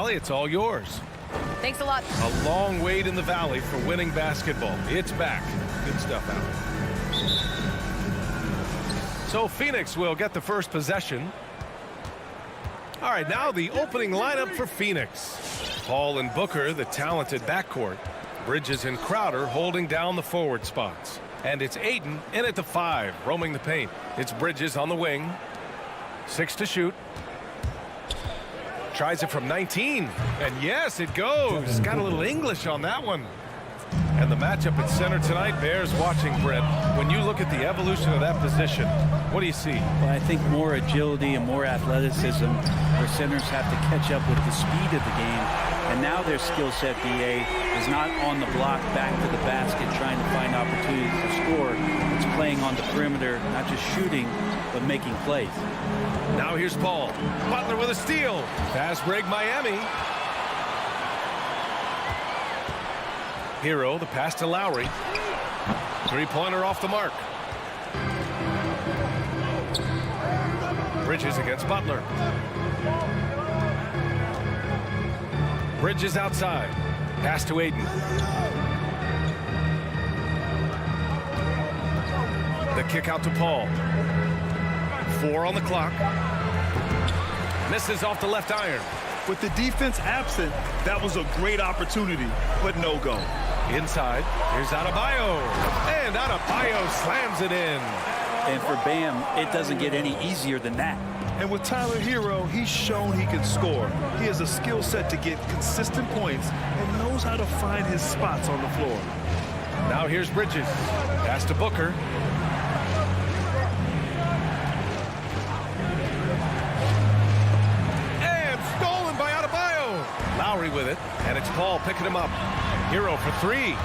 Valley, it's all yours. Thanks a lot. A long wait in the Valley for winning basketball. It's back. Good stuff out. So Phoenix will get the first possession. All right, now the opening lineup for Phoenix. Paul and Booker, the talented backcourt. Bridges and Crowder holding down the forward spots. And it's Ayton in at the 5, roaming the paint. It's Bridges on the wing. 6 to shoot. Tries it from 19. And yes, it goes. Got a little English on that one. And the matchup at center tonight bears watching, Brent. When you look at the evolution of that position, what do you see? Well, I think more agility and more athleticism where centers have to catch up with the speed of the game. And now their skill set, DA, is not on the block back to the basket trying to find opportunities to score. It's playing on the perimeter, not just shooting, but making plays. Now here's Paul. Butler with a steal. Fast break Miami. Hero, the pass to Lowry. Three-pointer off the mark. Bridges against Butler. Bridges outside. Pass to Ayton. The kick out to Paul. 4 on the clock. Misses off the left iron. With the defense absent, that was a great opportunity, but no go. Inside, here's Adebayo. And Adebayo slams it in. And for Bam, it doesn't get any easier than that. And with Tyler Hero, he's shown he can score. He has a skill set to get consistent points and knows how to find his spots on the floor. Now here's Bridges. Pass to Booker. And stolen by Adebayo. Lowry with it, and it's Paul picking him up. Hero for 3.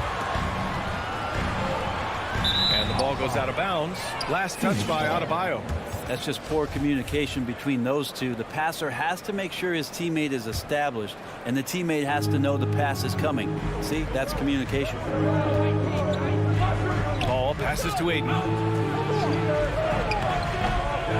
And the ball goes out of bounds. Last touch by Adebayo. That's just poor communication between those two. The passer has to make sure his teammate is established, and the teammate has to know the pass is coming. See, that's communication. Ball passes to Ayton.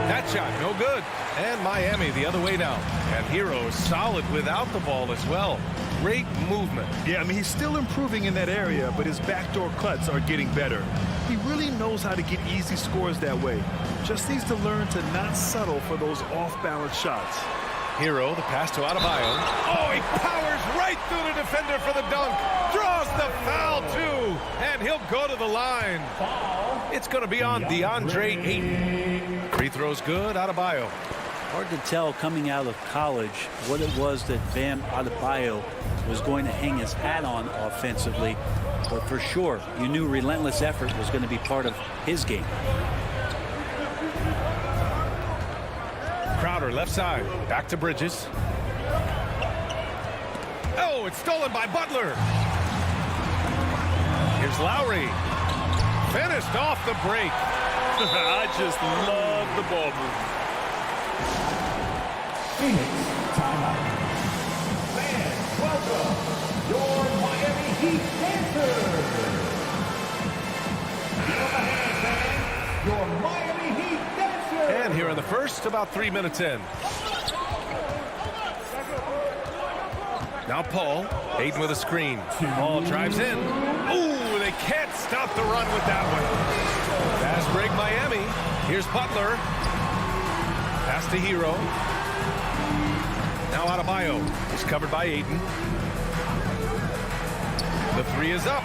That shot, no good. And Miami the other way now. And Hero is solid without the ball as well. Great movement. Yeah, I mean, he's still improving in that area, but his backdoor cuts are getting better. He really knows how to get easy scores that way. Just needs to learn to not settle for those off-balance shots. Hero, the pass to Adebayo. Oh, he powers right through the defender for the dunk. Draws the foul, too. And he'll go to the line. It's going to be on DeAndre Ayton. Free throw's good, Adebayo. Hard to tell coming out of college what it was that Bam Adebayo was going to hang his hat on offensively. But for sure, you knew relentless effort was going to be part of his game. Crowder left side. Back to Bridges. Oh, it's stolen by Butler. Here's Lowry. Finished off the break. I just love the ball movement. Phoenix timeout. Fans, welcome your Miami Heat Panthers. Give them a hand, fans. Your Miami Heat Dancers. And here in the first, about 3 minutes in. Now Paul, Ayton with a screen. Paul drives in. Ooh, they can't stop the run with that one. Fast break Miami. Here's Butler. Pass to Hero. Now Adebayo is covered by Ayton. The 3 is up.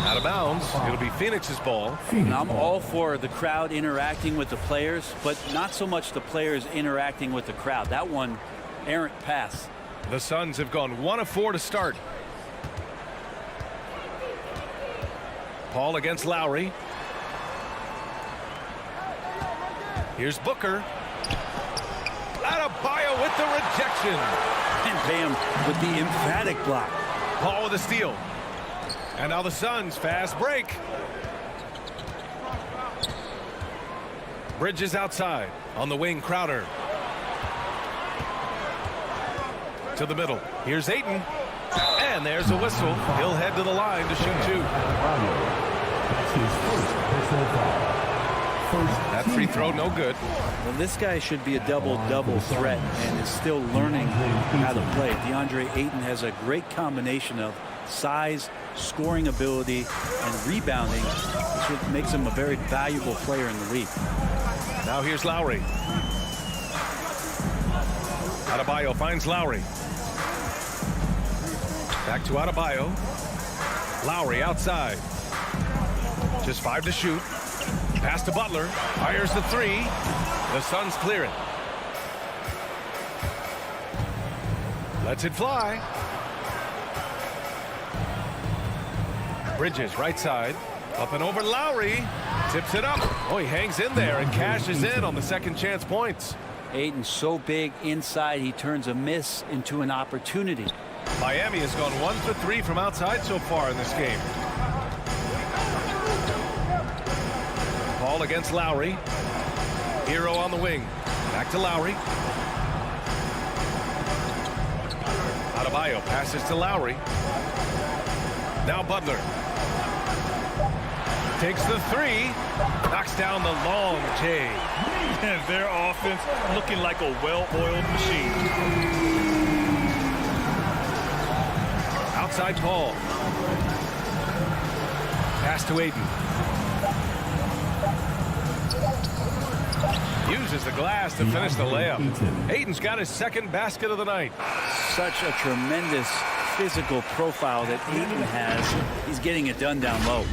Out of bounds. It'll be Phoenix's ball. Now, I'm all for the crowd interacting with the players, but not so much the players interacting with the crowd. That one, errant pass. The Suns have gone 1 of 4 to start. Paul against Lowry. Here's Booker. Adebayo with the rejection. And Bam with the emphatic block. Paul with a steal. And now the Suns fast break. Bridges outside. On the wing, Crowder. To the middle. Here's Ayton. And there's a whistle. He'll head to the line to shoot 2. That's his first personal foul. That free throw no good. Well, this guy should be a double-double threat and is still learning how to play. DeAndre Ayton has a great combination of size, scoring ability, and rebounding, which makes him a very valuable player in the league. Now here's Lowry. Adebayo finds Lowry. Back to Adebayo. Lowry outside. Just 5 to shoot. Pass to Butler. Fires the 3. The Suns clear it. Lets it fly. Bridges right side. Up and over Lowry. Tips it up. Oh, he hangs in there and cashes in on the second chance points. Ayton's so big inside, he turns a miss into an opportunity. Miami has gone 1 for 3 from outside so far in this game. Ball against Lowry. Hero on the wing. Back to Lowry. Adebayo passes to Lowry. Now Butler. Takes the 3. Knocks down the long J. And their offense looking like a well-oiled machine. Outside Paul. Pass to Ayton. Uses the glass to finish the layup. Ayton's got his second basket of the night. Such a tremendous physical profile that Ayton has. He's getting it done down low.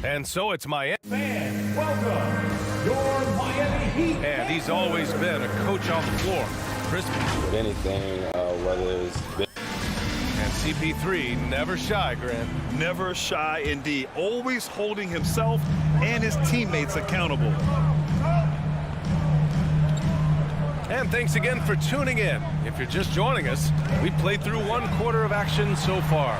And so it's Miami. Fans, welcome your Miami Heat. And he's always been a coach on the floor. Crispy. With anything, whether it's And CP3 never shy, Grant. Never shy indeed. Always holding himself and his teammates accountable. And thanks again for tuning in. If you're just joining us, we played through 1 quarter of action so far.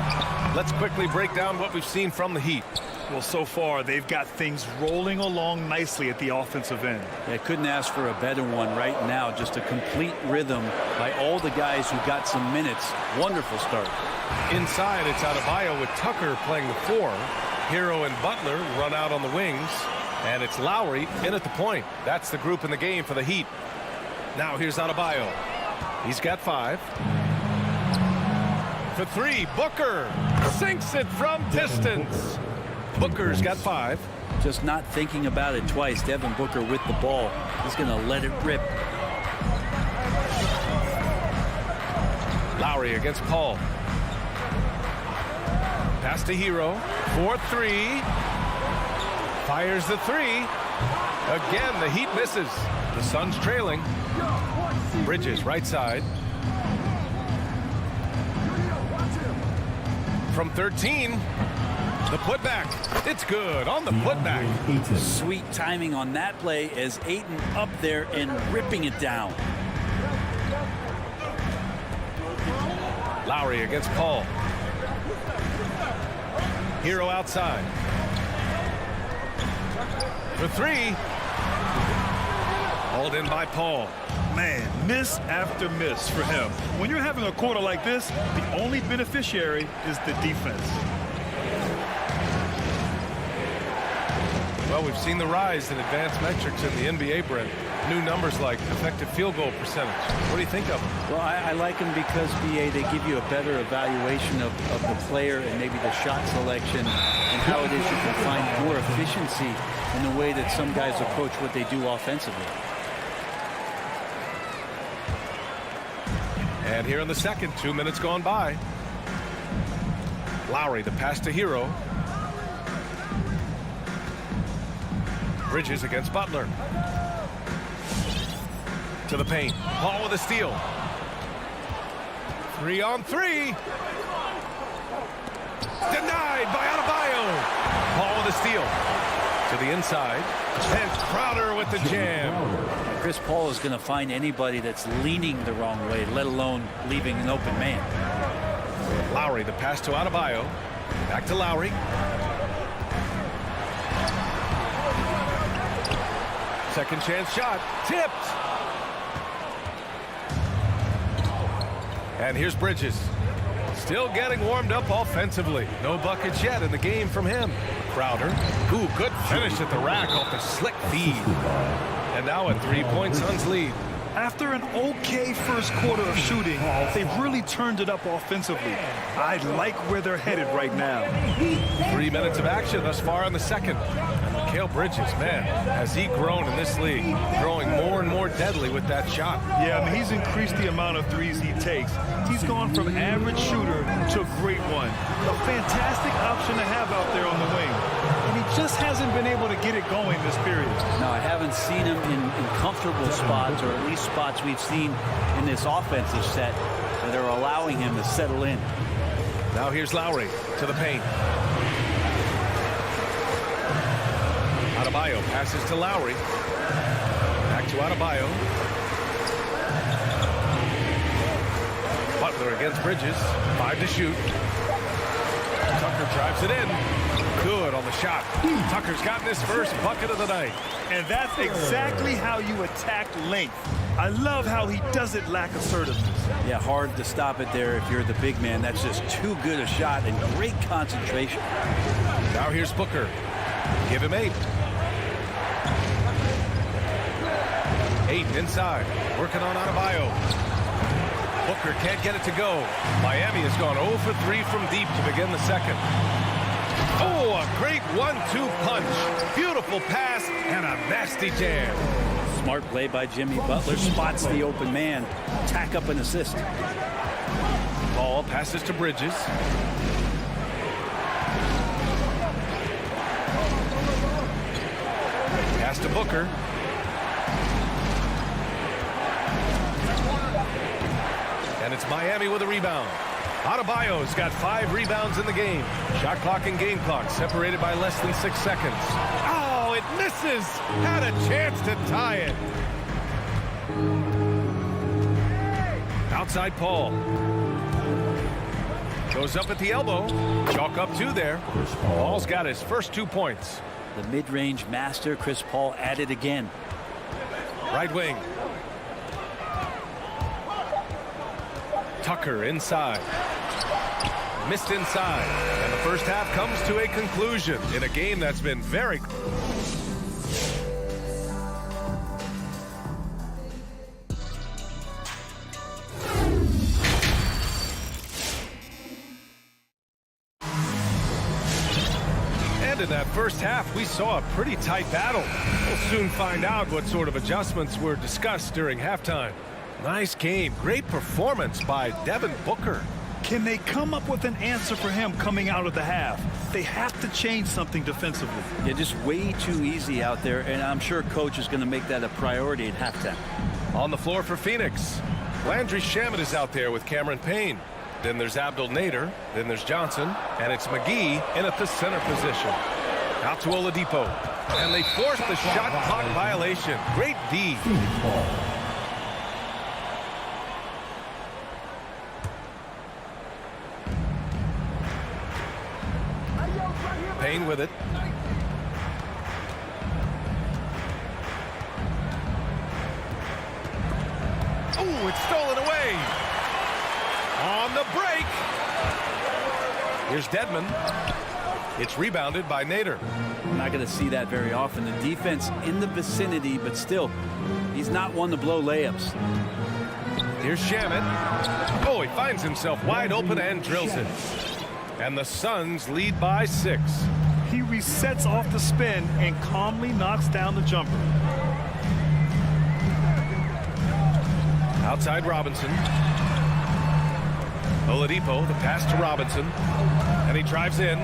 Let's quickly break down what we've seen from the Heat. Well, so far, they've got things rolling along nicely at the offensive end. I couldn't ask for a better one right now. Just a complete rhythm by all the guys who got some minutes. Wonderful start. Inside, it's Adebayo with Tucker playing the 4. Hero and Butler run out on the wings. And it's Lowry in at the point. That's the group in the game for the Heat. Now here's Adebayo. He's got 5. For 3, Booker sinks it from distance. Booker's got 5. Just not thinking about it twice. Devin Booker with the ball. He's going to let it rip. Lowry against Paul. Pass to Hero. 4-3. Fires the 3. Again, the Heat misses. The Suns trailing. Bridges right side. From 13. The putback. It's good on the putback. Sweet timing on that play as Ayton up there and ripping it down. Lowry against Paul. Hero outside. For 3. Hauled in by Paul. Man, miss after miss for him. When you're having a quarter like this, the only beneficiary is the defense. Well, we've seen the rise in advanced metrics in the NBA, Brent. New numbers like effective field goal percentage. What do you think of them? Well, I like them because, BA, they give you a better evaluation of the player and maybe the shot selection and how it is you can find more efficiency in the way that some guys approach what they do offensively. And here in the second, 2 minutes gone by. Lowry, the pass to Hero. Bridges against Butler. To the paint. Paul with a steal. 3 on 3. Denied by Adebayo. Paul with a steal. To the inside. And Crowder with the jam. Chris Paul is going to find anybody that's leaning the wrong way, let alone leaving an open man. Lowry, the pass to Adebayo. Back to Lowry. Second chance shot. Tipped. And here's Bridges. Still getting warmed up offensively. No buckets yet in the game from him. Crowder. Ooh, good finish at the rack off the slick feed. And now a 3-point Suns lead. After an okay first quarter of shooting, they've really turned it up offensively. I like where they're headed right now. 3 minutes of action thus far in the second. And Mikal Bridges, man, has he grown in this league, growing more and more deadly with that shot. Yeah, I mean, he's increased the amount of threes he takes. He's gone from average shooter to great one. A fantastic option to have out there on the wing. And he just hasn't been able to get it going this period. No, I haven't seen him in comfortable spots, or at least spots we've seen in this offensive set that are allowing him to settle in. Now here's Lowry to the paint. Adebayo passes to Lowry. Back to Adebayo. Butler against Bridges. 5 to shoot. Tucker drives it in. Good on the shot. Tucker's gotten his first bucket of the night. And that's exactly how you attack length. I love how he doesn't lack assertiveness. Yeah, hard to stop it there if you're the big man. That's just too good a shot and great concentration. Now here's Booker. Give him 8. 8 inside. Working on Adebayo. Booker can't get it to go. Miami has gone 0 for 3 from deep to begin the second. Oh, a great 1-2 punch. Beautiful pass and a nasty jam. Smart play by Jimmy Butler. Spots the open man. Tack up an assist. Ball passes to Bridges. Pass to Booker. And it's Miami with a rebound. Adebayo's got 5 rebounds in the game. Shot clock and game clock separated by less than 6 seconds. Oh, it misses. Had a chance to tie it. Outside Paul. Goes up at the elbow. Chalk up 2 there. Paul's got his first 2 points. The mid-range master, Chris Paul, at it again. Right wing. Tucker inside. Missed inside. And the first half comes to a conclusion in a game that's been very... And in that first half, we saw a pretty tight battle. We'll soon find out what sort of adjustments were discussed during halftime. Nice game. Great performance by Devin Booker. Can they come up with an answer for him coming out of the half? They have to change something defensively. Yeah, just way too easy out there, and I'm sure coach is going to make that a priority at halftime. On the floor for Phoenix, Landry Shamet is out there with Cameron Payne. Then there's Abdul Nader. Then there's Johnson. And it's McGee in at the center position. Out to Oladipo. And they forced the shot clock violation. Great D. Payne with it. Oh, it's stolen away. On the break. Here's Dedmon. It's rebounded by Nader. I'm not going to see that very often. The defense in the vicinity, but still, he's not one to blow layups. Here's Shamet. Oh, he finds himself wide open and drills it. And the Suns lead by 6. He resets off the spin and calmly knocks down the jumper. Outside Robinson. Oladipo, the pass to Robinson. And he drives in.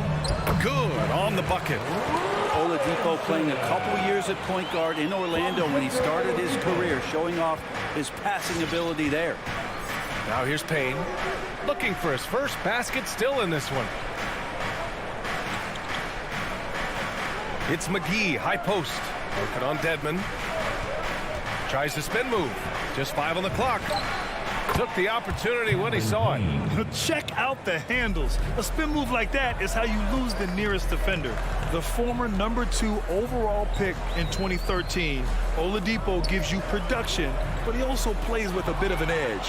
Good on the bucket. Oladipo playing a couple years at point guard in Orlando when he started his career, showing off his passing ability there. Now here's Payne. Looking for his first basket, still in this one. It's McGee, high post. Working on Dedmon. Tries the spin move. Just 5 on the clock. Took the opportunity when he saw it. Check out the handles. A spin move like that is how you lose the nearest defender. The former #2 overall pick in 2013, Oladipo gives you production, but he also plays with a bit of an edge.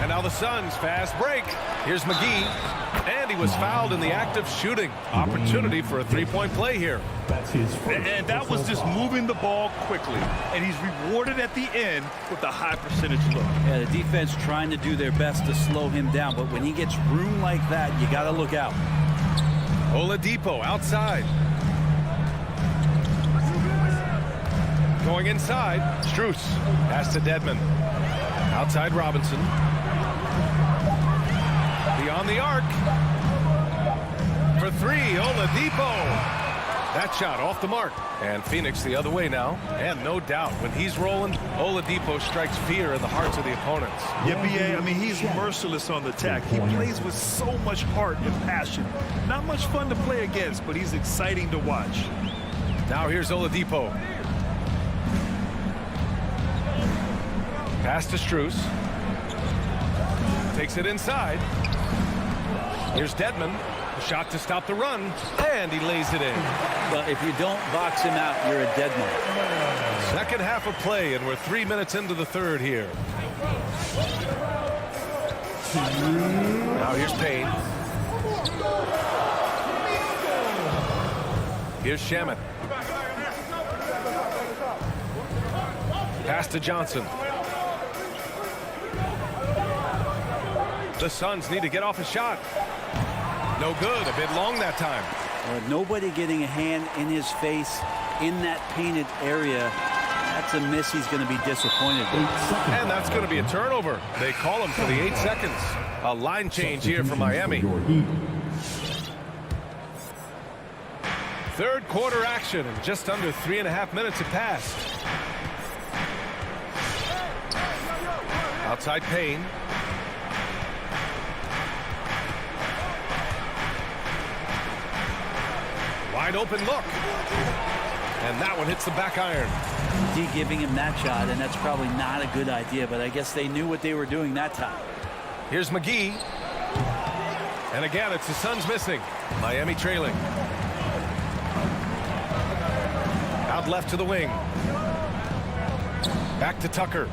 And Now the Suns fast break. Here's McGee. And he was fouled in the act of shooting. Opportunity for a three-point play here. And that was just moving the ball quickly. And he's rewarded at the end with a high percentage look. Yeah, the defense trying to do their best to slow him down. But when he gets room like that, you got to look out. Oladipo outside. Going inside. Strus. Pass to Devin. Outside Robinson. Beyond the arc. For three, Oladipo. That shot off the mark. And Phoenix the other way now. And no doubt, when he's rolling, Oladipo strikes fear in the hearts of the opponents. Yeah, B.A., I mean, he's merciless on the attack. He plays with so much heart and passion. Not much fun to play against, but he's exciting to watch. Now here's Oladipo. Pass to Strus. Takes it inside. Here's Devin. A shot to stop the run. And he lays it in. Well, if you don't box him out, you're a dead man. Second half of play, and we're 3 minutes into the third here. Now here's Payne. Here's Shamet. Pass to Johnson. The Suns need to get off a shot. No good. A bit long that time. Nobody getting a hand in his face in that painted area. That's a miss he's going to be disappointed with. And that's going to be a turnover. They call him for the 8 seconds. A line change here for Miami. Third quarter action, and just under 3.5 minutes have passed. Outside Payne. Wide open look. And that one hits the back iron. D giving him that shot, and that's probably not a good idea, but I guess they knew what they were doing that time. Here's McGee. And again, it's the Suns missing. Miami trailing. Out left to the wing. Back to Tucker.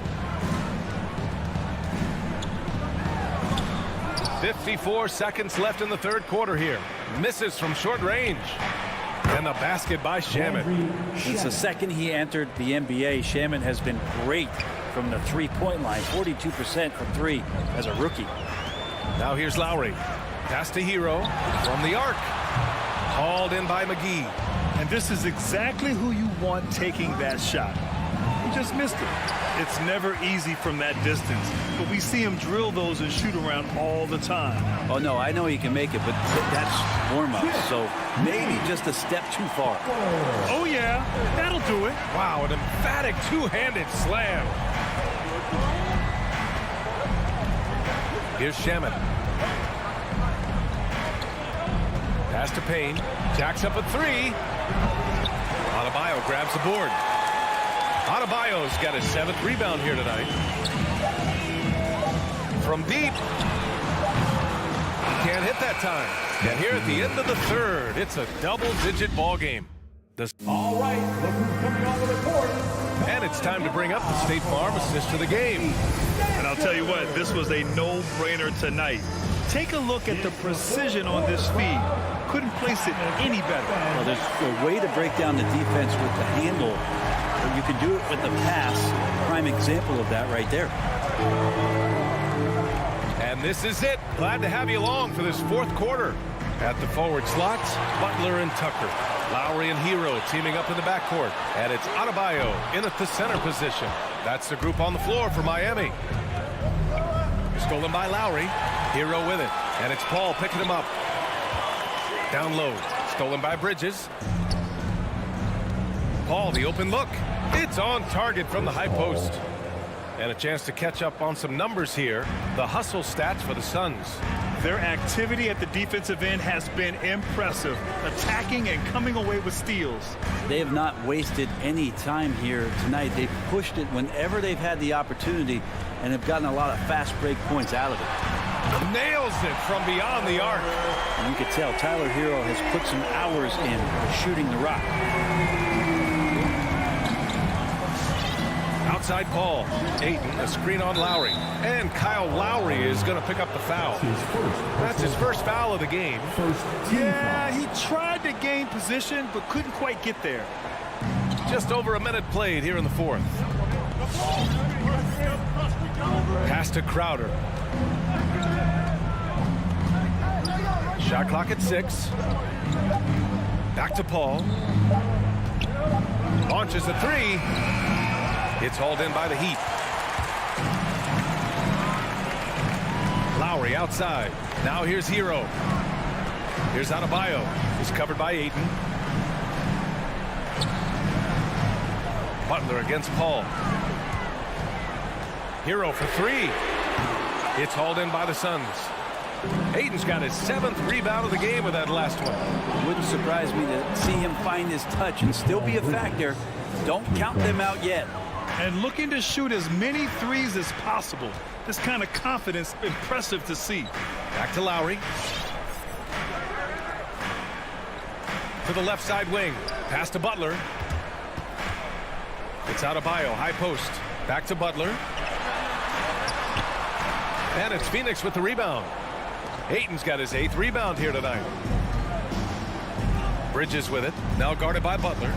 54 seconds left in the third quarter here. Misses from short range. And the basket by Shamet. Since the second he entered the NBA, Shamet has been great from the three-point line. 42% from three as a rookie. Now here's Lowry. Pass to Hero from the arc. Hauled in by McGee. And this is exactly who you want taking that shot. He just missed it. It's never easy from that distance, but we see him drill those and shoot around all the time. Oh, no, I know he can make it, but that's warm-up, so maybe just a step too far. Oh, yeah, that'll do it. Wow, an emphatic two-handed slam. Here's Shamet. Pass to Payne. Jacks up a three. Adebayo grabs the board. Adebayo's got his 7th rebound here tonight. From deep. He can't hit that time. And here at the end of the third, it's a double-digit ball game. All right, look who's coming onto the court. And it's time to bring up the State Farm assist to the game. And I'll tell you what, this was a no-brainer tonight. Take a look at the precision on this feed. Couldn't place it any better. Well, there's a way to break down the defense with the handle, but you can do it with the pass. Prime example of that right there. And this is it. Glad to have you along for this fourth quarter. At the forward slots, Butler and Tucker. Lowry and Hero teaming up in the backcourt. And it's Adebayo in at the center position. That's the group on the floor for Miami. Stolen by Lowry. Hero with it. And it's Paul picking him up. Down low. Stolen by Bridges. Paul, the open look. It's on target from the high post. And a chance to catch up on some numbers here. The hustle stats for the Suns. Their activity at the defensive end has been impressive, attacking and coming away with steals. They have not wasted any time here tonight. They've pushed it whenever they've had the opportunity and have gotten a lot of fast break points out of it. Nails it from beyond the arc. And you can tell Tyler Hero has put some hours in shooting the rock. Outside Paul. Ayton, a screen on Lowry. And Kyle Lowry Lowry is going to pick up the foul. That's his first foul of the game. Yeah, he tried to gain position, but couldn't quite get there. Just over a minute played here in the fourth. Pass to Crowder. Shot clock at 6. Back to Paul. Launches a 3. It's hauled in by the Heat. Lowry outside. Now here's Hero. Here's Adebayo. He's covered by Ayton. Butler against Paul. Hero for 3. It's hauled in by the Suns. Ayton's got his 7th rebound of the game with that last one. Wouldn't surprise me to see him find his touch and still be a factor. Don't count them out yet. And looking to shoot as many threes as possible. This kind of confidence, impressive to see. Back to Lowry. To the left side wing. Pass to Butler. It's Adebayo, high post. Back to Butler. And it's Phoenix with the rebound. Ayton's got his 8th rebound here tonight. Bridges with it. Now guarded by Butler.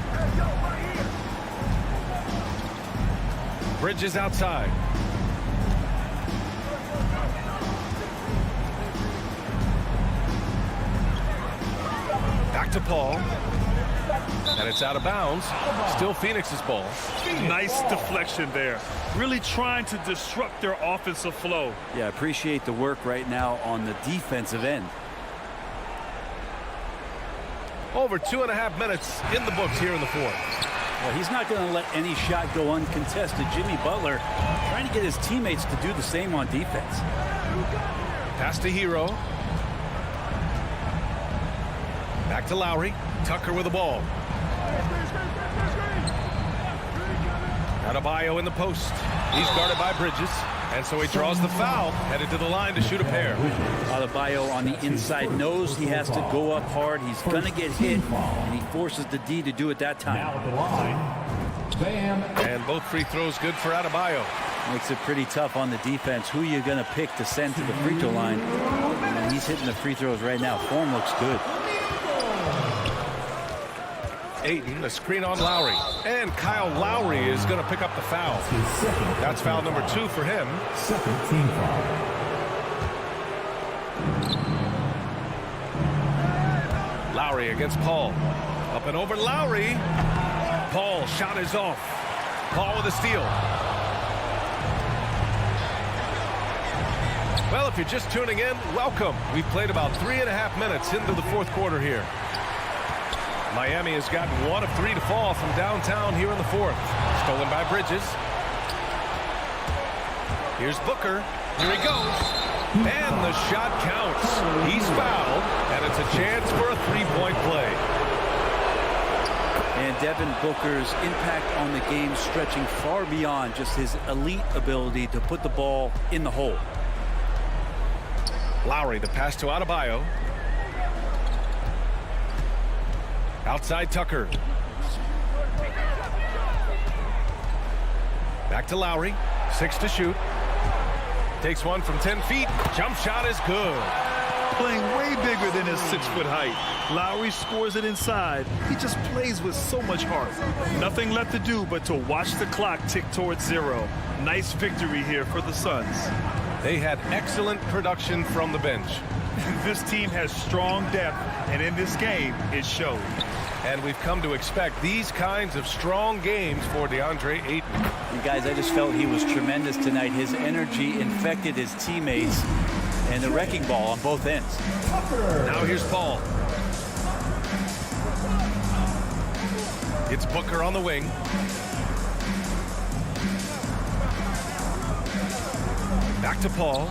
Bridges outside. Back to Paul. And it's out of bounds. Still Phoenix's ball. Nice deflection there. Really trying to disrupt their offensive flow. Yeah, appreciate the work right now on the defensive end. Over 2.5 minutes in the books here in the fourth. Well, he's not going to let any shot go uncontested. Jimmy Butler trying to get his teammates to do the same on defense. Pass to Hero. Back to Lowry. Tucker with the ball. Adebayo in the post. He's guarded by Bridges. And so he draws the foul, headed to the line to shoot a pair. Adebayo on the inside knows he has to go up hard. He's going to get hit, and he forces the D to do it that time. Now at the line, And both free throws good for Adebayo. Makes it pretty tough on the defense. Who are you going to pick to send to the free throw line? And he's hitting the free throws right now. Form looks good. Ayton, a screen on Lowry. And Kyle Lowry is going to pick up the foul. That's foul number 2 for him. second team foul. Lowry against Paul. Up and over Lowry. Paul, shot is off. Paul with a steal. Well, if you're just tuning in, welcome. We've played about 3.5 minutes into the fourth quarter here. Miami has gotten 1 of 3 to fall from downtown here in the fourth. Stolen by Bridges. Here's Booker. Here he goes. And the shot counts. He's fouled, and it's a chance for a 3-point play. And Devin Booker's impact on the game stretching far beyond just his elite ability to put the ball in the hole. Lowry, the pass to Adebayo. Outside Tucker. Back to Lowry. 6 to shoot. Takes one from 10 feet. Jump shot is good. Playing way bigger than his 6-foot height. Lowry scores it inside. He just plays with so much heart. Nothing left to do but to watch the clock tick towards 0. Nice victory here for the Suns. They had excellent production from the bench. This team has strong depth, and in this game, it showed. And we've come to expect these kinds of strong games for DeAndre Ayton. You guys, I just felt he was tremendous tonight. His energy infected his teammates, and the wrecking ball on both ends. Now here's Paul. It's Booker on the wing. Back to Paul.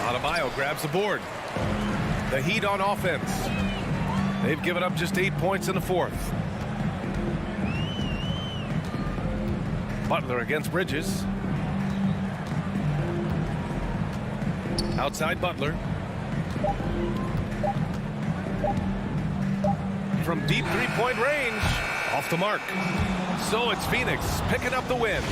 Adebayo grabs the board. The Heat on offense. They've given up just 8 points in the fourth. Butler against Bridges. Outside Butler. From deep three-point range. Off the mark. So it's Phoenix picking up the win.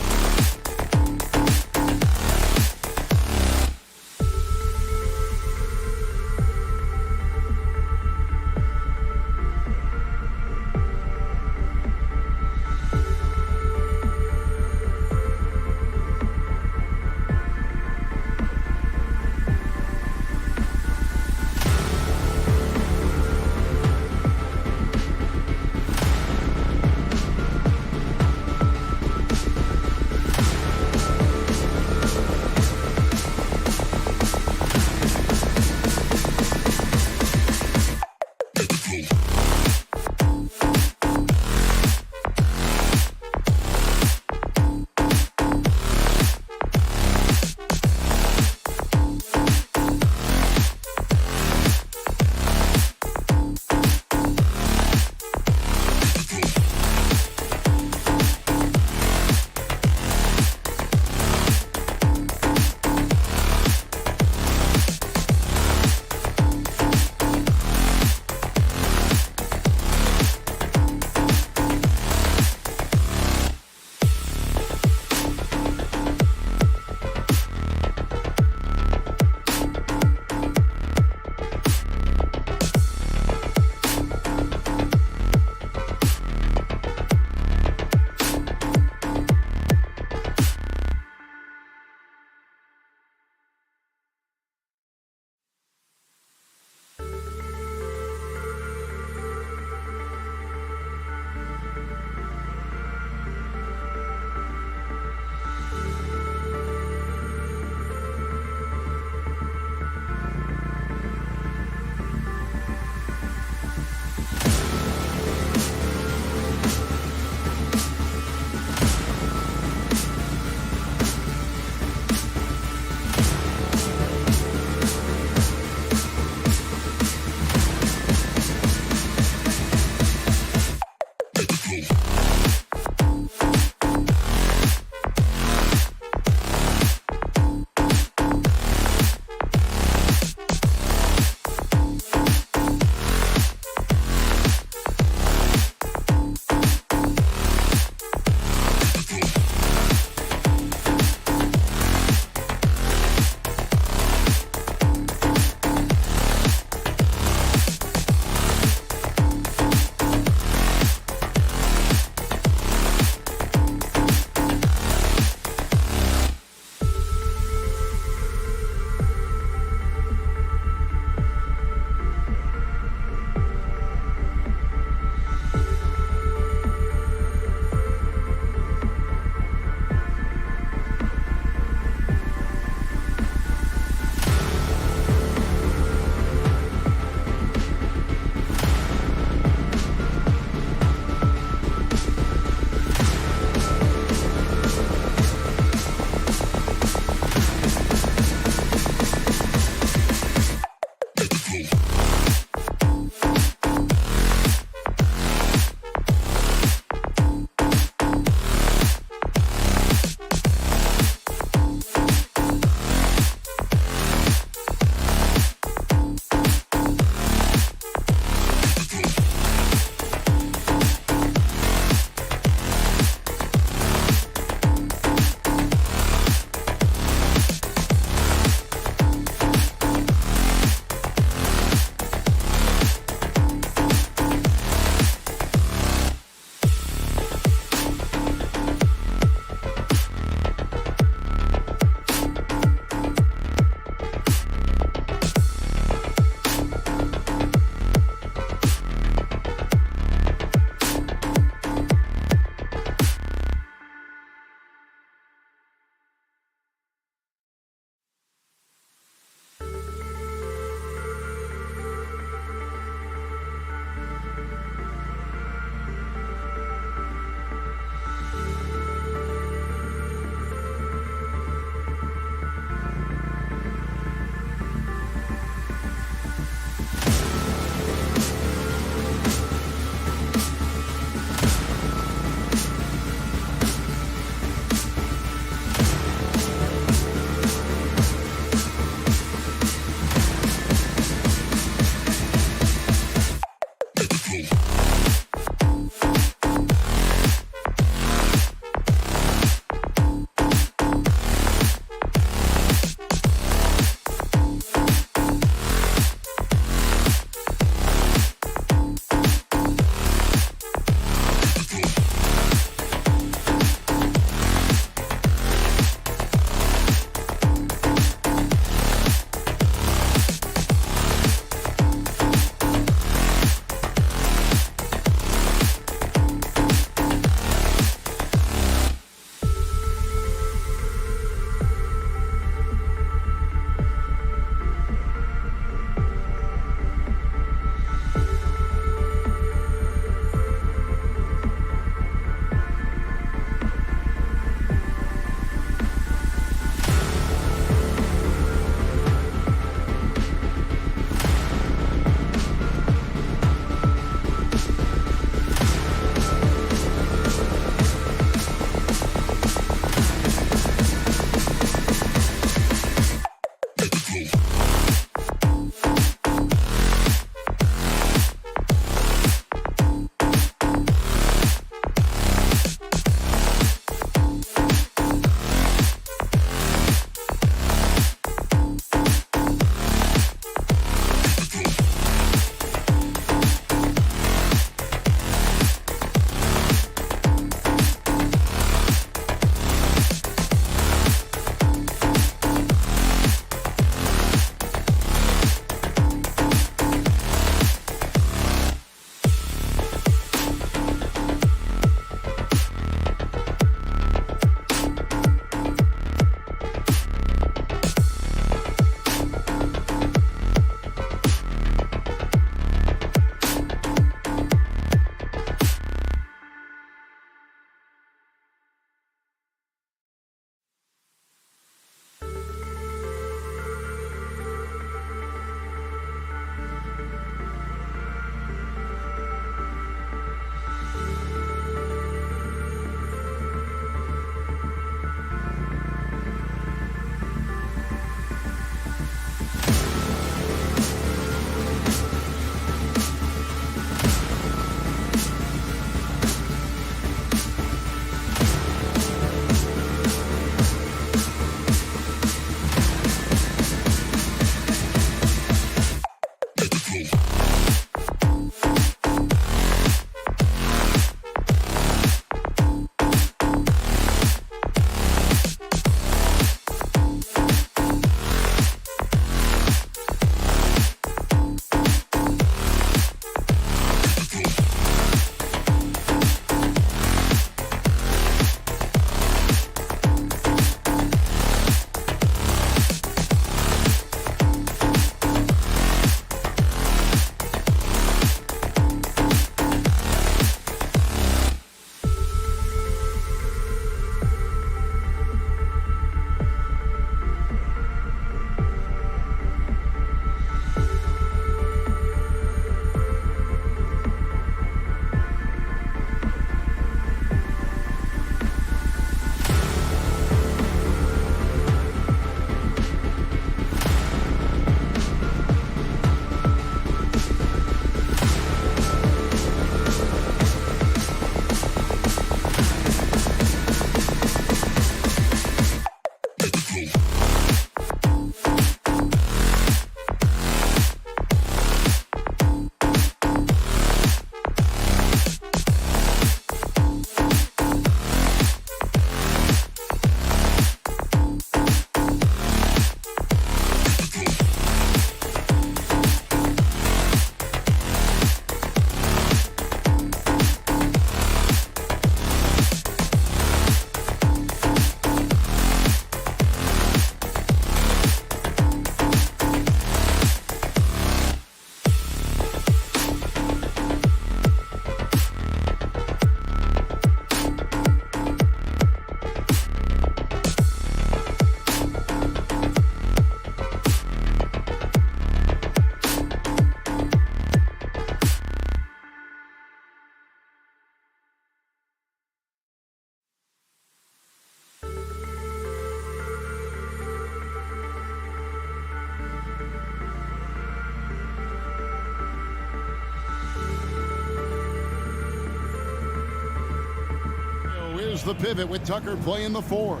is the pivot with Tucker playing the 4.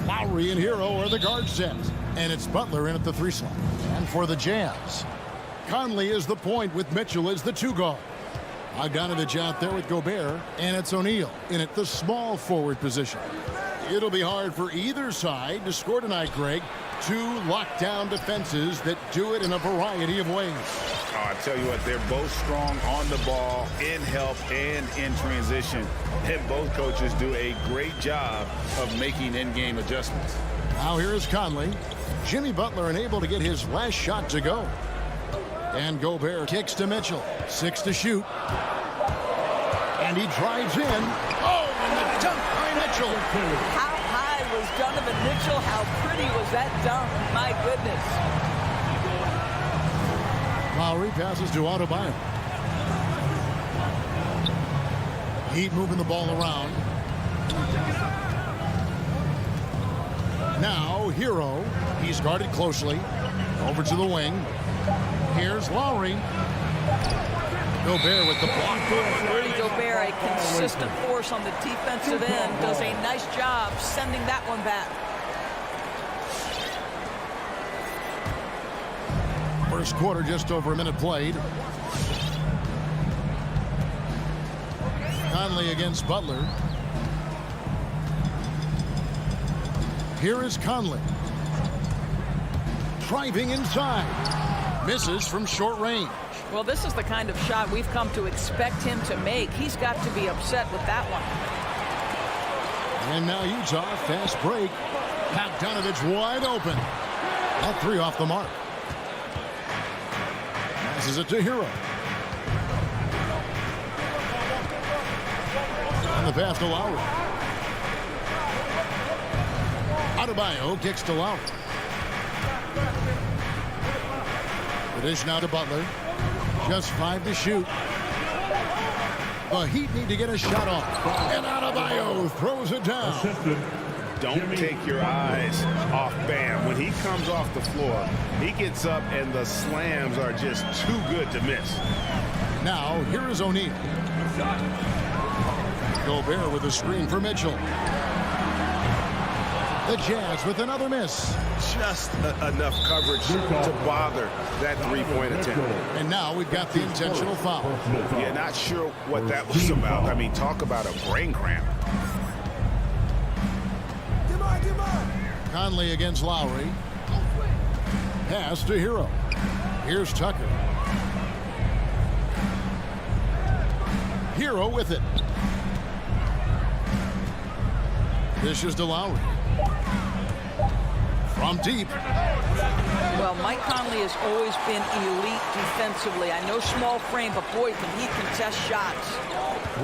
Lowry and Hero are the guard set. And it's Butler in at the 3 slot. And for the Jazz, Conley is the point with Mitchell as the 2 guard. Bogdanovich out there with Gobert. And it's O'Neal in at the small forward position. It'll be hard for either side to score tonight, Greg. 2 lockdown defenses that do it in a variety of ways. Oh, I tell you what, they're both strong on the ball, in help, and in transition. And both coaches do a great job of making in-game adjustments. Now here is Conley. Jimmy Butler unable to get his last shot to go. And Gobert kicks to Mitchell. 6 to shoot. And he drives in. Oh, and the dunk by Mitchell. How high was Donovan Mitchell? How pretty was that dunk? My goodness. Lowry passes to Adebayo. Heat moving the ball around. Now, Hero. He's guarded closely. Over to the wing. Here's Lowry. Gobert with the block. Rudy Gobert, a consistent force on the defensive end, does a nice job sending that one back. First quarter, just over a minute played. Conley against Butler. Here is Conley. Driving inside. Misses from short range. Well, this is the kind of shot we've come to expect him to make. He's got to be upset with that one. And now Utah, fast break. Bogdanovich wide open. That 3 off the mark. Passes it to Hero. On the pass to Lowry. Adebayo kicks to Lowry. The dish now to Butler. Just 5 to shoot. The Heat need to get a shot off. And Adebayo throws it down. Don't take your eyes off Bam. When he comes off the floor, he gets up and the slams are just too good to miss. Now, here is O'Neal. Gobert with a screen for Mitchell. The Jazz with another miss. Just enough coverage to bother that 3-point attempt. And now we've got the intentional foul. Yeah, not sure what that was about. I mean, talk about a brain cramp. Conley against Lowry. Pass to Hero. Here's Tucker. Hero with it. Dishes to Lowry. From deep. Well, Mike Conley has always been elite defensively. I know small frame, but boy, can he contest shots.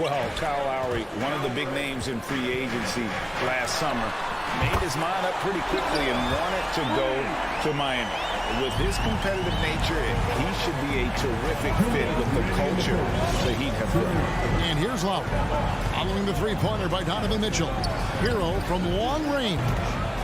Well, Kyle Lowry, one of the big names in free agency last summer, made his mind up pretty quickly and wanted to go to Miami. With his competitive nature, he should be a terrific fit with the culture the Heat have built. And here's Lowry. Following the 3-pointer by Donovan Mitchell. Hero from long range.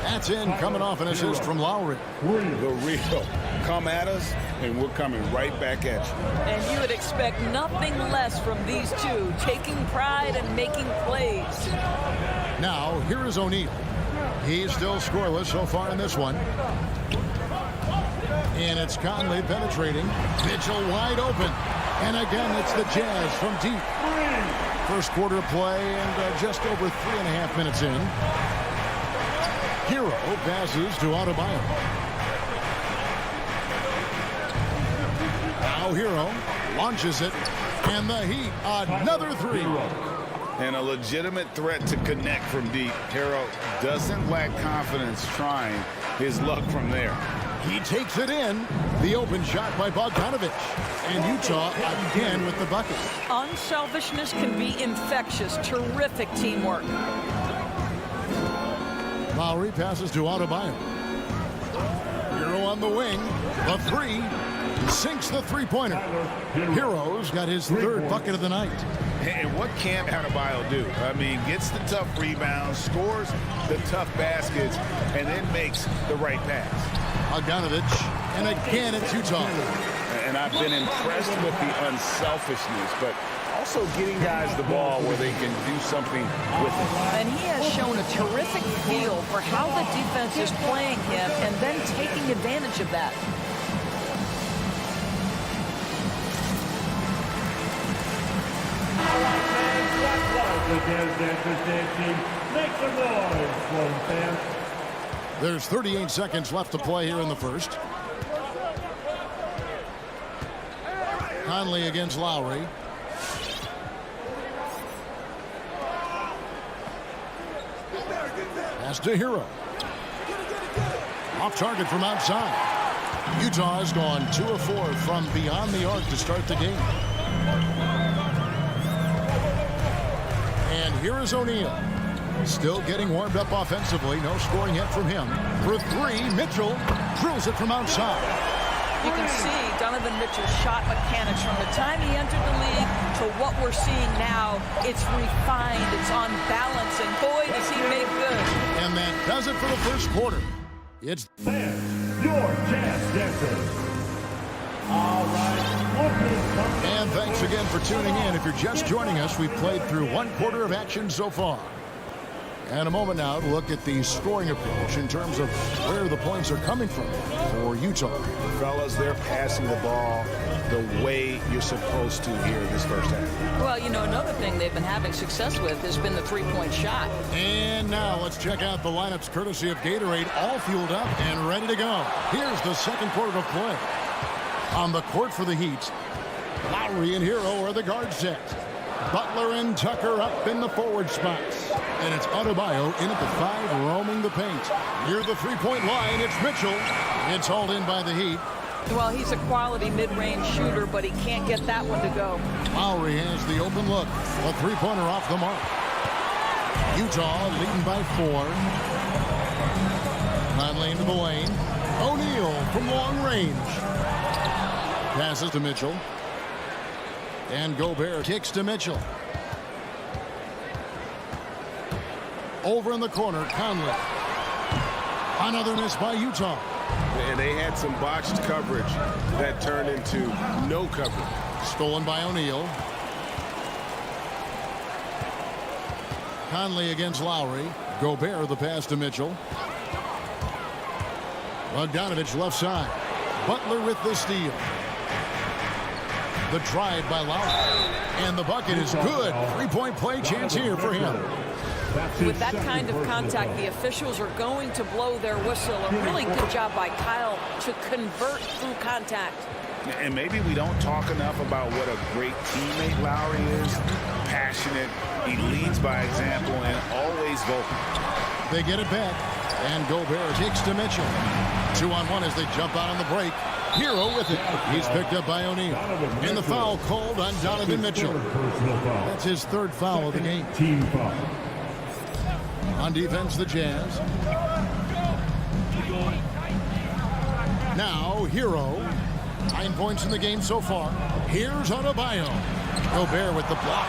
That's in, coming off an assist from Lowry. The real. Come at us, and we're coming right back at you. And you would expect nothing less from these two, taking pride and making plays. Now, here is O'Neal. He's still scoreless so far in this one. And it's Conley penetrating. Mitchell wide open. And again, it's the Jazz from deep. First quarter play and just over 3.5 minutes in. Hero passes to Adebayo. Now Hero launches it. And the Heat, another 3. And a legitimate threat to connect from deep. Hero doesn't lack confidence trying his luck from there. He takes it in. The open shot by Bogdanovich. And Utah again with the bucket. Unselfishness can be infectious. Terrific teamwork. Lowry passes to Adebayo. Hero on the wing. The 3. Sinks the 3-pointer. Hero's got his 3rd bucket of the night. And what can't Adebayo do? I mean, gets the tough rebounds, scores the tough baskets, and then makes the right pass. Bogdanovich, and again it's Utah. And I've been impressed with the unselfishness, but also getting guys the ball where they can do something with it. And he has shown a terrific feel for how the defense is playing him and then taking advantage of that. Make some noise for the fans. There's 38 seconds left to play here in the first. Conley against Lowry. Pass to Hero. Off target from outside. Utah has gone 2 of 4 from beyond the arc to start the game. And here is O'Neal. Still getting warmed up offensively. No scoring yet from him. For 3, Mitchell drills it from outside. You can see Donovan Mitchell's shot mechanics from the time he entered the league to what we're seeing now. It's refined, it's on balance, and boy, does he make good. And that does it for the first quarter. It's Your chance dancer. All right. And thanks again for tuning in. If you're just joining us, we've played through 1 quarter of action so far. And a moment now to look at the scoring approach in terms of where the points are coming from for Utah. Fellas, they're passing the ball the way you're supposed to here in this first half. Well, you know, another thing they've been having success with has been the three-point shot. And now let's check out the lineups courtesy of Gatorade, all fueled up and ready to go. Here's the second quarter of play. On the court for the Heat, Lowry and Hero are the guard set. Butler and Tucker up in the forward spots. And it's Adebayo in at the 5, roaming the paint. Near the three-point line, it's Mitchell. It's hauled in by the Heat. Well, he's a quality mid-range shooter, but he can't get that one to go. Lowry has the open look. A three-pointer off the mark. Utah leading by 4. Conley into the lane. O'Neal from long range. Passes to Mitchell. And Gobert kicks to Mitchell. Over in the corner, Conley. Another miss by Utah. And they had some botched coverage that turned into no coverage. Stolen by O'Neal. Conley against Lowry. Gobert the pass to Mitchell. Bogdanovich left side. Butler with the steal. The drive by Lowry. And the bucket is good. Three-point play chance here for him. With that kind of contact, the officials are going to blow their whistle. A really good job by Kyle to convert through contact. And maybe we don't talk enough about what a great teammate Lowry is. Passionate. He leads by example and always vocal. They get it back. And Gobert kicks to Mitchell. 2-on-1 as they jump out on the break. Hero with it. He's picked up by O'Neal. And the foul called on Donovan Mitchell. That's his 3rd foul of the game. Team foul. On defense, the Jazz. Now, Hero. 9 points in the game so far. Here's Adebayo. Gobert with the block.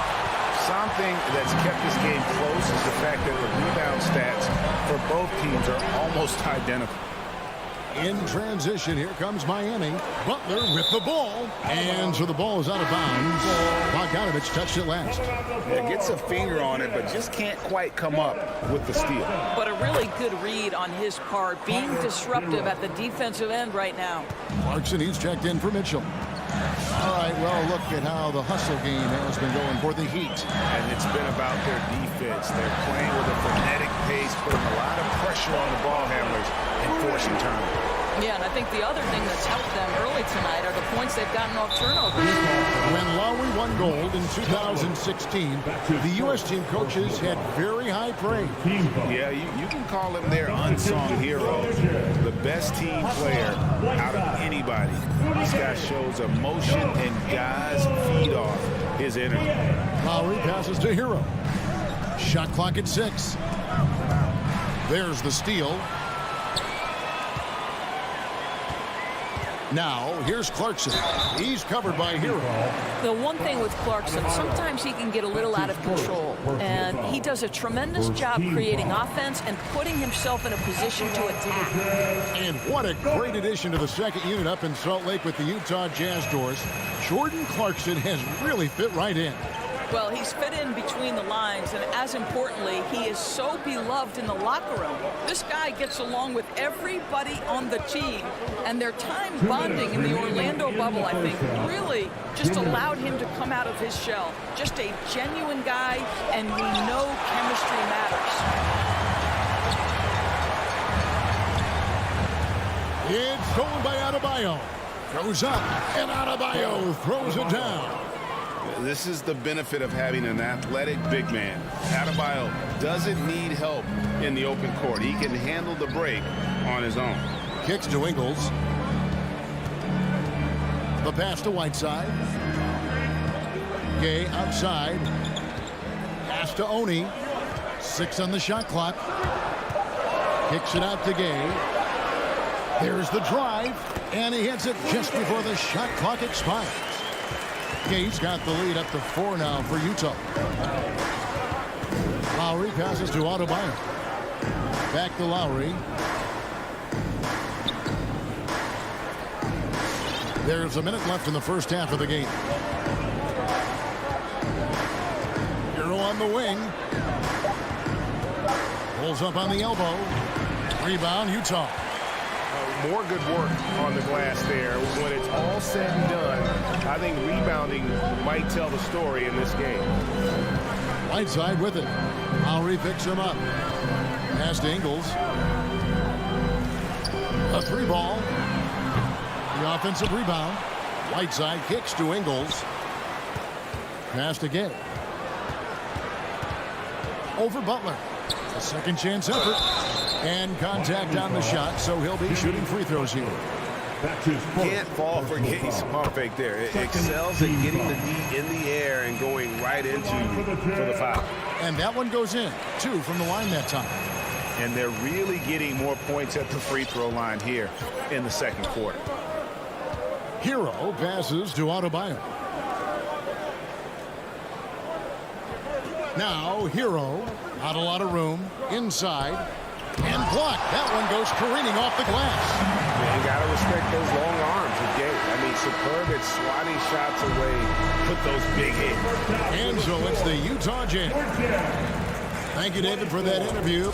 Something that's kept this game close is the fact that the rebound stats for both teams are almost identical. In transition, here comes Miami. Butler with the ball. And so the ball is out of bounds. Bogdanovich touched it last. Yeah, gets a finger on it, but just can't quite come up with the steal. But a really good read on his part, being disruptive at the defensive end right now. Clarkson, he's checked in for Mitchell. All right, well, look at how the hustle game has been going for the Heat. And it's been about their defense. They're playing with a frenetic pace, putting a lot of pressure on the ball handlers and forcing turnovers. Yeah, and I think the other thing that's helped them early tonight are the points they've gotten off turnovers. When Lowry won gold in 2016, the U.S. team coaches had very high praise. Yeah, you can call him their unsung hero, the best team player out of anybody. This guy shows emotion, and guys feed off his energy. Lowry passes to Hero. Shot clock at 6. There's the steal. Now, here's Clarkson. He's covered by Hero. The one thing with Clarkson, sometimes he can get a little out of control. And he does a tremendous job creating offense and putting himself in a position to attack. And what a great addition to the second unit up in Salt Lake with the Utah Jazz doors. Jordan Clarkson has really fit right in. Well, he's fit in between the lines, and as importantly, he is so beloved in the locker room. This guy gets along with everybody on the team, and their time bonding in the Orlando bubble, I think, really just allowed him to come out of his shell. Just a genuine guy, and we know chemistry matters. It's stolen by Adebayo. Goes up, and Adebayo throws it down. This is the benefit of having an athletic big man. Adebayo doesn't need help in the open court. He can handle the break on his own. Kicks to Ingles. The pass to Whiteside. Gay outside. Pass to Oni. 6 on the shot clock. Kicks it out to Gay. There's the drive, and he hits it just before the shot clock expires. Gay's got the lead up to 4 now for Utah. Lowry passes to Adebayo. Back to Lowry. There's a minute left in the first half of the game. Hero on the wing. Pulls up on the elbow. Rebound, Utah. More good work on the glass there. When it's all said and done, I think rebounding might tell the story in this game. Whiteside with it. Lowry picks him up. Pass to Ingles. A 3-ball. The offensive rebound. Whiteside kicks to Ingles. Pass to Gay. Over Butler. A second chance effort. And contact on the shot, so he'll be shooting free throws here. Can't fall for Gay's pump fake there. It excels at getting the knee in the air and going right into for the foul. And that one goes in. 2 from the line that time. And they're really getting more points at the free throw line here in the second quarter. Hero passes to Adebayo. Now Hero, not a lot of room, inside, and blocked. That one goes careening off the glass. Man, got to respect those long arms of Gay. I mean, superb at swatting shots away, put those big hits. And so it's the Utah Jazz. Thank you, David, for that interview.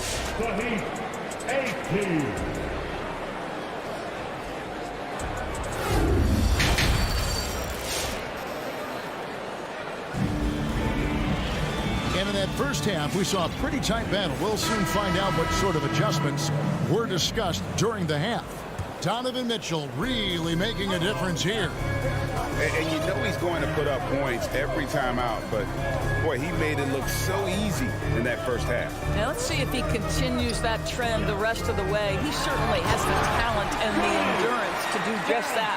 And in that first half, we saw a pretty tight battle. We'll soon find out what sort of adjustments were discussed during the half. Donovan Mitchell really making a difference here. And you know he's going to put up points every time out, but boy, he made it look so easy in that first half. Now let's see if he continues that trend the rest of the way. He certainly has the talent and the endurance to do just that.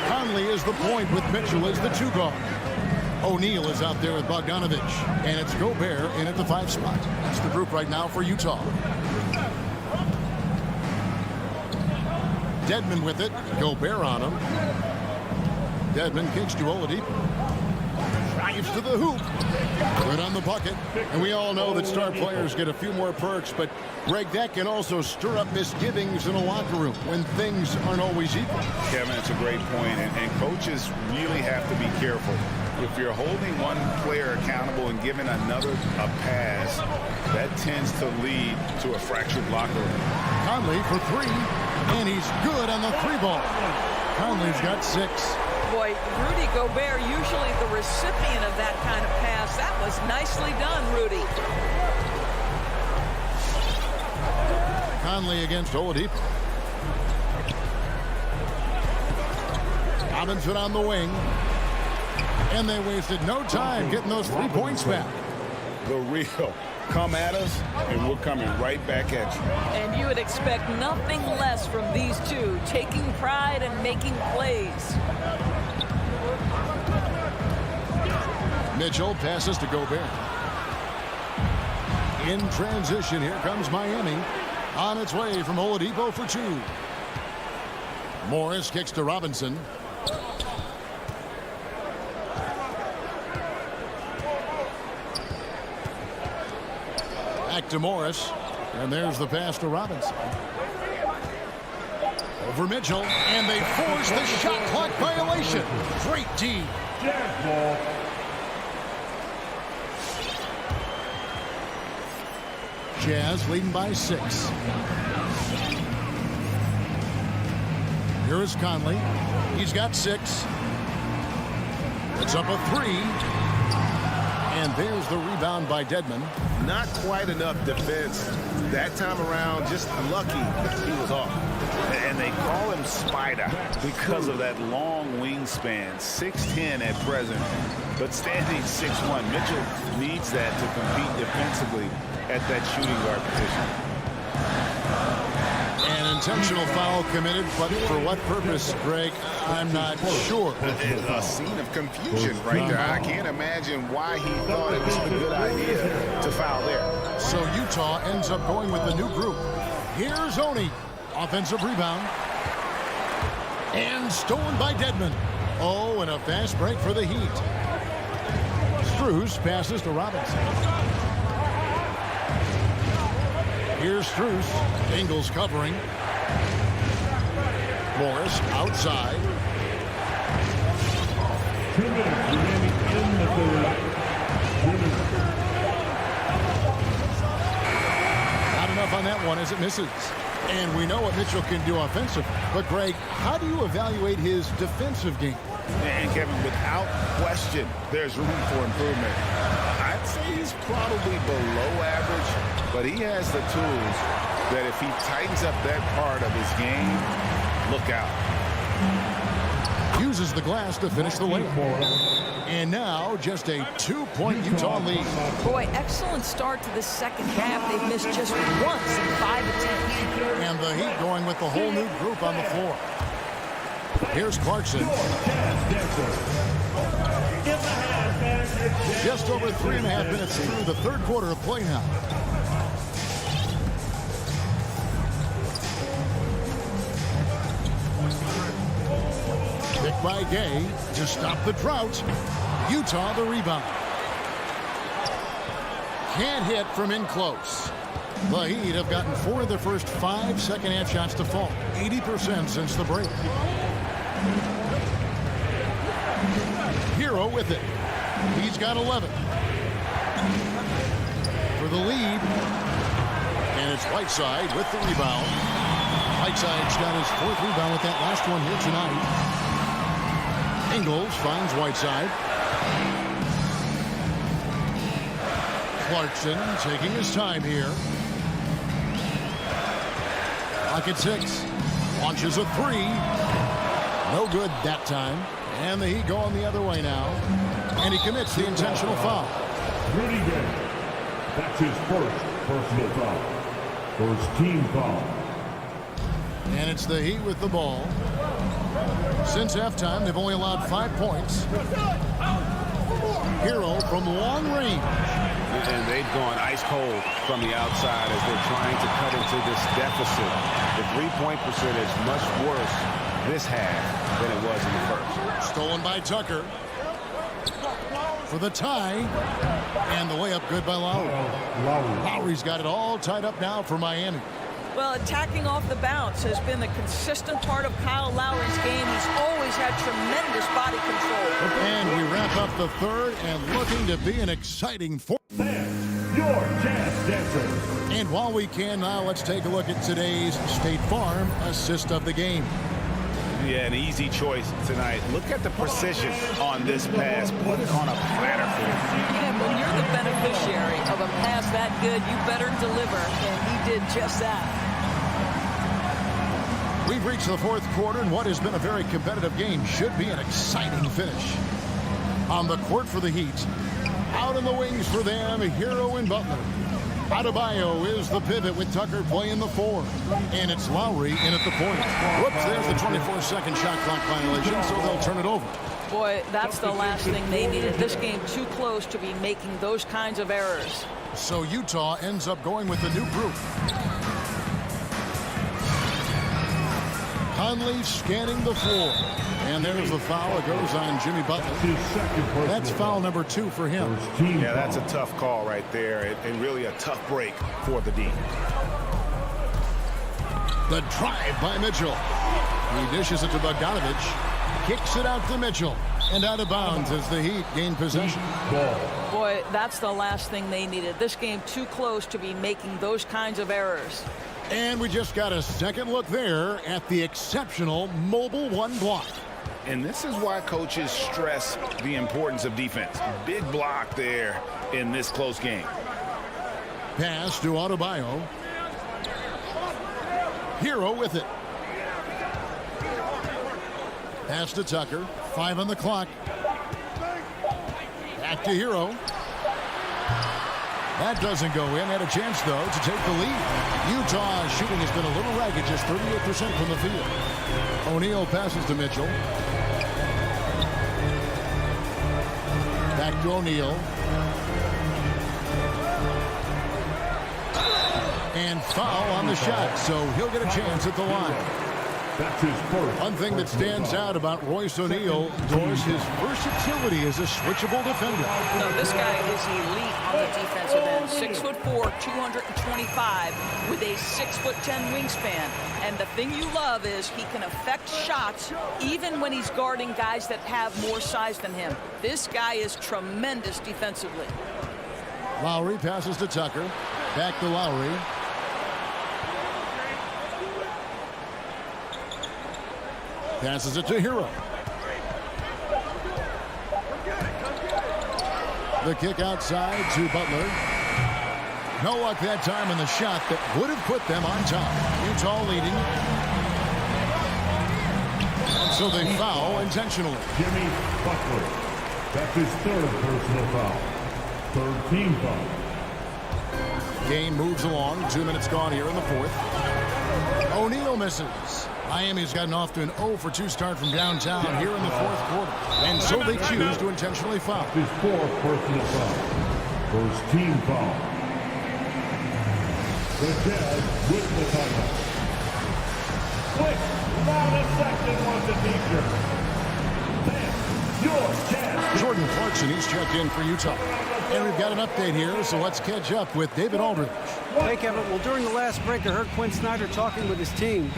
Conley is the point with Mitchell as the 2 guard. O'Neal is out there with Bogdanovich, and it's Gobert in at the 5 spot. That's the group right now for Utah. Dedmon with it. Gobert on him. Dedmon kicks to Oladipo. Drives to the hoop. Good on the bucket. And we all know that star players get a few more perks, but Greg, that can also stir up misgivings in a locker room when things aren't always equal. Kevin, it's a great point, and coaches really have to be careful. If you're holding one player accountable and giving another a pass, that tends to lead to a fractured locker room. Conley for 3, and he's good on the 3-ball. Conley's got 6. Boy, Rudy Gobert, usually the recipient of that kind of pass. That was nicely done, Rudy. Conley against Oladipo. Robinson on the wing. And they wasted no time getting those 3 points back. The real come at us, and we're coming right back at you. And you would expect nothing less from these two, taking pride and making plays. Mitchell passes to Gobert. In transition, here comes Miami. On its way from Oladipo for 2. Morris kicks to Robinson. Back to Morris. And there's the pass to Robinson. Over Mitchell. And they force the shot clock violation. Great D. Jazz leading by 6. Here is Conley. He's got 6. It's up a 3. And there's the rebound by Dedmon. Not quite enough defense that time around. Just lucky he was off. And they call him Spider because of that long wingspan, 6'10" at present, but standing 6'1". Mitchell needs that to compete defensively at that shooting guard position. An intentional foul committed, but for what purpose, Greg? I'm not sure. A scene of confusion right there. I can't imagine why he thought it was a good idea to foul there. So Utah ends up going with the new group. Here's Oni. Offensive rebound. And stolen by Dedmon. Oh, and a fast break for the Heat. Strus passes to Robinson. Here's Strus. Ingles covering. Morris outside. 2 minutes remaining in the third. Not enough on that one as it misses. And we know what Mitchell can do offensively. But, Greg, how do you evaluate his defensive game? And, Kevin, without question, there's room for improvement. I'd say he's probably below average, but he has the tools that if he tightens up that part of his game, look out. Uses the glass to finish the layup. And now just a 2-point Utah lead. Boy, excellent start to the second half. They've missed just once in 5 attempts. And the Heat going with the whole new group on the floor. Here's Clarkson. Just over 3.5 minutes through the third quarter of play now. Pick by Gay to stop the drought. Utah the rebound. Can't hit from in close. The Heat have gotten 4 of their first 5 second-half shots to fall. 80% since the break. Hero with it. He's got 11. For the lead. And it's Whiteside with the rebound. Whiteside's got his 4th rebound with that last one here tonight. Ingles finds Whiteside. Clarkson taking his time here. Clock at 6. Launches a 3. No good that time. And the Heat going the other way now. And he commits the intentional foul. Rudy Gay. That's his first personal foul. First team foul. And it's the Heat with the ball. Since halftime, they've only allowed 5 points. Hero from long range. And they've gone ice cold from the outside as they're trying to cut into this deficit. The three-point percentage much worse this half than it was in the first. Stolen by Tucker. For the tie. And the layup good by Lowry. Lowry's got it all tied up now for Miami. Well, attacking off the bounce has been the consistent part of Kyle Lowry's game. He's always had tremendous body control. And we wrap up the third and looking to be an exciting fourth. Your Jazz Dancer. And while we can now, let's take a look at today's State Farm assist of the game. Yeah, an easy choice tonight. Look at the precision on this pass. Put it on a platter for him. And when you're the beneficiary of a pass that good, you better deliver. And he did just that. We've reached the fourth quarter, and what has been a very competitive game should be an exciting finish. On the court for the Heat. Out in the wings for them, Hero and Butler. Adebayo is the pivot with Tucker playing the 4. And it's Lowry in at the point. Whoops, there's the 24-second shot clock violation, so they'll turn it over. Boy, that's the last thing they needed. This game too close to be making those kinds of errors. So Utah ends up going with the new group. Conley scanning the floor. And there's the foul. It goes on Jimmy Butler. That's foul number 2 for him. Yeah, that's a tough call right there, and really a tough break for the D. The drive by Mitchell. He dishes it to Bogdanovich. Kicks it out to Mitchell. And out of bounds as the Heat gain possession. Boy, that's the last thing they needed. This game too close to be making those kinds of errors. And we just got a second look there at the exceptional mobile one block. And this is why coaches stress the importance of defense. Big block there in this close game. Pass to Adebayo. Hero with it. Pass to Tucker. 5 on the clock. Back to Hero. That doesn't go in. Had a chance, though, to take the lead. Utah's shooting has been a little ragged, just 38% from the field. O'Neal passes to Mitchell. Back to O'Neal. And foul on the shot, so he'll get a chance at the line. That's his first. One thing that stands out about Royce O'Neal, Doris, his versatility as a switchable defender. No, this guy is elite on the defensive end. 6'4", 225, with a 6'10" wingspan. And the thing you love is he can affect shots even when he's guarding guys that have more size than him. This guy is tremendous defensively. Lowry passes to Tucker. Back to Lowry. Passes it to Hero. The kick outside to Butler. No luck that time on the shot that would have put them on top. Utah leading. And so they foul intentionally. Jimmy Butler. That's his third personal foul. Third team foul. Game moves along. 2 minutes gone here in the fourth. O'Neal misses. Miami's gotten off to an 0-for-2 start from downtown here in the fourth quarter. And so they choose to intentionally foul. His fourth personal foul. First team foul. The Jazz with the timeout. Quick, about a second was the teacher. Then, your Jazz. Jordan Clarkson, he's checked in for Utah. And we've got an update here, so let's catch up with David Aldridge. Hey, Kevin. Well, during the last break, I heard Quinn Snyder talking with his team.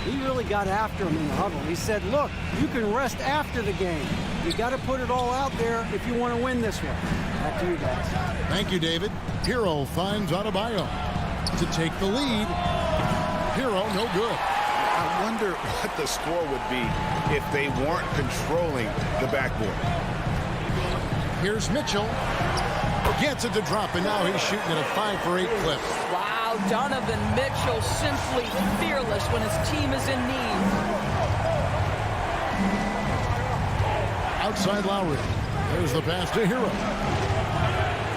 He really got after him in the huddle. He said, look, you can rest after the game. You got to put it all out there if you want to win this one. Back to you guys. Thank you, David. Hero finds Adebayo to take the lead. Hero, no good. I wonder what the score would be if they weren't controlling the backboard. Here's Mitchell. Gets it to drop, and now he's shooting at a 5-for-8 clip. Wow, Donovan Mitchell simply fearless when his team is in need. Outside Lowry. There's the pass to Hero.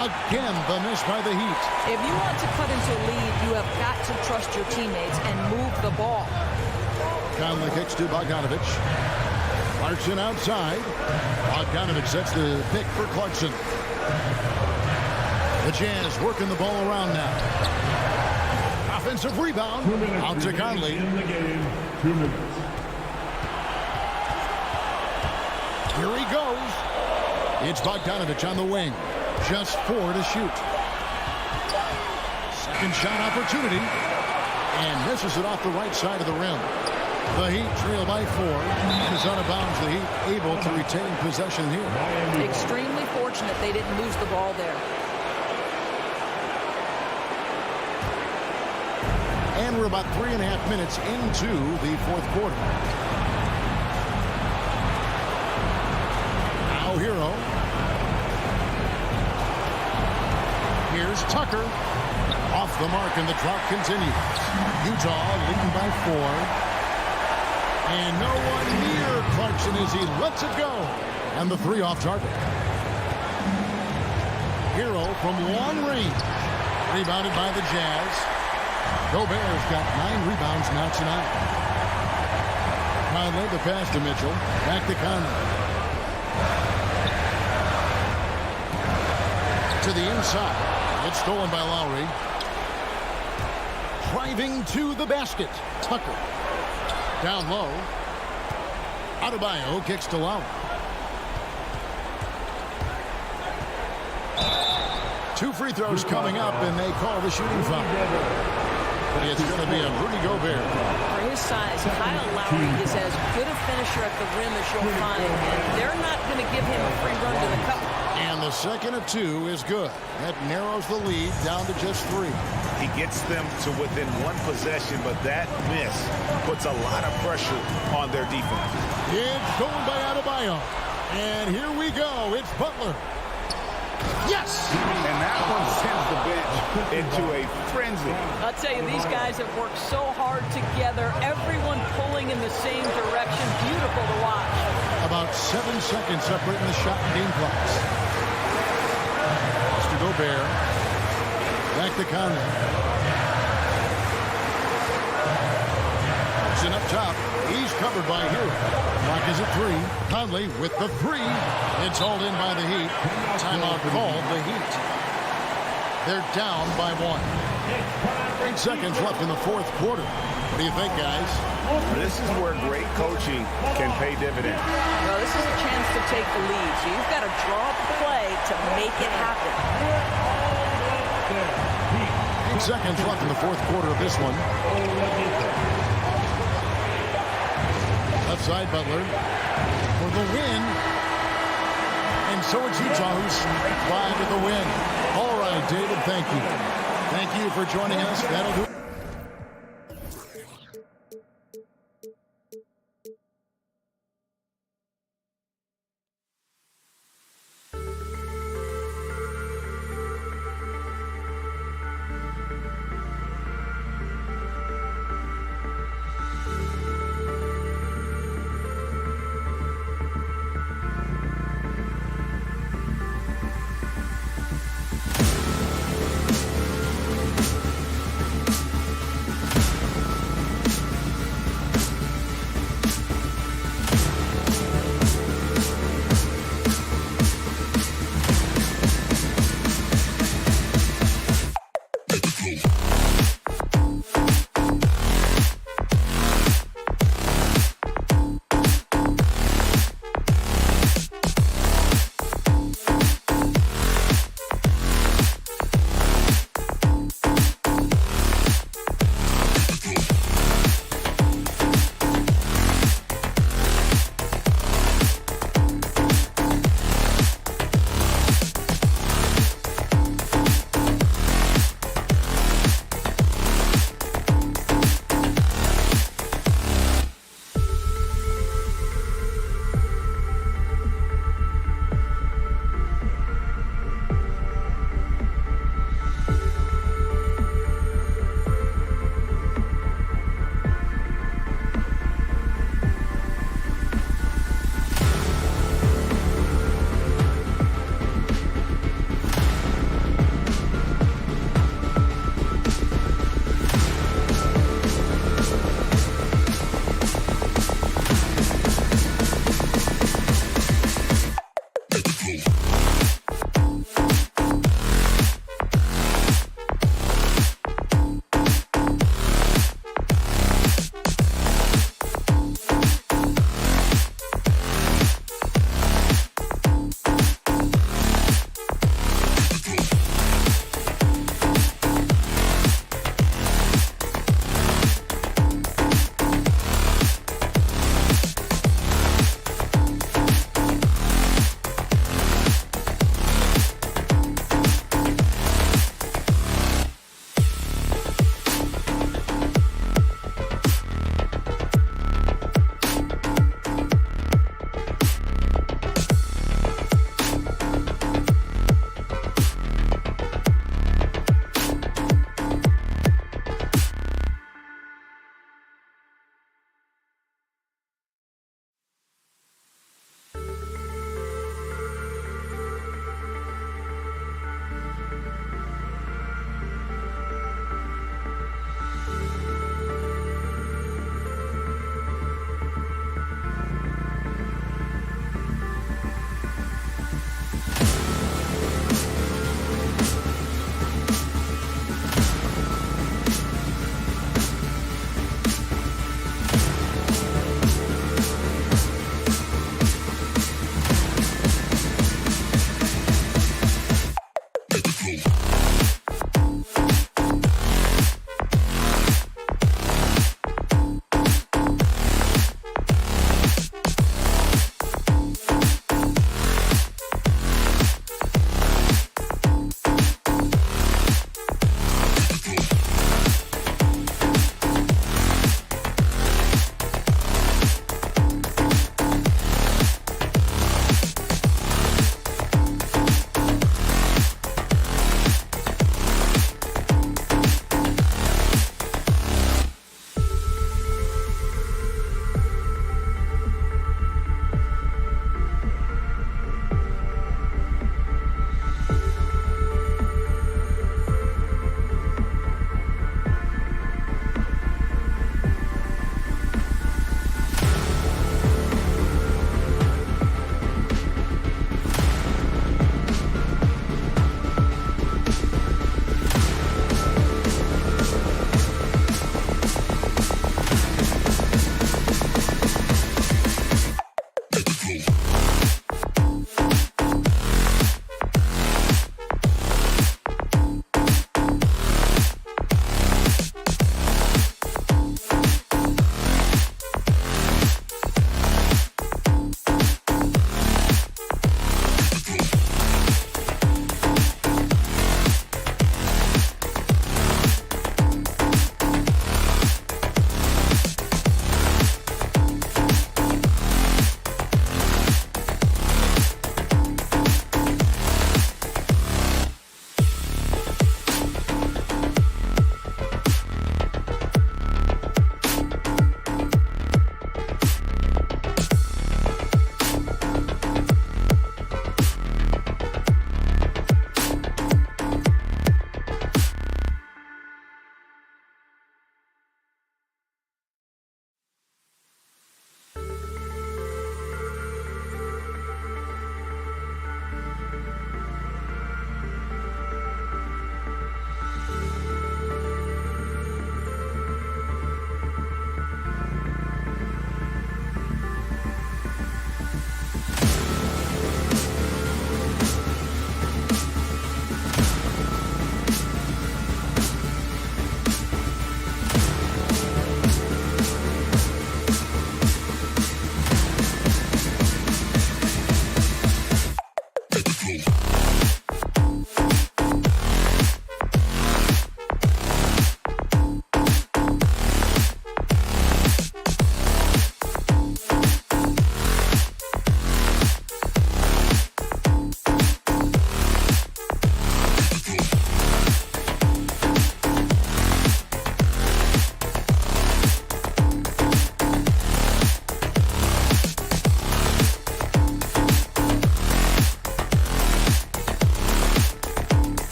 Again, the miss by the Heat. If you want to cut into a lead, you have got to trust your teammates and move the ball. Conley kicks to Bogdanovich. Clarkson outside. Bogdanovich sets the pick for Clarkson. The Jazz working the ball around now. Offensive rebound. Out to Conley. In the game, 2 minutes. Here he goes. It's Bogdanovich on the wing. Just 4 to shoot. Second shot opportunity. And misses it off the right side of the rim. The Heat trail by 4. And is out of bounds. The Heat able to retain possession here. Extremely fortunate they didn't lose the ball there. And we're about 3.5 minutes into the fourth quarter. Now Hero. Here's Tucker. Off the mark, and the drought continues. Utah leading by 4. And no one near Clarkson as he lets it go. And the 3 off target. Hero from long range. Rebounded by the Jazz. Gobert's got 9 rebounds now tonight. Conley, the pass to Mitchell. Back to Conley. To the inside. It's stolen by Lowry. Driving to the basket. Tucker. Down low. Adebayo kicks to Lowry. 2 free throws coming up, and they call the shooting foul. It's going to be a Rudy Gobert. For his size, Kyle Lowry is as good a finisher at the rim as you'll find, and they're not going to give him a free run to the cup. And the second of 2 is good. That narrows the lead down to just 3. He gets them to within one possession, but that miss puts a lot of pressure on their defense. It's stolen by Adebayo. And here we go. It's Butler. Yes! And that one sends the bench into a frenzy. I'll tell you, these guys have worked so hard together. Everyone pulling in the same direction. Beautiful to watch. About 7 seconds separating the shot and game clocks. Mr. Gobert. Back to Conley. It's up top. He's covered by Hero. Clock is at 3. Conley with the 3. It's hauled in by the Heat. Timeout called the Heat. They're down by 1. 8 seconds left in the fourth quarter. What do you think, guys? This is where great coaching can pay dividends. Well, this is a chance to take the lead, so you've got to draw up the play to make it happen. 8 seconds left in the fourth quarter of this one. Left side, Butler for the win. And so it's Utah who's by with the win. All right, David, thank you. Thank you for joining us. That'll do it.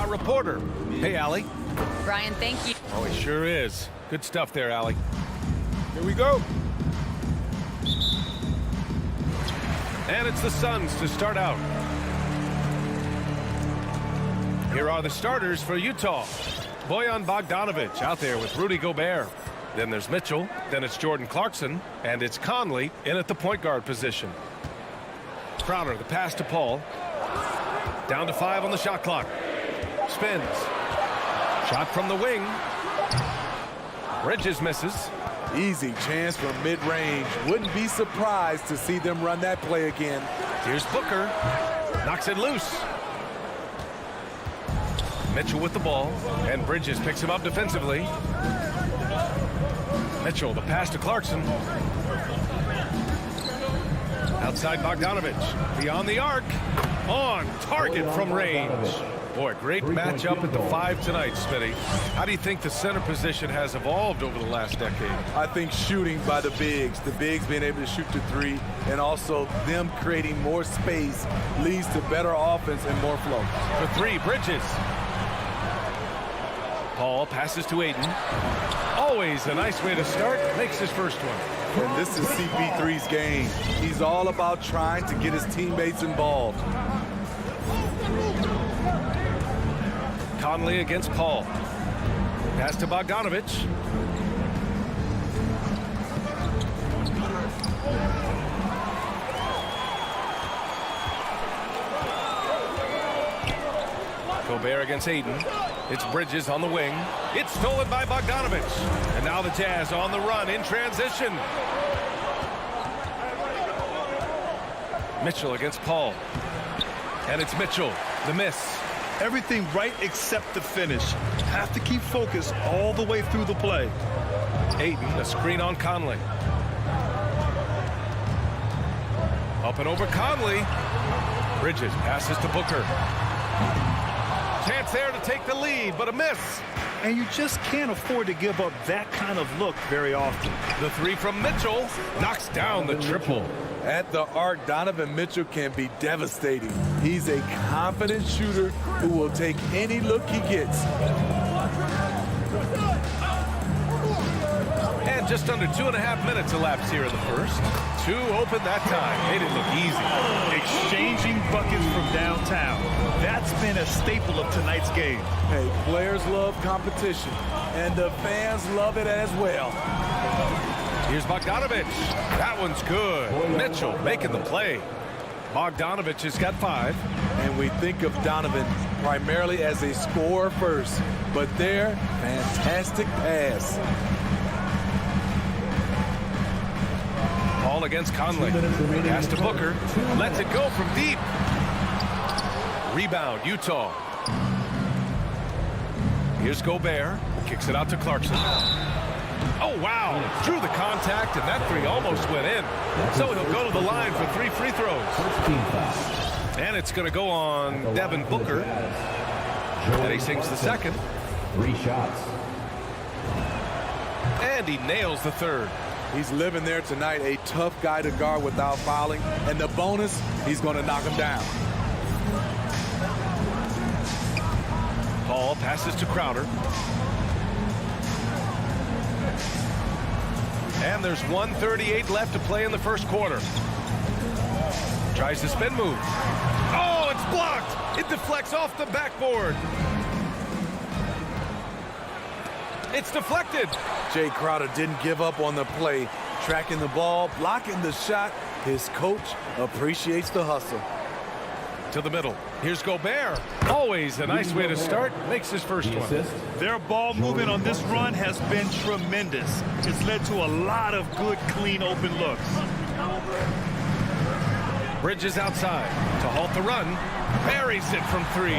our reporter. Hey, Allie. Brian, thank you. Oh, he sure is. Good stuff there, Allie. Here we go. And it's the Suns to start out. Here are the starters for Utah. Bojan Bogdanovic out there with Rudy Gobert. Then there's Mitchell. Then it's Jordan Clarkson. And it's Conley in at the point guard position. Crowder, the pass to Paul. Down to 5 on the shot clock. Spins. Shot from the wing. Bridges misses. Easy chance from mid-range. Wouldn't be surprised to see them run that play again. Here's Booker. Knocks it loose. Mitchell with the ball. And Bridges picks him up defensively. Mitchell, the pass to Clarkson. Outside Bogdanovic. Beyond the arc. On target from range. Boy, great matchup at the 5 tonight, Smitty. How do you think the center position has evolved over the last decade? I think shooting by the bigs being able to shoot the 3, and also them creating more space leads to better offense and more flow. For 3, Bridges. Paul passes to Ayton. Always a nice way to start. Makes his first one. And this is CP3's game. He's all about trying to get his teammates involved. Conley against Paul. Pass to Bogdanovic. Gobert against Ayton. It's Bridges on the wing. It's stolen by Bogdanovic. And now the Jazz on the run in transition. Mitchell against Paul. And it's Mitchell. The miss. Everything right except the finish. Have to keep focused all the way through the play. Ayton, a screen on Conley. Up and over Conley. Bridges passes to Booker. Chance there to take the lead, but a miss. And you just can't afford to give up that kind of look very often. The 3 from Mitchell knocks down the triple. At the arc, Donovan Mitchell can be devastating. He's a confident shooter who will take any look he gets. And just under 2.5 minutes elapsed here in the first. 2 open that time. Made it look easy. Exchanging buckets from downtown. That's been a staple of tonight's game. Hey, players love competition, and the fans love it as well. Here's Bogdanovic. That one's good. Mitchell making the play. Bogdanovic has got 5. And we think of Donovan primarily as a scorer first, but there, fantastic pass. Paul against Conley. Pass to Booker. Lets it go from deep. Rebound, Utah. Here's Gobert. Kicks it out to Clarkson. Oh, wow. Drew the contact, and that 3 almost went in. So he'll go to the line for 3 free throws. And it's going to go on Devin Booker. And he sinks the second. 3 shots. And he nails the third. He's living there tonight, a tough guy to guard without fouling. And the bonus, he's going to knock him down. Paul passes to Crowder. And there's 1:38 left to play in the first quarter. Tries the spin move. Oh, it's blocked. It deflects off the backboard. It's deflected. Jay Crowder didn't give up on the play. Tracking the ball, blocking the shot. His coach appreciates the hustle. To the middle. Here's Gobert. Always a nice way to start. Makes his first one. Their ball movement on this run has been tremendous. It's led to a lot of good, clean, open looks. Bridges outside to halt the run. Buries it from 3.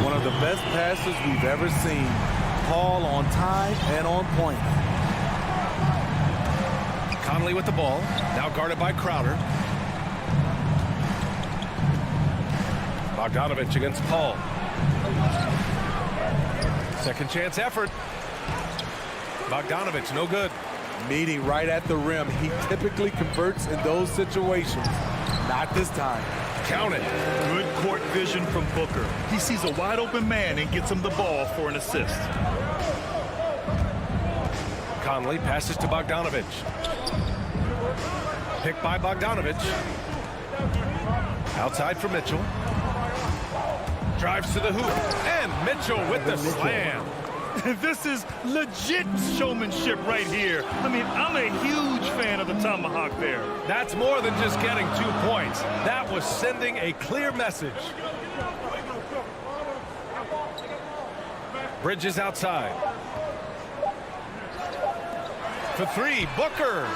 One of the best passes we've ever seen. Paul on time and on point. Conley with the ball. Now guarded by Crowder. Bogdanovic against Paul. Second chance effort. Bogdanovic, no good. Meeting right at the rim. He typically converts in those situations. Not this time. Count it. Good court vision from Booker. He sees a wide open man and gets him the ball for an assist. Conley passes to Bogdanovich. Picked by Bogdanovich. Outside for Mitchell. Drives to the hoop. And Mitchell with the slam. This is legit showmanship right here. I mean, I'm a huge fan of the tomahawk there. That's more than just getting 2 points. That was sending a clear message. Bridges outside. For three, Booker.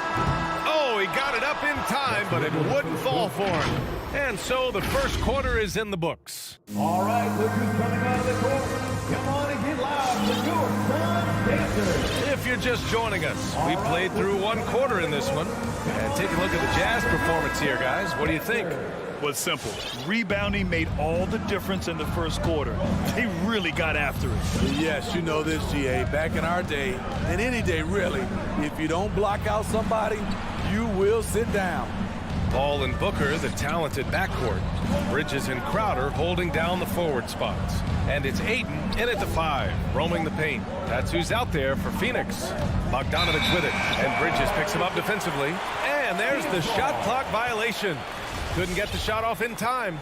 Oh, he got it up in time, but it wouldn't fall for him. And so the first quarter is in the books. All right, look who's coming out of the court. Come on and get loud. The New York Sun Dancers. If you're just joining us, we played through 1 quarter in this one. And take a look at the Jazz performance here, guys. What do you think? Was simple. Rebounding made all the difference in the first quarter. They really got after it. Yes, you know this, GA. Back in our day, and any day really, if you don't block out somebody, you will sit down. Paul and Booker, the talented backcourt. Bridges and Crowder holding down the forward spots. And it's Ayton in at the 5, roaming the paint. That's who's out there for Phoenix. Bogdanovich with it, and Bridges picks him up defensively. And there's the shot clock violation. Couldn't get the shot off in time.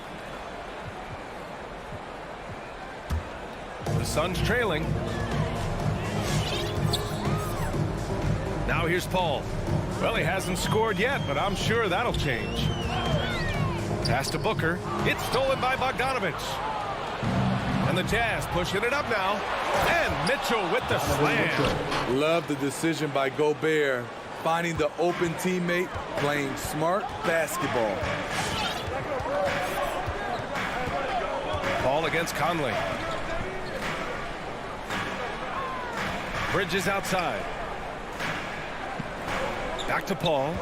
The Suns trailing. Now here's Paul. Well, he hasn't scored yet, but I'm sure that'll change. Pass to Booker. It's stolen by Bogdanovich. And the Jazz pushing it up now. And Mitchell with the slam. Love the decision by Gobert. Finding the open teammate, playing smart basketball. Ball against Conley. Bridges outside. Back to Paul.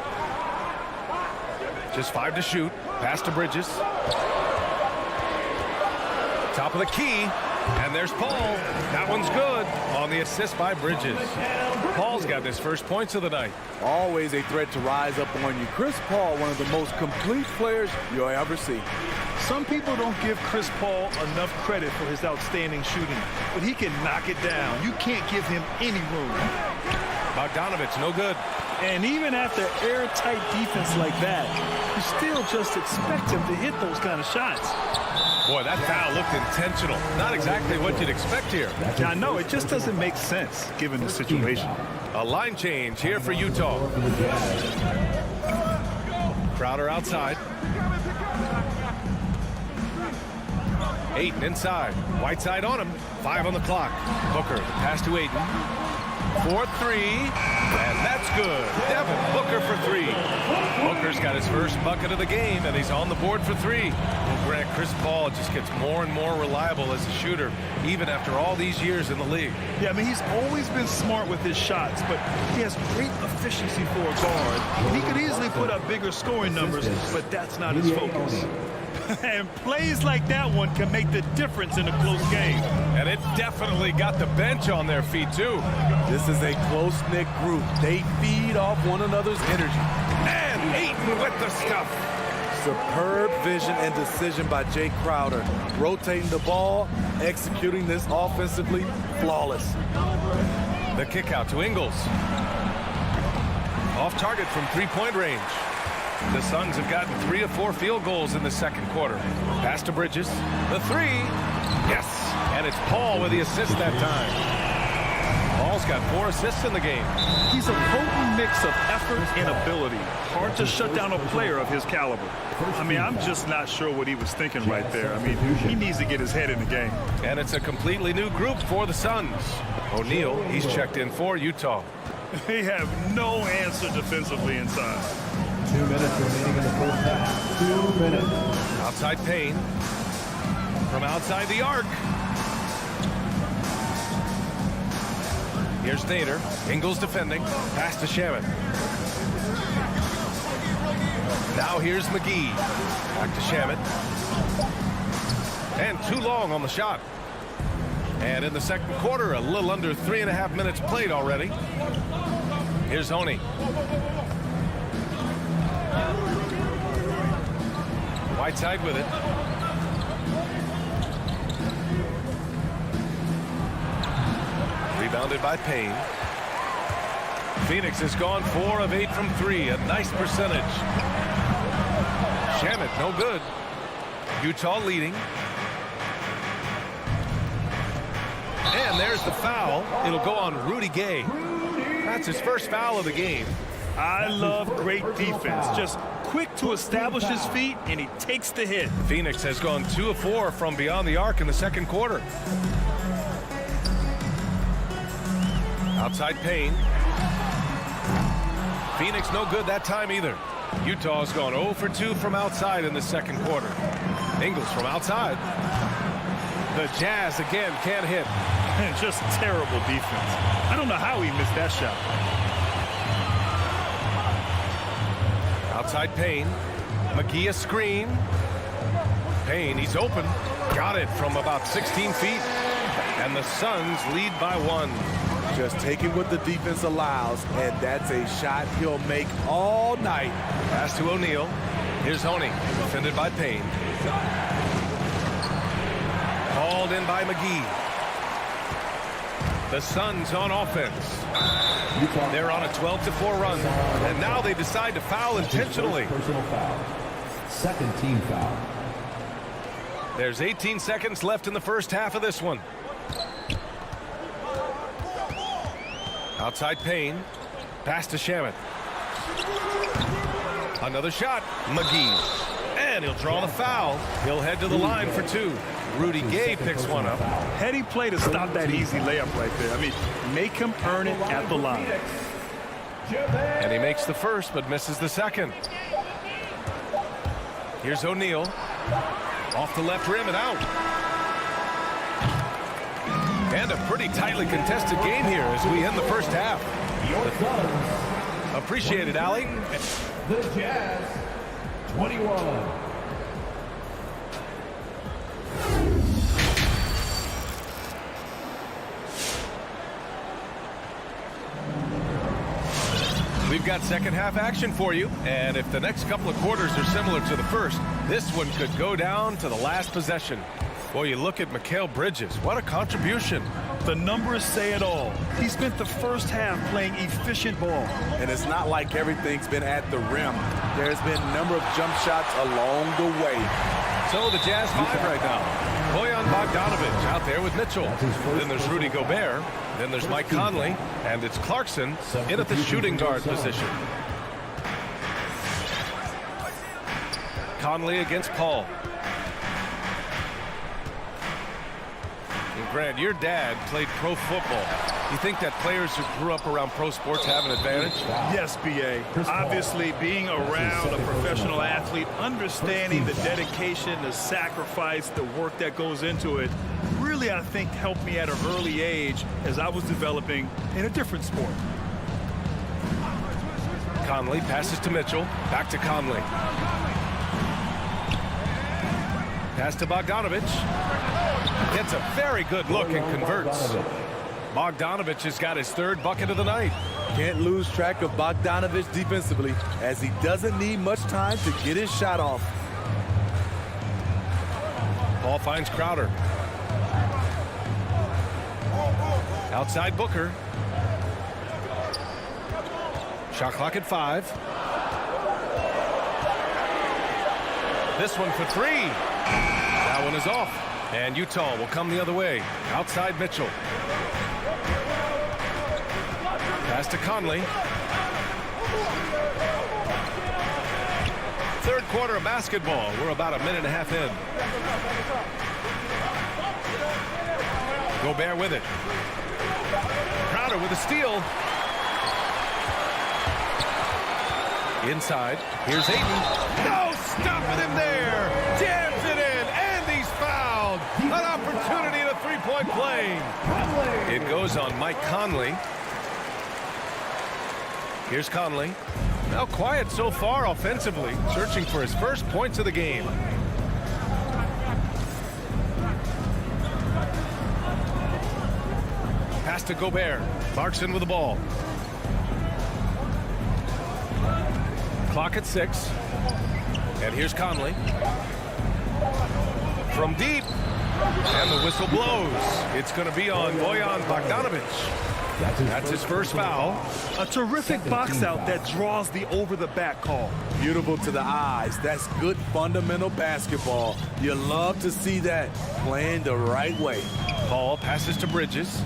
Just 5 to shoot. Pass to Bridges. Top of the key. And there's Paul. That one's good on the assist by Bridges. Paul's got his first points of the night. Always a threat to rise up on you. Chris Paul, one of the most complete players you'll ever see. Some people don't give Chris Paul enough credit for his outstanding shooting, but he can knock it down. You can't give him any room. Bogdanovich, no good. And even after airtight defense like that, you still just expect him to hit those kind of shots. Boy, that foul looked intentional. Not exactly what you'd expect here. I know, it just doesn't make sense given the situation. A line change here for Utah. Crowder outside. Ayton inside. Whiteside on him. 5 on the clock. Booker, pass to Ayton. 4-3, and that's good. Devin, Booker for 3. Booker's got his first bucket of the game, and he's on the board for 3. Grant, Chris Paul just gets more and more reliable as a shooter, even after all these years in the league. Yeah, I mean, he's always been smart with his shots, but he has great efficiency for a guard. And he could easily put up bigger scoring numbers, but that's not his focus. And plays like that one can make the difference in a close game. And it definitely got the bench on their feet, too. This is a close-knit group. They feed off one another's energy. And Ayton with the stuff. Superb vision and decision by Jay Crowder. Rotating the ball, executing this offensively, flawless. The kick out to Ingles. Off target from 3-point range. The Suns have gotten 3 of 4 field goals in the second quarter. Pass to Bridges. The 3. Yes. And it's Paul with the assist that time. Paul's got 4 assists in the game. He's a potent mix of effort and ability. Hard to shut down a player of his caliber. I mean, I'm just not sure what he was thinking right there. I mean, he needs to get his head in the game. And it's a completely new group for the Suns. O'Neal, he's checked in for Utah. They have no answer defensively inside. 2 minutes remaining in the first half. 2 minutes. Outside Payne. From outside the arc. Here's Nader. Ingles defending. Pass to Shamet. Now here's McGee. Back to Shamet. And too long on the shot. And in the second quarter, a little under 3.5 minutes played already. Here's Oni. Whiteside with it. Rebounded by Payne. Phoenix has gone 4 of 8 from 3. A nice percentage. Shamet, no good. Utah leading. And there's the foul. It'll go on Rudy Gay. That's his first foul of the game. I love great defense. Just quick to establish his feet, and he takes the hit. Phoenix has gone 2 of 4 from beyond the arc in the second quarter. Outside Payne. Phoenix no good that time either. Utah's gone 0 for 2 from outside in the second quarter. Ingles from outside. The Jazz again can't hit. Just terrible defense. I don't know how he missed that shot. Outside Payne. McGee a screen. Payne, he's open. Got it from about 16 feet. And the Suns lead by 1. Just taking what the defense allows, and that's a shot he'll make all night. Pass to O'Neal. Here's Honey, defended by Payne. Called in by McGee. The Suns on offense. They're on a 12-4 run, and now they decide to foul intentionally. Personal foul. Second team foul. There's 18 seconds left in the first half of this one. Outside Payne. Pass to Shamet. Another shot. McGee. And he'll draw the foul. He'll head to the line for 2. Rudy Gay picks one up. Heady play to stop that easy layup right there. I mean, make him earn it at the line. And he makes the first but misses the second. Here's O'Neal. Off the left rim and out. And a pretty tightly contested game here as we end the first half. Appreciate it, Allie. The Jazz, 21. We've got second half action for you, and if the next couple of quarters are similar to the first, this one could go down to the last possession. Boy, you look at Mikal Bridges. What a contribution. The numbers say it all. He spent the first half playing efficient ball. And it's not like everything's been at the rim. There's been a number of jump shots along the way. So the Jazz 5 right now. Bojan Bogdanovic out there with Mitchell. Then there's Rudy Gobert. Then there's Mike Conley. And it's Clarkson in at the shooting guard position. Conley against Paul. And Grant, your dad played pro football. You think that players who grew up around pro sports have an advantage? Yes, B.A. Obviously, being around a professional athlete, understanding the dedication, the sacrifice, the work that goes into it, really, I think, helped me at an early age as I was developing in a different sport. Conley passes to Mitchell. Back to Conley. Pass to Bogdanovic. Gets a very good look and converts. Bogdanovic has got his third bucket of the night. Can't lose track of Bogdanovic defensively, as he doesn't need much time to get his shot off. Paul finds Crowder. Outside Booker. Shot clock at 5. This one for 3. That one is off. And Utah will come the other way. Outside Mitchell. Pass to Conley. Third quarter of basketball. We're about a minute and a half in. Gobert with it. Crowder with a steal. Inside. Here's Ayton. No stopping him there. Jams it in. And he's fouled. An opportunity in a three-point play. It goes on Mike Conley. Here's Conley. Now quiet so far offensively. Searching for his first points of the game. Pass to Gobert. Clarkson with the ball. Clock at 6. And here's Conley. From deep. And the whistle blows. It's going to be on Bojan Bogdanovic. That's his first foul. A terrific box out that draws the over-the-back call. Beautiful to the eyes. That's good fundamental basketball. You love to see that playing the right way. Paul passes to Bridges.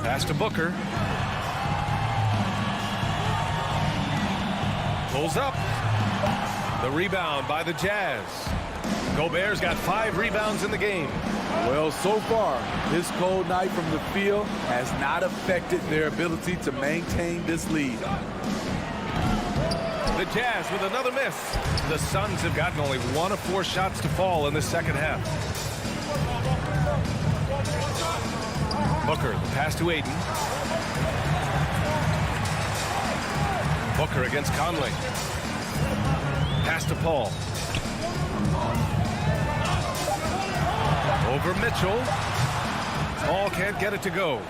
Pass to Booker. Pulls up. The rebound by the Jazz. Gobert's got 5 rebounds in the game. Well, so far, this cold night from the field has not affected their ability to maintain this lead. The Jazz with another miss. The Suns have gotten only 1 of 4 shots to fall in the second half. Booker, the pass to Aiden. Booker against Conley. Pass to Paul. Over Mitchell. Paul can't get it to go.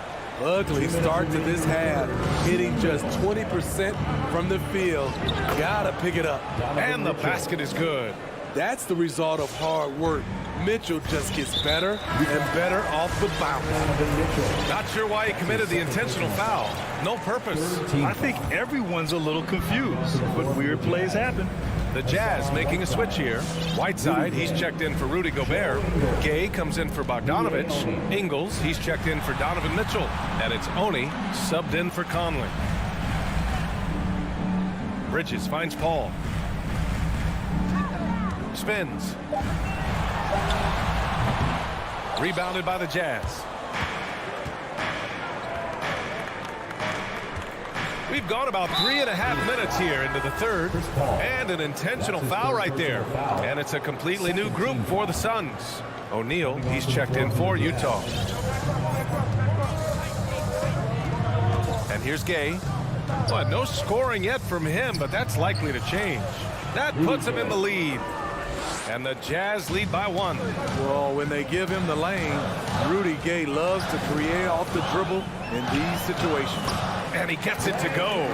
Ugly start to this half. Hitting just 20% from the field. Gotta pick it up. And the basket is good. That's the result of hard work. Mitchell just gets better and better off the bounce. Not sure why he committed the intentional foul. No purpose. I think everyone's a little confused, but weird plays happen. The Jazz making a switch here. Whiteside, he's checked in for Rudy Gobert. Gay comes in for Bogdanovic. Ingles, he's checked in for Donovan Mitchell. And it's Oni subbed in for Conley. Bridges finds Paul. Spins. Rebounded by the Jazz. We've gone about 3.5 minutes here into the third. And an intentional foul right there. And it's a completely new group for the Suns. O'Neal, he's checked in for Utah. And here's Gay. Well, no scoring yet from him, but that's likely to change. That puts him in the lead. And the Jazz lead by 1. Well, when they give him the lane, Rudy Gay loves to create off the dribble in these situations. And he gets it to go.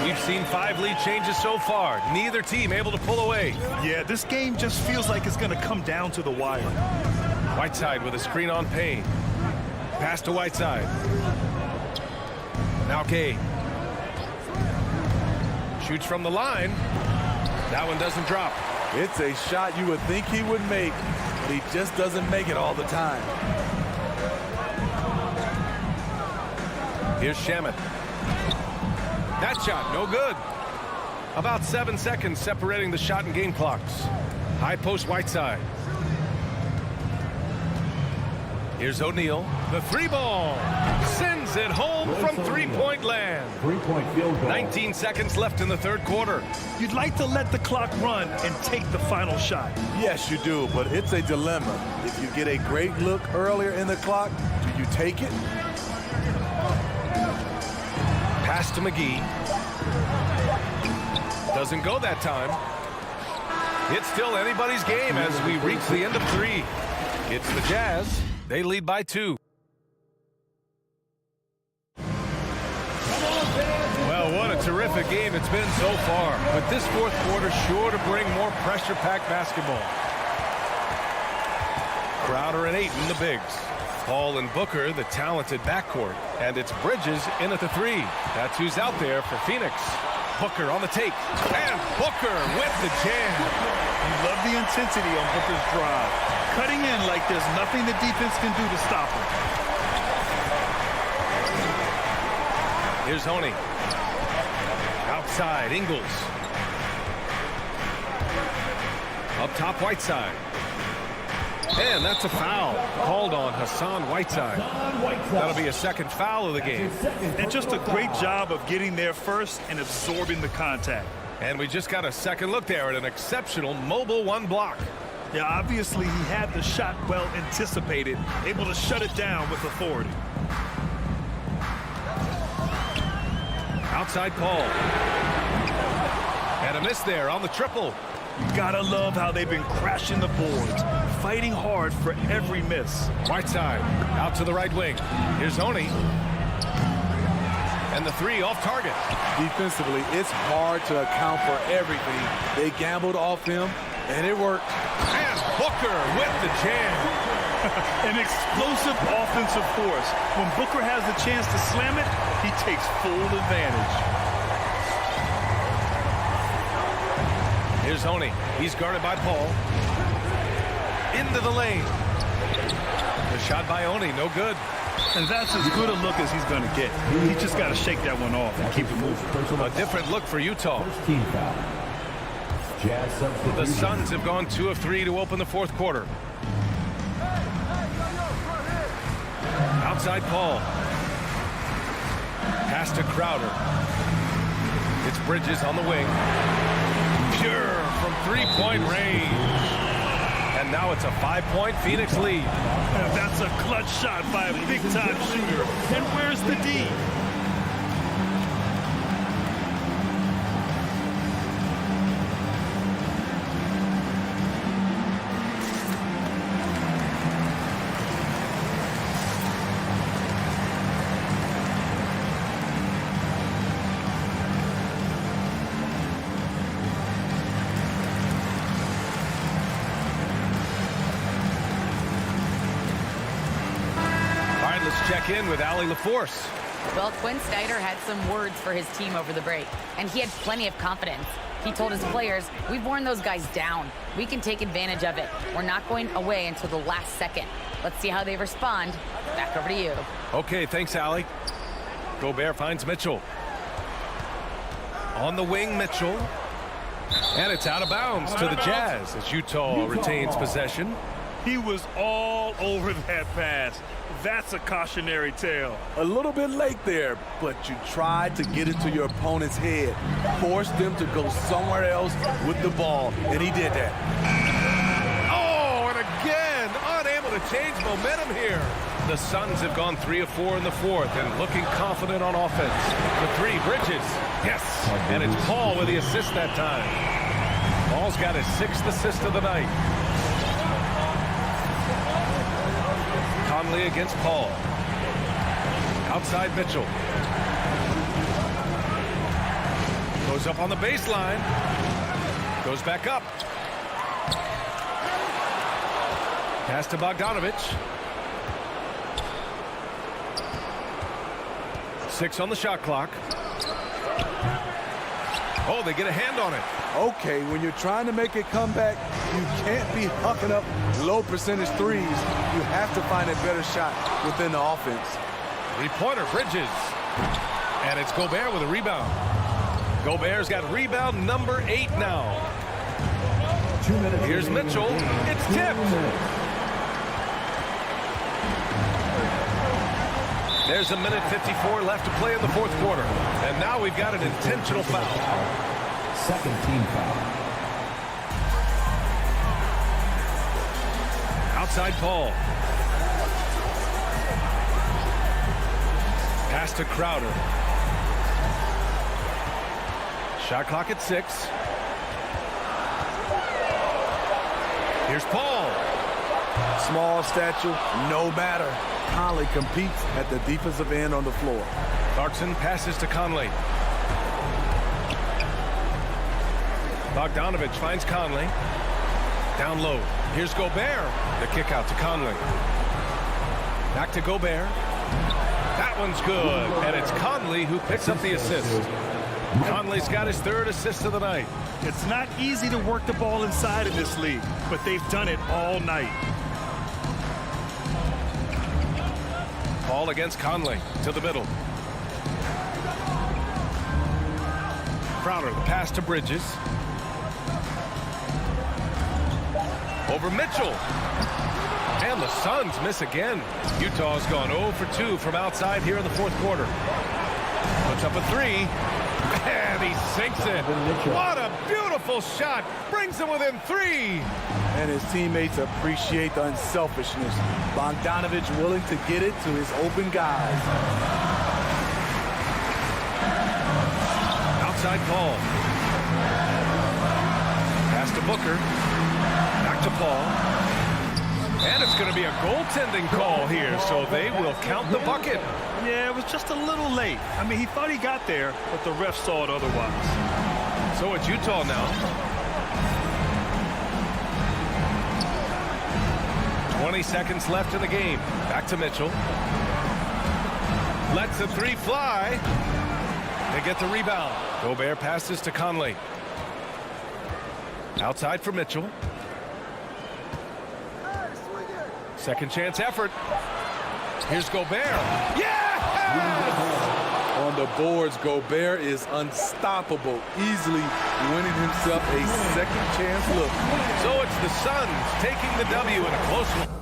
We've seen 5 lead changes so far. Neither team able to pull away. Yeah, this game just feels like it's going to come down to the wire. Whiteside with a screen on Payne. Pass to Whiteside. Now Gay. Shoots from the line. That one doesn't drop. It's a shot you would think he would make, but he just doesn't make it all the time. Here's Shamet. That shot, no good. About 7 seconds separating the shot and game clocks. High post Whiteside. Here's O'Neal. The 3-ball. Sends it home from three-point land. 3-point field goal. 19 seconds left in the third quarter. You'd like to let the clock run and take the final shot. Yes, you do, but it's a dilemma. If you get a great look earlier in the clock, do you take it? Pass to McGee. Doesn't go that time. It's still anybody's game as we reach the end of 3. It's the Jazz. They lead by 2. Well, what a terrific game it's been so far. But this fourth quarter sure to bring more pressure-packed basketball. Crowder and Ayton, the bigs. Paul and Booker, the talented backcourt. And it's Bridges in at the 3. That's who's out there for Phoenix. Booker on the take. And Booker with the jam. You love the intensity on Booker's drive. Cutting in like there's nothing the defense can do to stop him. Here's Honey. Outside, Ingles. Up top, Whiteside. And that's a foul called on Hassan Whiteside. That'll be a second foul of the game. And just a great job of getting there first and absorbing the contact. And we just got a second look there at an exceptional mobile 1 block. Yeah, obviously he had the shot well anticipated, able to shut it down with authority. Outside Paul. And a miss there on the triple. You gotta love how they've been crashing the boards, fighting hard for every miss. Whiteside out to the right wing. Here's Oni. And the three off target. Defensively, it's hard to account for everything. They gambled off him, and it worked. And Booker with the jam. An explosive offensive force. When Booker has the chance to slam it, he takes full advantage. Here's Oni. He's guarded by Paul. Into the lane. The shot by Oni, no good. And that's as good a look as he's going to get. He's just got to shake that one off and keep it moving. A different look for Utah. Team foul. Jazz substitution. The Suns have gone 2 of 3 to open the fourth quarter. Outside Paul. Pass to Crowder. It's Bridges on the wing. Pure from three-point range. And now it's a 5-point Phoenix lead. And that's a clutch shot by a big-time shooter. And where's the D? Check in with Allie LaForce. Well, Quinn Snyder had some words for his team over the break, and he had plenty of confidence. He told his players, we've worn those guys down. We can take advantage of it. We're not going away until the last second. Let's see how they respond. Back over to you. Okay, thanks, Allie. Gobert finds Mitchell. On the wing, Mitchell. And it's out of bounds to the Jazz as Utah retains possession. He was all over that pass. That's a cautionary tale. A little bit late there, but you tried to get it to your opponent's head. Forced them to go somewhere else with the ball, and he did that. Oh, and again, unable to change momentum here. The Suns have gone 3 of 4 in the fourth and looking confident on offense. The three, Bridges. Yes, and it's Paul with the assist that time. Paul's got his 6th assist of the night. Conley against Paul. Outside Mitchell. Goes up on the baseline. Goes back up. Pass to Bogdanovich. 6 on the shot clock. Oh, they get a hand on it. Okay, when you're trying to make a comeback, you can't be hucking up low percentage threes. You have to find a better shot within the offense. Three-pointer, Bridges. And it's Gobert with a rebound. Gobert's got rebound number 8 now. 2 minutes. Here's Mitchell. It's tipped. There's a minute 54 left to play in the fourth quarter. And now we've got an intentional foul. Second team foul. Outside Paul. Pass to Crowder. Shot clock at 6. Here's Paul. Small stature, no matter. Conley competes at the defensive end on the floor. Clarkson passes to Conley. Bogdanovich finds Conley. Down low. Here's Gobert. The kick out to Conley. Back to Gobert. That one's good. And it's Conley who picks up the assist. Conley's got his 3rd assist of the night. It's not easy to work the ball inside in this league, but they've done it all night. Paul against Conley to the middle. Crowder, the pass to Bridges. Over Mitchell. And the Suns miss again. Utah's gone 0 for 2 from outside here in the fourth quarter. Puts up a 3. And he sinks it. What a beautiful shot. Brings him within 3. And his teammates appreciate the unselfishness. Bogdanovich willing to get it to his open guys. Outside Paul. Pass to Booker. Back to Paul. And it's going to be a goaltending call here, so they will count the bucket. Yeah, it was just a little late. I mean, he thought he got there, but the ref saw it otherwise. So it's Utah now. 20 seconds left in the game. Back to Mitchell. Lets the three fly. They get the rebound. Gobert passes to Conley. Outside for Mitchell. Second chance effort. Here's Gobert. Yeah! On the boards, Gobert is unstoppable, easily winning himself a second chance look. So it's the Suns taking the W in a close one.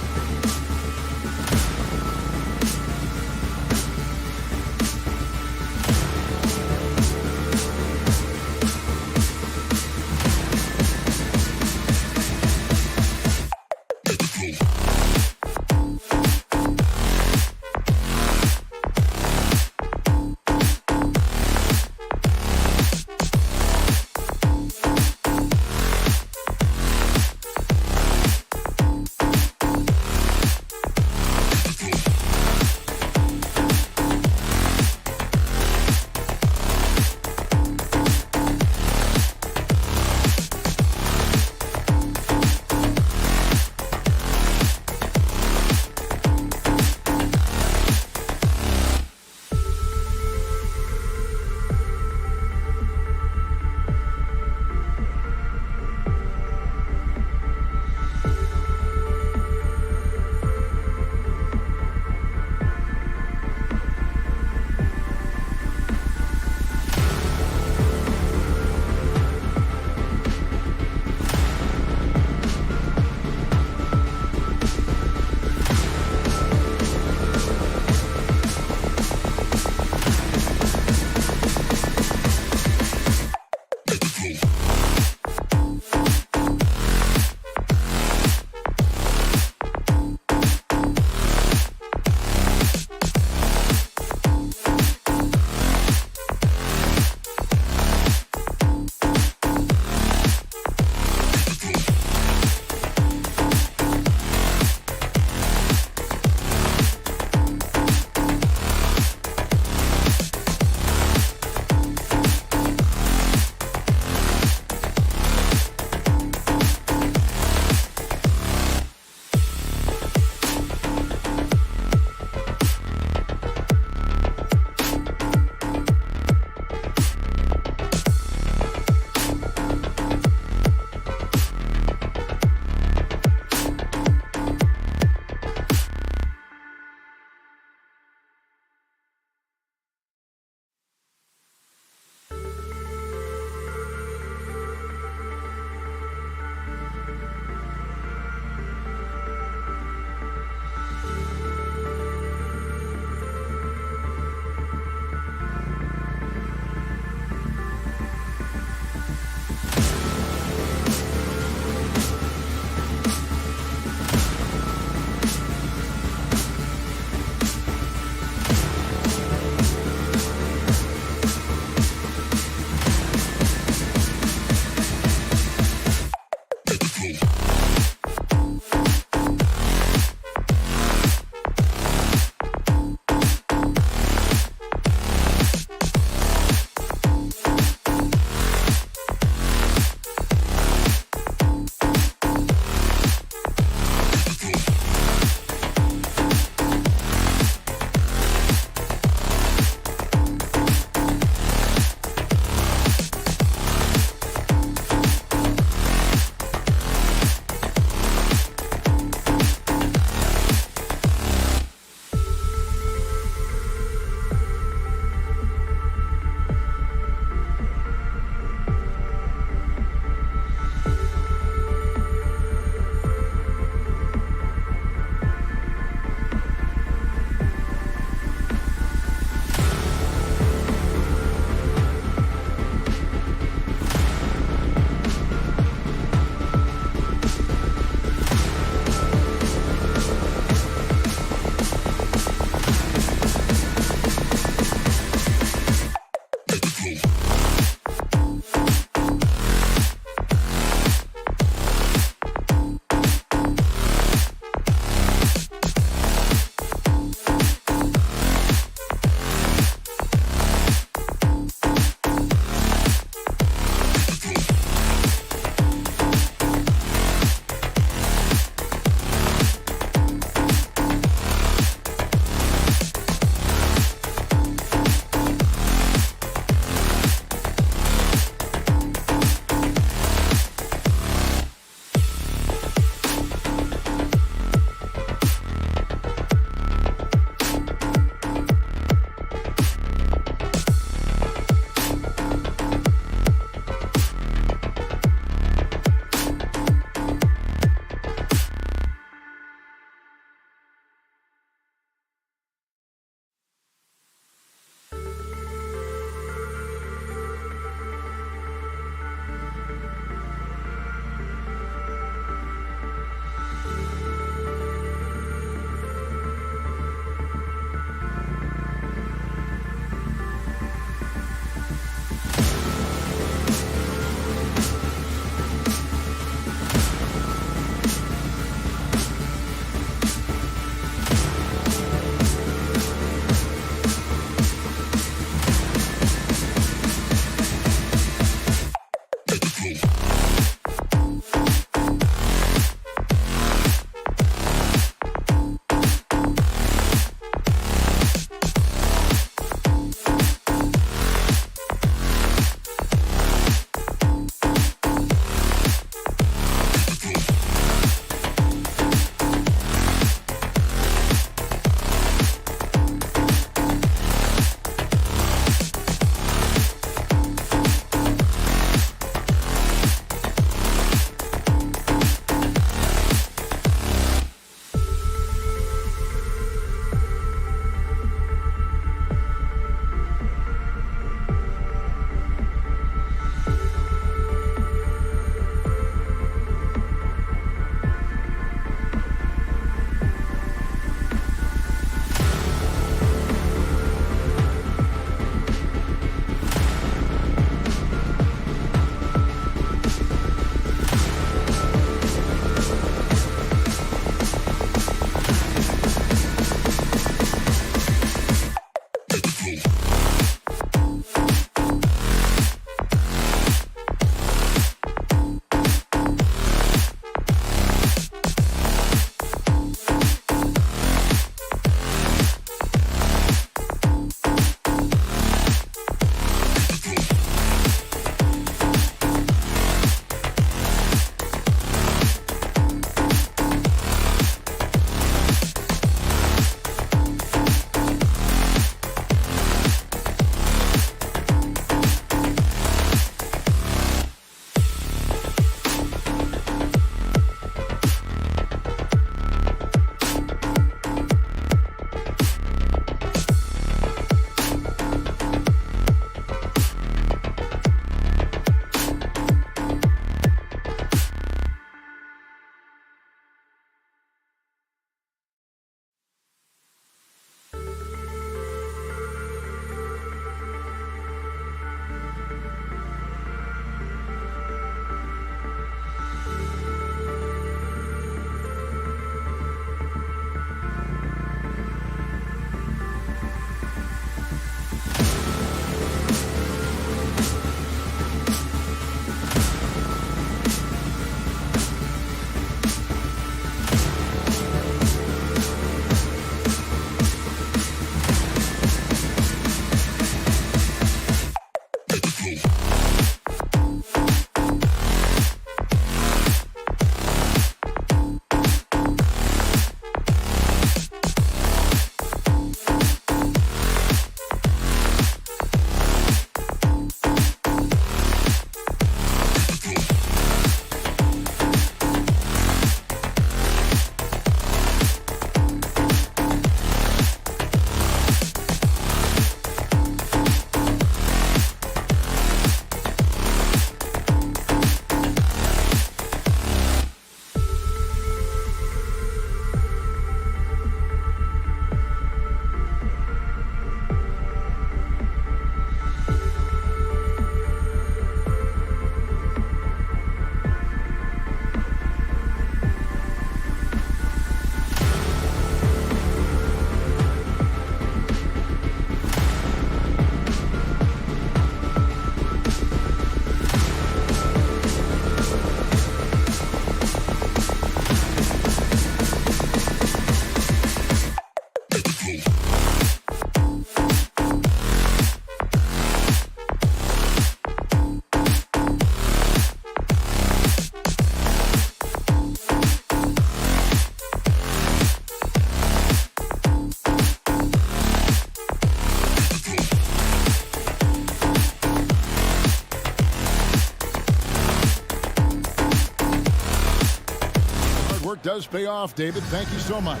work does pay off, David. Thank you so much.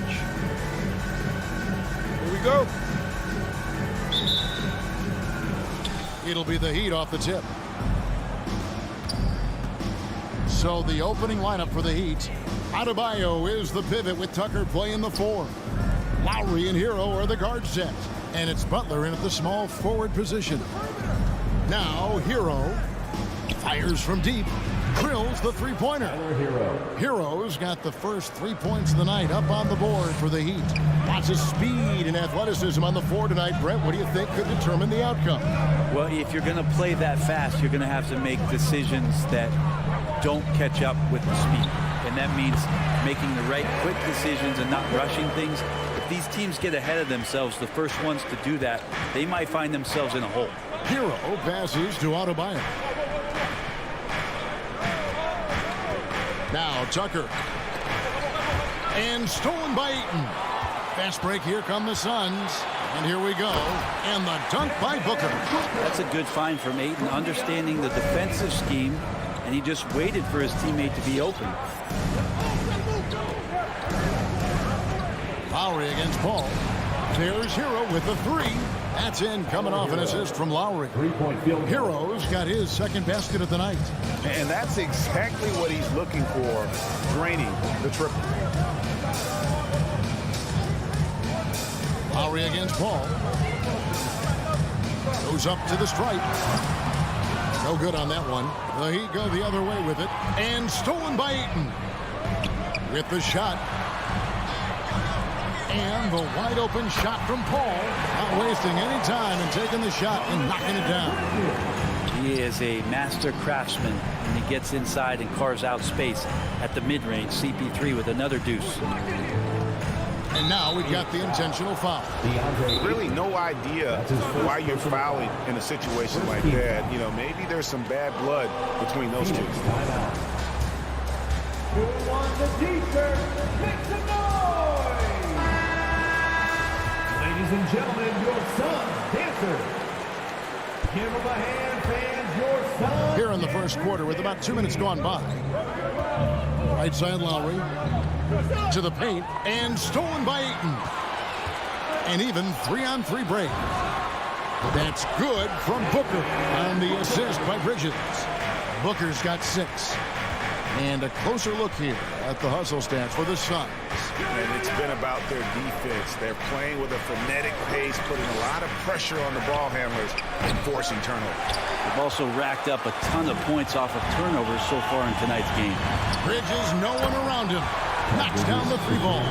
Here we go. It'll be the Heat off the tip. So the opening lineup for the Heat. Adebayo is the pivot with Tucker playing the 4. Lowry and Hero are the guard set. And it's Butler in at the small forward position. Now Hero fires from deep. Drills the three-pointer. Hero's got the first 3 points of the night up on the board for the Heat. Lots of speed and athleticism on the floor tonight. Brent, what do you think could determine the outcome? Well, if you're going to play that fast, you're going to have to make decisions that don't catch up with the speed. And that means making the right quick decisions and not rushing things. If these teams get ahead of themselves, the first ones to do that, they might find themselves in a hole. Hero passes to Adebayo. Now Tucker. And stolen by Ayton. Fast break, here come the Suns. And here we go. And the dunk by Booker. That's a good find from Ayton, understanding the defensive scheme, and he just waited for his teammate to be open. Lowry against Paul. There's Hero with the 3. That's in, coming off an assist from Lowry. Hero's got his second basket of the night. And that's exactly what he's looking for, draining the triple. Lowry against Paul. Goes up to the stripe. No good on that one. The Heat go the other way with it. And stolen by Ayton. With the shot. And the wide open shot from Paul. Not wasting any time and taking the shot and knocking it down. He is a master craftsman, and he gets inside and carves out space at the mid-range. CP3 with another deuce. And now we've got the intentional foul. Really no idea why you're fouling in a situation like that. You know, maybe there's some bad blood between those two. Who won the t-shirt? Make some noise! Ladies and gentlemen, your Suns dancers. Give them a hand, fans, your Suns. Here in the first quarter with about 2 minutes gone by. Right side Lowry. To the paint. And stolen by Ayton. An even 3-on-3 break. That's good from Booker. On the assist by Bridges. Booker's got 6. And a closer look here at the hustle stats for the Suns. And it's been about their defense. They're playing with a frenetic pace, putting a lot of pressure on the ball handlers and forcing turnovers. They've also racked up a ton of points off of turnovers so far in tonight's game. Bridges, no one around him. Knocks down the 3 ball.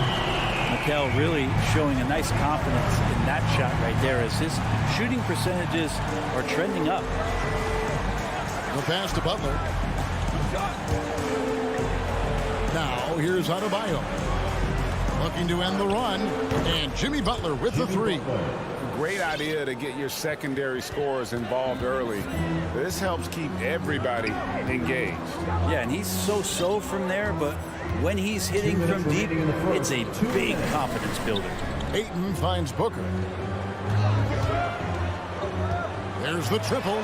Mikel really showing a nice confidence in that shot right there as his shooting percentages are trending up. The pass to Butler. Now here's Adebayo. Looking to end the run. And Jimmy Butler with the 3. Great idea to get your secondary scorers involved early. This helps keep everybody engaged. Yeah, and he's so from there, but when he's hitting from deep, it's a big confidence builder. Ayton finds Booker. There's the triple.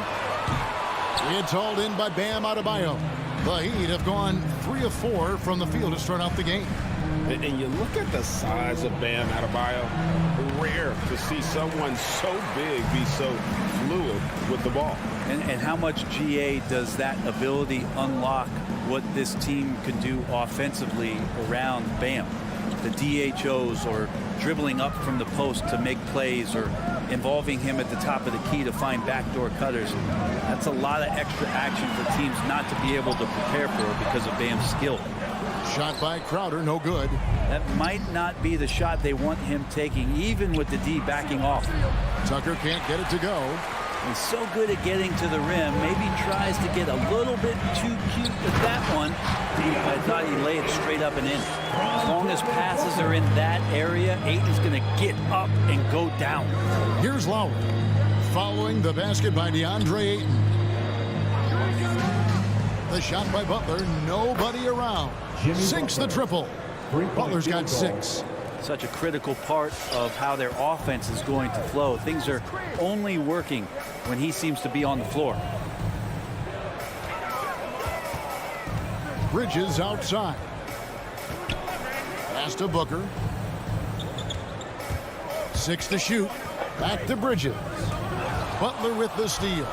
It's hauled in by Bam Adebayo. The Heat have gone 3 of 4 from the field to start out the game. And you look at the size of Bam Adebayo. Rare to see someone so big be so fluid with the ball. And how much GA does that ability unlock what this team can do offensively around Bam? The DHOs or dribbling up from the post to make plays or involving him at the top of the key to find backdoor cutters. That's a lot of extra action for teams not to be able to prepare for because of Bam's skill. Shot by Crowder, no good. That might not be the shot they want him taking, even with the D backing off. Tucker can't get it to go. He's so good at getting to the rim. Maybe tries to get a little bit too cute with that one. I thought he'd lay it straight up and in. As long as passes are in that area, Ayton's going to get up and go down. Here's Lowry. Following the basket by DeAndre Ayton. The shot by Butler, nobody around. Sinks the triple. Butler's got 6. Such a critical part of how their offense is going to flow. Things are only working when he seems to be on the floor. Bridges outside. Pass to Booker. 6 to shoot. Back to Bridges. Butler with the steal.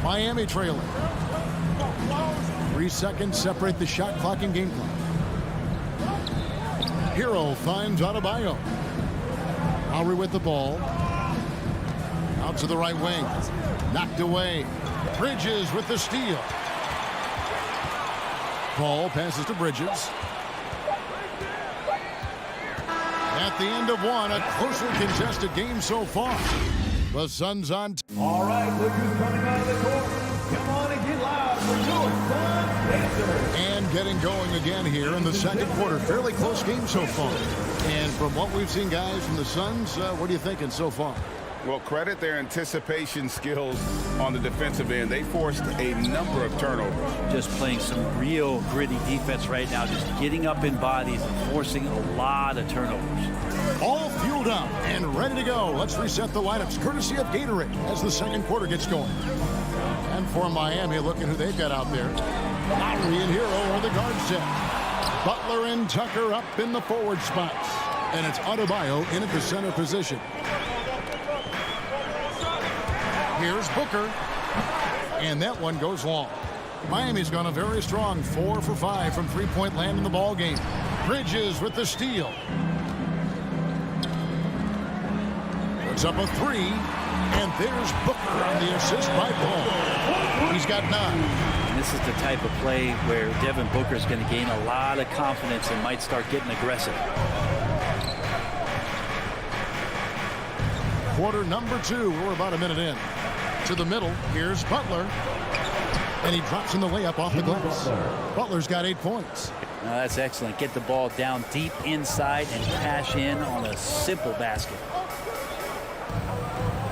Miami trailing. 3 seconds separate the shot clock and game clock. Hero finds Adebayo. Lowry with the ball. Out to the right wing. Knocked away. Bridges with the steal. Paul passes to Bridges. At the end of one, a closely contested game so far. The Suns on. All right, look who's coming out of the court. Come on and get loud for your Suns Pacers. And getting going again here in the second quarter. Fairly close game so far. And from what we've seen, guys, from the Suns, what are you thinking so far? Well, credit their anticipation skills on the defensive end. They forced a number of turnovers. Just playing some real gritty defense right now, just getting up in bodies and forcing a lot of turnovers. All fueled up and ready to go. Let's reset the lineups courtesy of Gatorade as the second quarter gets going. And for Miami, looking who they've got out there. Lowry and Hero are the guard set. Butler and Tucker up in the forward spots. And it's Adebayo in at the center position. Here's Booker. And that one goes long. Miami's gone a very strong 4 for 5 from three-point land in the ball game. Bridges with the steal. Puts up a 3. And there's Booker on the assist by Paul. He's got 9. And this is the type of play where Devin Booker is going to gain a lot of confidence and might start getting aggressive. Quarter number 2. We're about a minute in. To the middle. Here's Butler. And he drops in the layup off the glass. Butler's got 8 points. That's excellent. Get the ball down deep inside and cash in on a simple basket.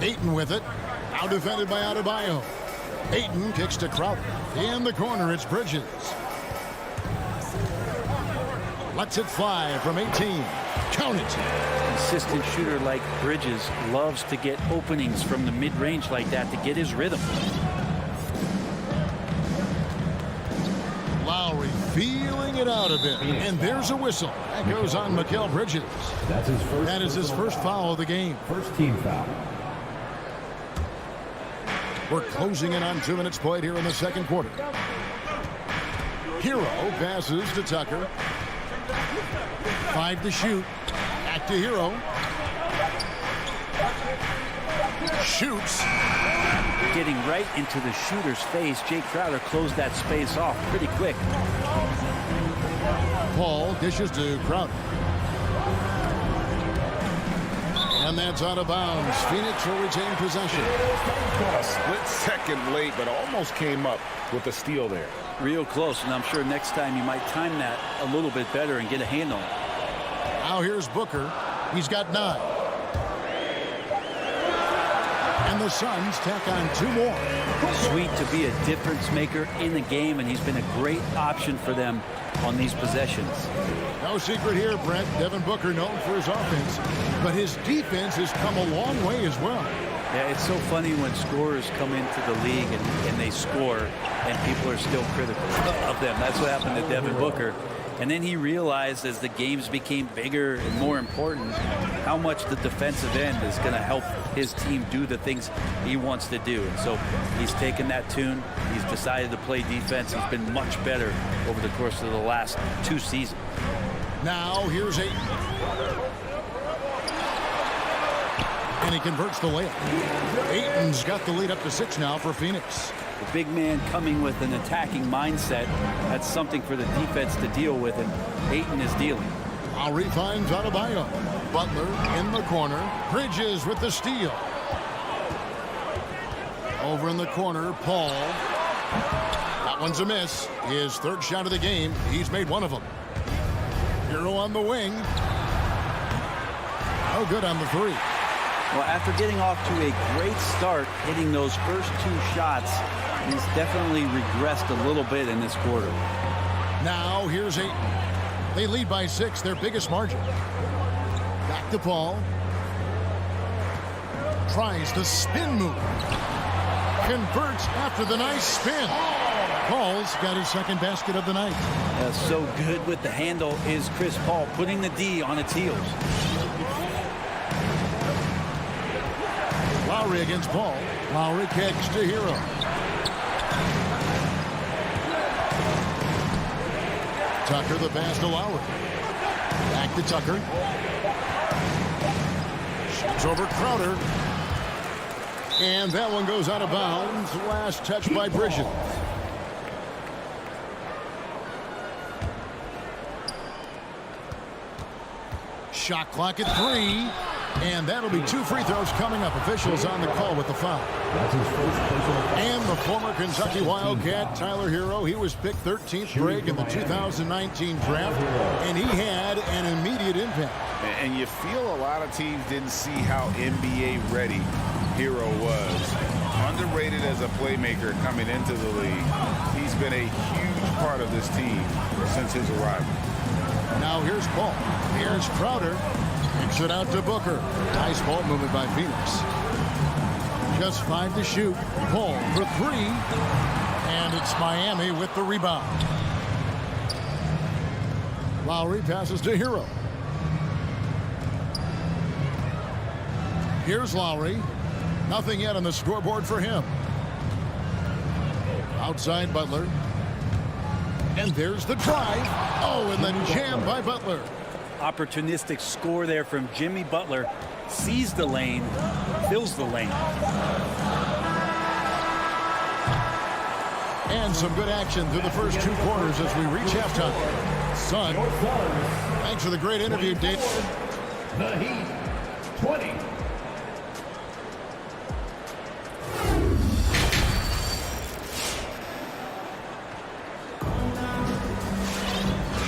Ayton with it. Now defended by Adebayo. Ayton kicks to Crowder. In the corner, it's Bridges. Lets it fly from 18. Count it. Consistent shooter like Bridges loves to get openings from the mid-range like that to get his rhythm. Lowry feeling it out a bit. And there's a whistle. That goes on Mikal Bridges. That is his first foul of the game. First team foul. We're closing in on 2 minutes played here in the second quarter. Hero passes to Tucker. 5 to shoot. Back to Hero. Shoots. Getting right into the shooter's face. Jay Crowder closed that space off pretty quick. Paul dishes to Crowder. And that's out of bounds. Phoenix will retain possession. A split second late, but almost came up with a steal there. Real close, and I'm sure next time you might time that a little bit better and get a hand on it. Now here's Booker. He's got 9. And the Suns tack on 2 more. Sweet to be a difference maker in the game, and he's been a great option for them on these possessions. No secret here, Brent. Devin Booker known for his offense, but his defense has come a long way as well. Yeah, it's so funny when scorers come into the league and they score, and people are still critical of them. That's what happened to Devin Booker. And then he realized as the games became bigger and more important how much the defensive end is going to help his team do the things he wants to do. And so he's taken that tune. He's decided to play defense. He's been much better over the course of the last 2 seasons. Now here's Ayton. And he converts the layup. Ayton's got the lead up to 6 now for Phoenix. The big man coming with an attacking mindset. That's something for the defense to deal with, and Ayton is dealing. Lowry finds Adebayo. Butler in the corner. Bridges with the steal. Over in the corner, Paul. That one's a miss. His 3rd shot of the game. He's made 1 of them. Hero on the wing. Oh, good on the 3. Well, after getting off to a great start, hitting those first 2 shots, he's definitely regressed a little bit in this quarter. Now here's Ayton. They lead by 6, their biggest margin. Back to Paul. Tries the spin move. Converts after the nice spin. Paul's got his second basket of the night. So good with the handle is Chris Paul, putting the D on its heels. Lowry against Paul. Lowry kicks to Hero. Tucker the pass to Lowry. Back to Tucker. Shoots over Crowder. And that one goes out of bounds. Last touch by Bridges. Shot clock at 3. And that'll be 2 free throws coming up. Officials on the call with the foul. And the former Kentucky Wildcat, Tyler Hero, he was picked 13th grade in the 2019 draft, and he had an immediate impact. And you feel a lot of teams didn't see how NBA ready Hero was. Underrated as a playmaker coming into the league. He's been a huge part of this team since his arrival. Now here's Paul. Here's Crowder. Kicks it out to Booker. Nice ball movement by Phoenix. Just 5 to shoot. Paul for 3. And it's Miami with the rebound. Lowry passes to Hero. Here's Lowry. Nothing yet on the scoreboard for him. Outside Butler. And there's the drive. Oh, and the jam by Butler. Opportunistic score there from Jimmy Butler. Sees the lane, fills the lane. And some good action through the first 2 quarters as we reach halftime. Son, thanks for the great interview, Dave. The Heat, 20.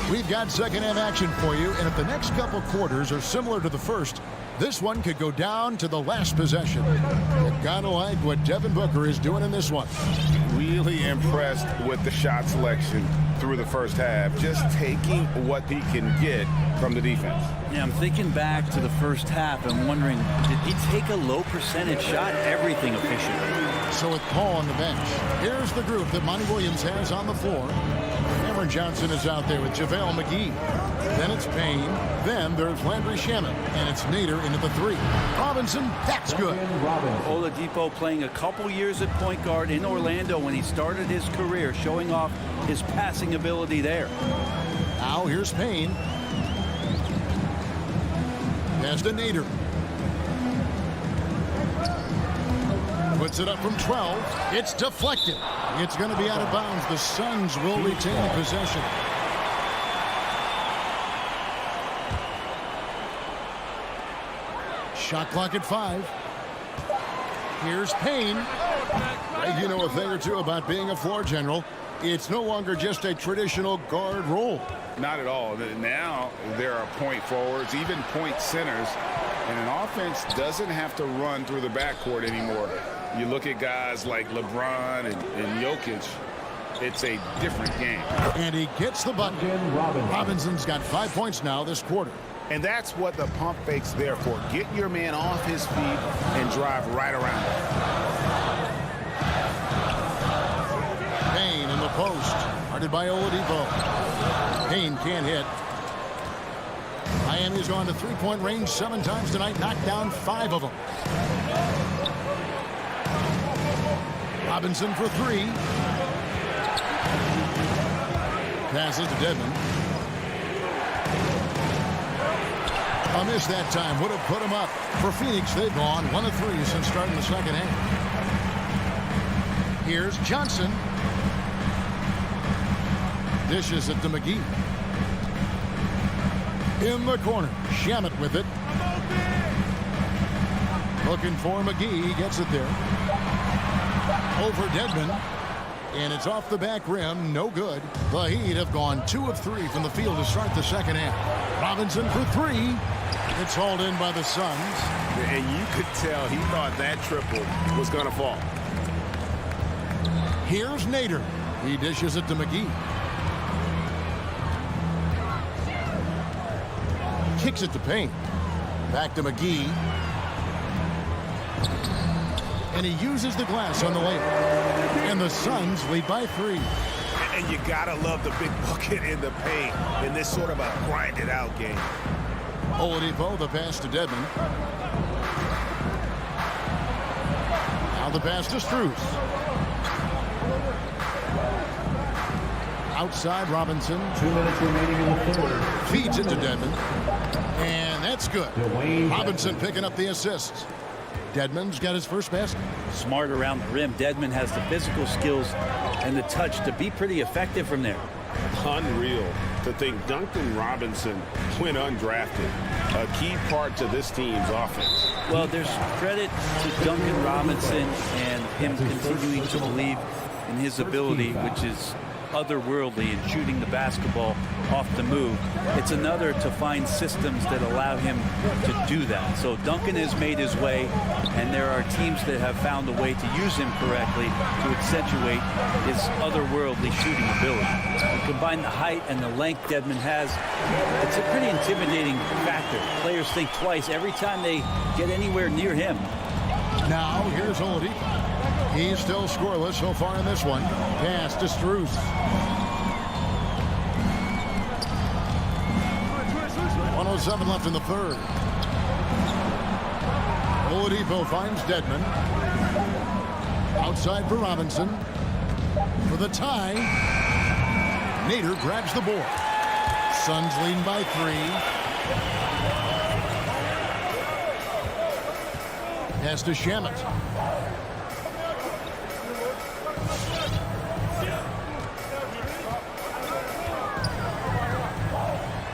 We've got second half action for you, and if the next couple quarters are similar to the first, this one could go down to the last possession. You gotta like what Devin Booker is doing in this one. Really impressed with the shot selection through the first half, just taking what he can get from the defense. Yeah, I'm thinking back to the first half and wondering, did he take a low percentage shot? Everything efficiently. So with Paul on the bench, here's the group that Monty Williams has on the floor. Cameron Johnson is out there with JaVale McGee. Then it's Payne. Then there's Landry Shamet. And it's Nader into the 3. Robinson, that's good. Oladipo playing a couple years at point guard in Orlando when he started his career, showing off his passing ability there. Now here's Payne. Pass to Nader. Puts it up from 12. It's deflected. It's going to be out of bounds. The Suns will retain possession. Shot clock at 5. Here's Payne. You know a thing or two about being a floor general. It's no longer just a traditional guard role. Not at all. Now there are point forwards, even point centers, and an offense doesn't have to run through the backcourt anymore. You look at guys like LeBron and Jokic, it's a different game. And he gets the bucket. Robinson's got 5 points now this quarter. And that's what the pump fake's there for. Get your man off his feet and drive right around him. Payne in the post. Guarded by Oladipo. Payne can't hit. Miami's gone to 3-point range 7 times tonight. Knocked down 5 of them. Robinson for 3. Passes to Devin. A miss that time. Would have put him up. For Phoenix, they've gone 1 of 3 since starting the second half. Here's Johnson. Dishes it to McGee. In the corner. Shamet with it. Looking for McGee. He gets it there. Over Devin. And it's off the back rim. No good. The Heat have gone 2 of 3 from the field to start the second half. Robinson for 3. It's hauled in by the Suns. And you could tell he thought that triple was going to fall. Here's Nader. He dishes it to McGee. Kicks it to Payne. Back to McGee. And he uses the glass on the layup. And the Suns lead by 3. And you gotta love the big bucket in the paint in this sort of a grinded out game. Oladipo, the pass to Devin. Now the pass to Strus. Outside Robinson. 2 minutes remaining in the third. Feeds it to Devin. And that's good. Robinson picking up the assist. Dedmon's got his first basket. Smart around the rim. Dedmon has the physical skills and the touch to be pretty effective from there. Unreal to think Duncan Robinson went undrafted. A key part to this team's offense. Well, there's credit to Duncan Robinson and him continuing to believe in his ability, which is otherworldly in shooting the basketball off the move. It's another to find systems that allow him to do that. So Duncan has made his way, and there are teams that have found a way to use him correctly to accentuate his otherworldly shooting ability. You combine the height and the length Dedmon has, it's a pretty intimidating factor. Players think twice every time they get anywhere near him. Now here's Oladipo. He's still scoreless so far in this one. Pass to Strus. .107 left in the third. Oladipo finds Dedmon. Outside for Robinson. For the tie. Nader grabs the board. Suns leading by 3. Pass to Shamet.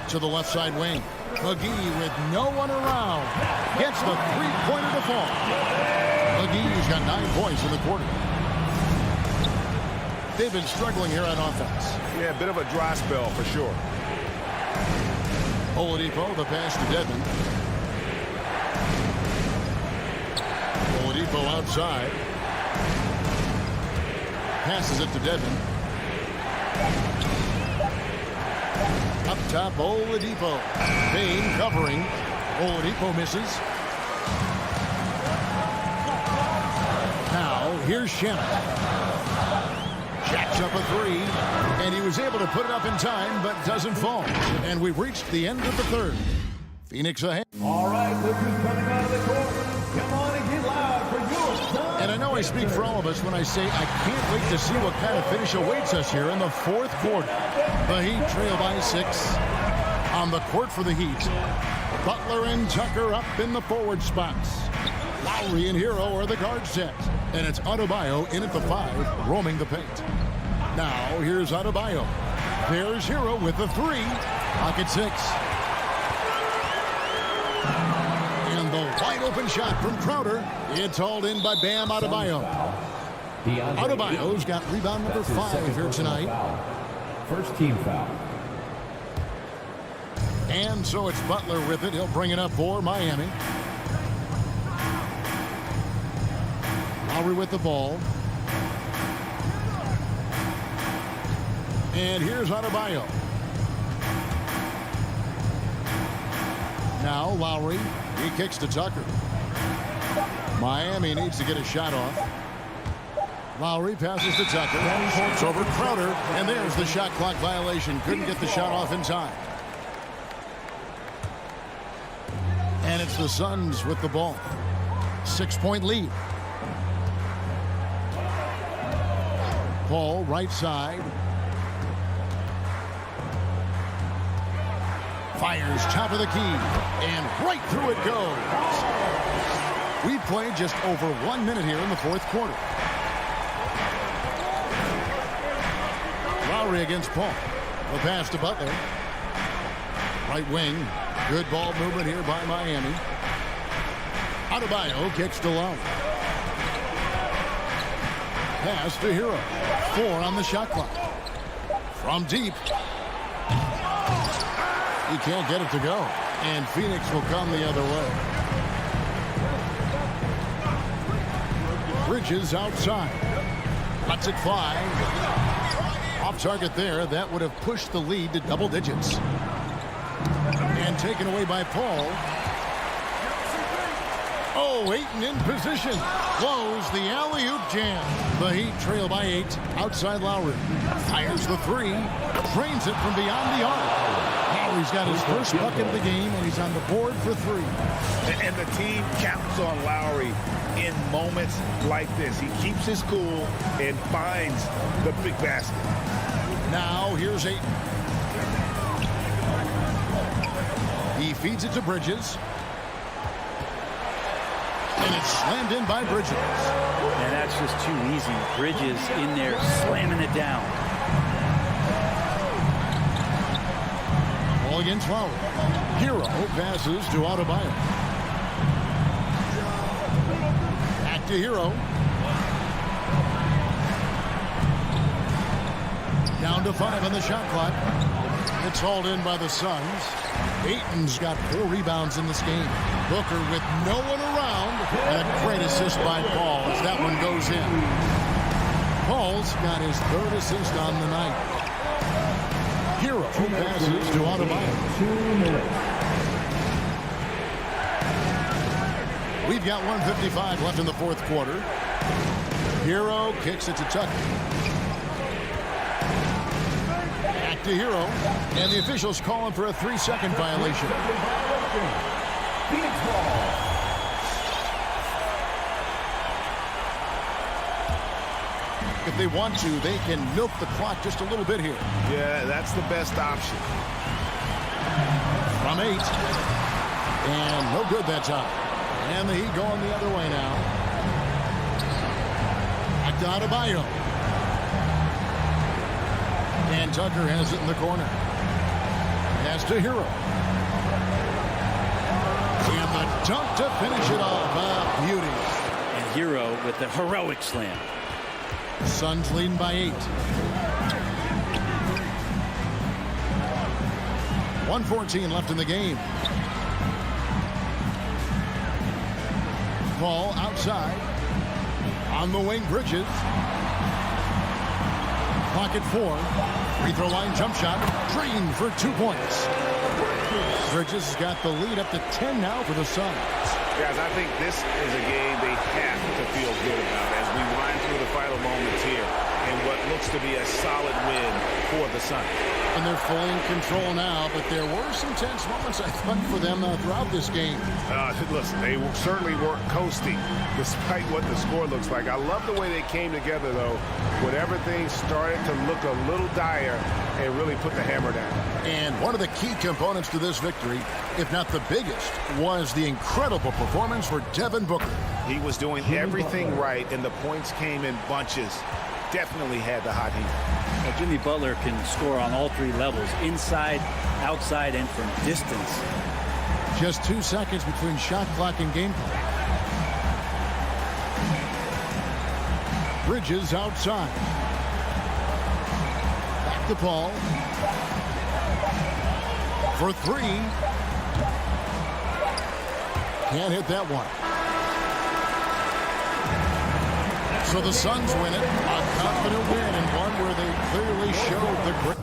To the left side wing. McGee with no one around. Gets the three-pointer to fall. McGee's got 9 points in the quarter. They've been struggling here on offense. Yeah, a bit of a dry spell for sure. Oladipo, the pass to Devin. Oladipo outside. Passes it to Devin. Up top, Oladipo. Payne covering. Oladipo misses. Now, here's Shamet. Jacks up a 3, and he was able to put it up in time, but doesn't fall. And we've reached the end of the third. Phoenix ahead. All right, look who's coming out of the court. Come on and get loud for your Suns. And I know I speak for all of us when I say I can't wait to see what kind of finish awaits us here in the fourth quarter. The Heat trail by 6. On the court for the Heat, Butler and Tucker up in the forward spots. Lowry and Hero are the guard set. And it's Adebayo in at the 5, roaming the paint. Now, here's Adebayo. There's Hero with the 3. Pocket 6. And the wide open shot from Crowder. It's hauled in by Bam Adebayo. Adebayo's got rebound number 5 here tonight. First team foul. And so it's Butler with it. He'll bring it up for Miami. Lowry with the ball. And here's Adebayo. Now Lowry. He kicks to Tucker. Miami needs to get a shot off. Lowry passes to Tucker. It's over Crowder. And there's the shot clock violation. Couldn't get the shot off in time. And it's the Suns with the ball. 6-point lead. Paul, right side. Fires top of the key. And right through it goes. We've played just over 1 minute here in the fourth quarter. Lowry against Paul. The pass to Butler. Right wing. Good ball movement here by Miami. Adebayo kicks to Lowry. Pass to Hero. 4 on the shot clock. From deep. He can't get it to go. And Phoenix will come the other way. Bridges outside. Cuts it 5. Off target there. That would have pushed the lead to double digits. And taken away by Paul. Oh, Ayton in position. Blows the alley-oop jam. The Heat trail by 8. Outside Lowry. Fires the 3. Drains it from beyond the arc. Lowry's got his first bucket of the game, and he's on the board for 3. And the team counts on Lowry in moments like this. He keeps his cool and finds the big basket. Now here's Ayton. He feeds it to Bridges. And it's slammed in by Bridges. And that's just too easy. Bridges in there slamming it down. Ball against Lowry. Hero passes to Adebayo. Back to Hero. Down to 5 on the shot clock. It's hauled in by the Suns. Ayton's got 4 rebounds in this game. Booker with no one around. And a great assist by Paul as that one goes in. Paul's got his 3rd assist on the night. Hero passes to Adebayo. 2 minutes. We've got 1:55 left in the 4th quarter. Hero kicks it to Tucker. Back to Hero. And the officials calling for a 3-second violation. Phoenix ball. If they want to, they can milk the clock just a little bit here. Yeah, that's the best option. From 8. And no good that time. And the Heat going the other way now. Back to Adebayo. And Tucker has it in the corner. Pass to Hero. And the dunk to finish it off. Beauty. And Hero with the heroic slam. Suns leading by 8. 1:14 left in the game. Ball outside. On the wing, Bridges. Clock at 4. Free throw line jump shot. Drained for 2 points. Bridges has got the lead up to 10 now for the Suns. Guys, I think this is a game they have to feel good about as we wind through the final moments here in what looks to be a solid win for the Suns. And they're fully in control now, but there were some tense moments, I thought, for them throughout this game. Listen, they certainly weren't coasting despite what the score looks like. I love the way they came together, though, when everything started to look a little dire and really put the hammer down. And one of the key components to this victory, if not the biggest, was the incredible performance for Devin Booker. He was doing everything right, and the points came in bunches. Definitely had the hot heat. Now, Jimmy Butler can score on all 3 levels, inside, outside, and from distance. Just 2 seconds between shot clock and game clock. Bridges outside. Back to Paul. For 3. Can't hit that one. So the Suns win it. A confident win and one where they clearly showed the great.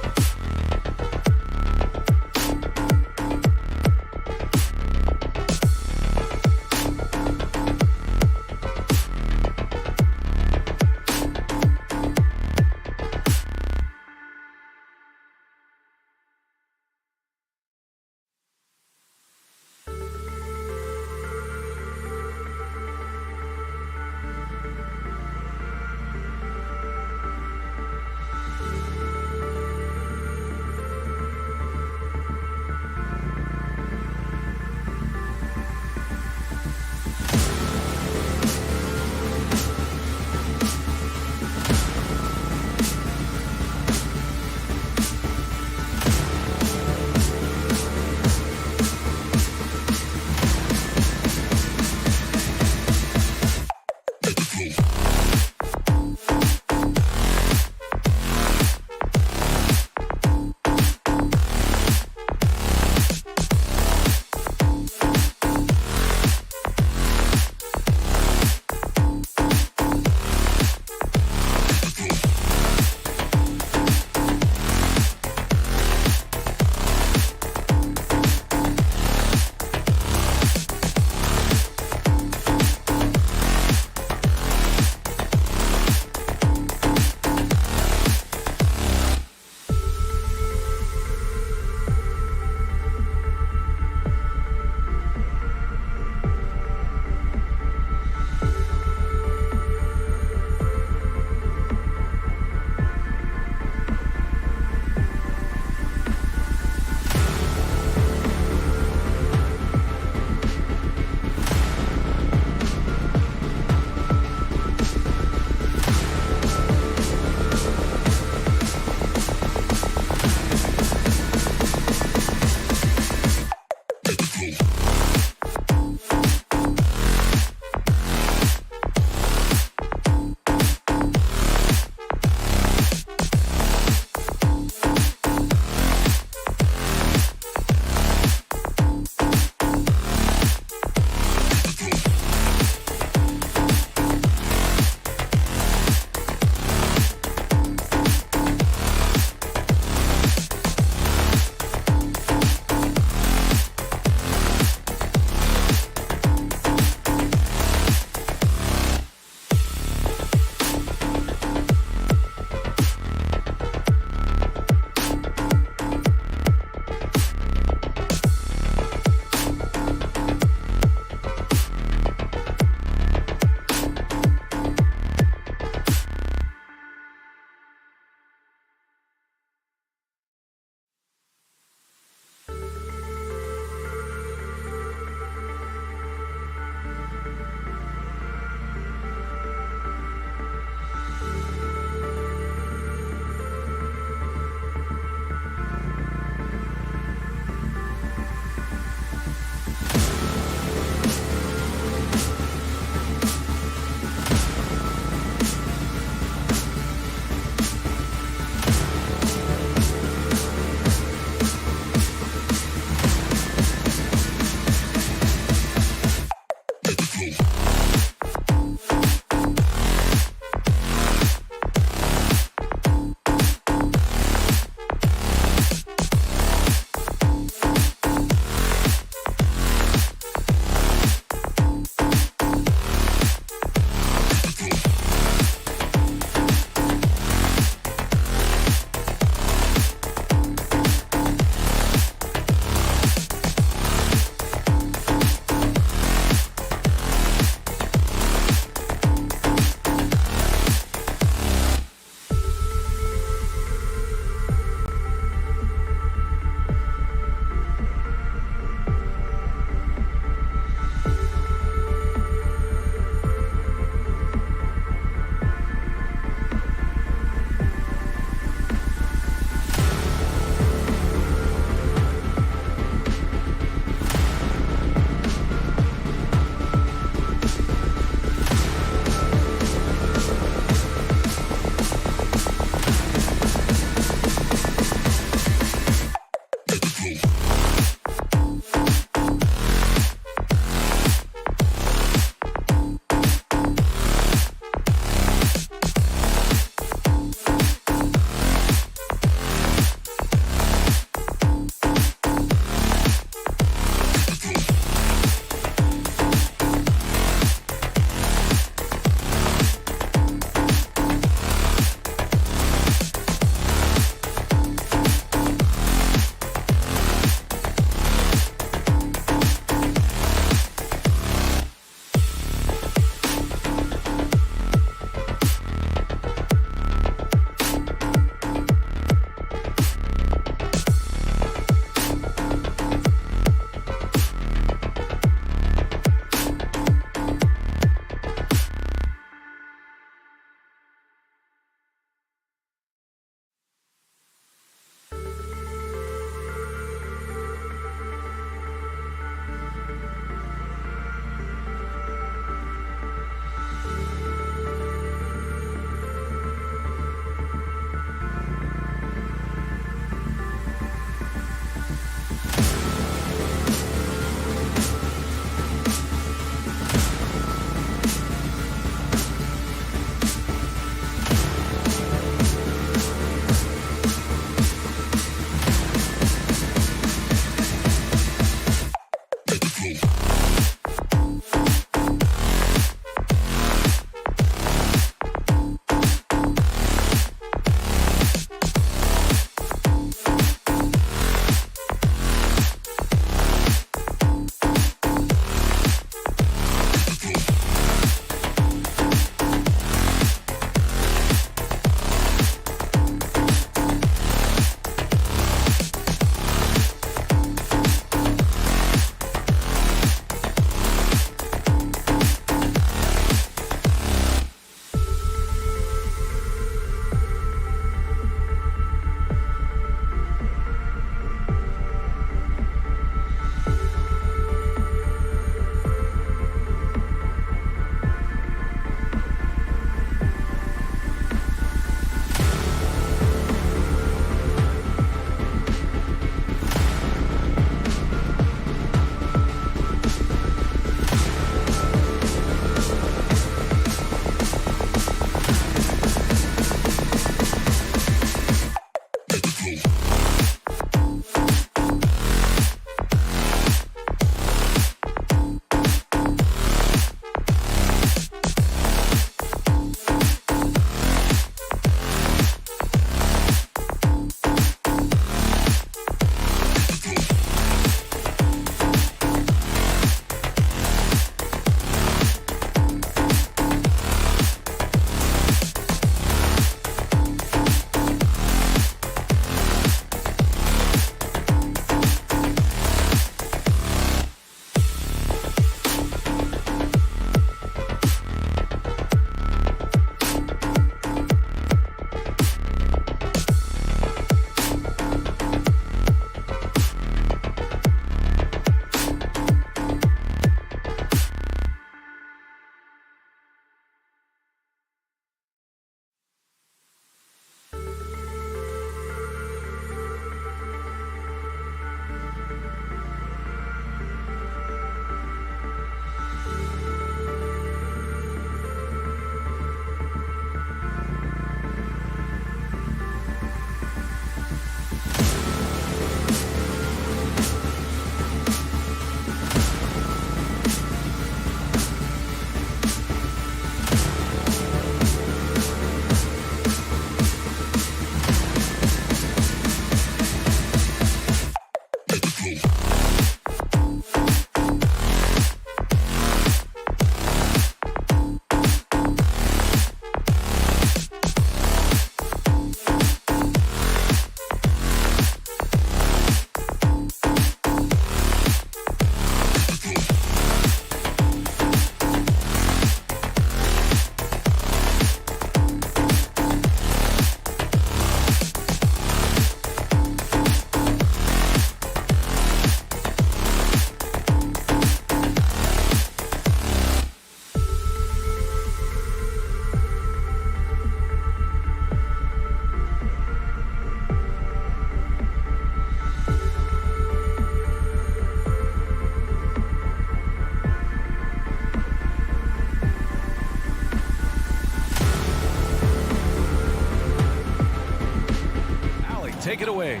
take it away.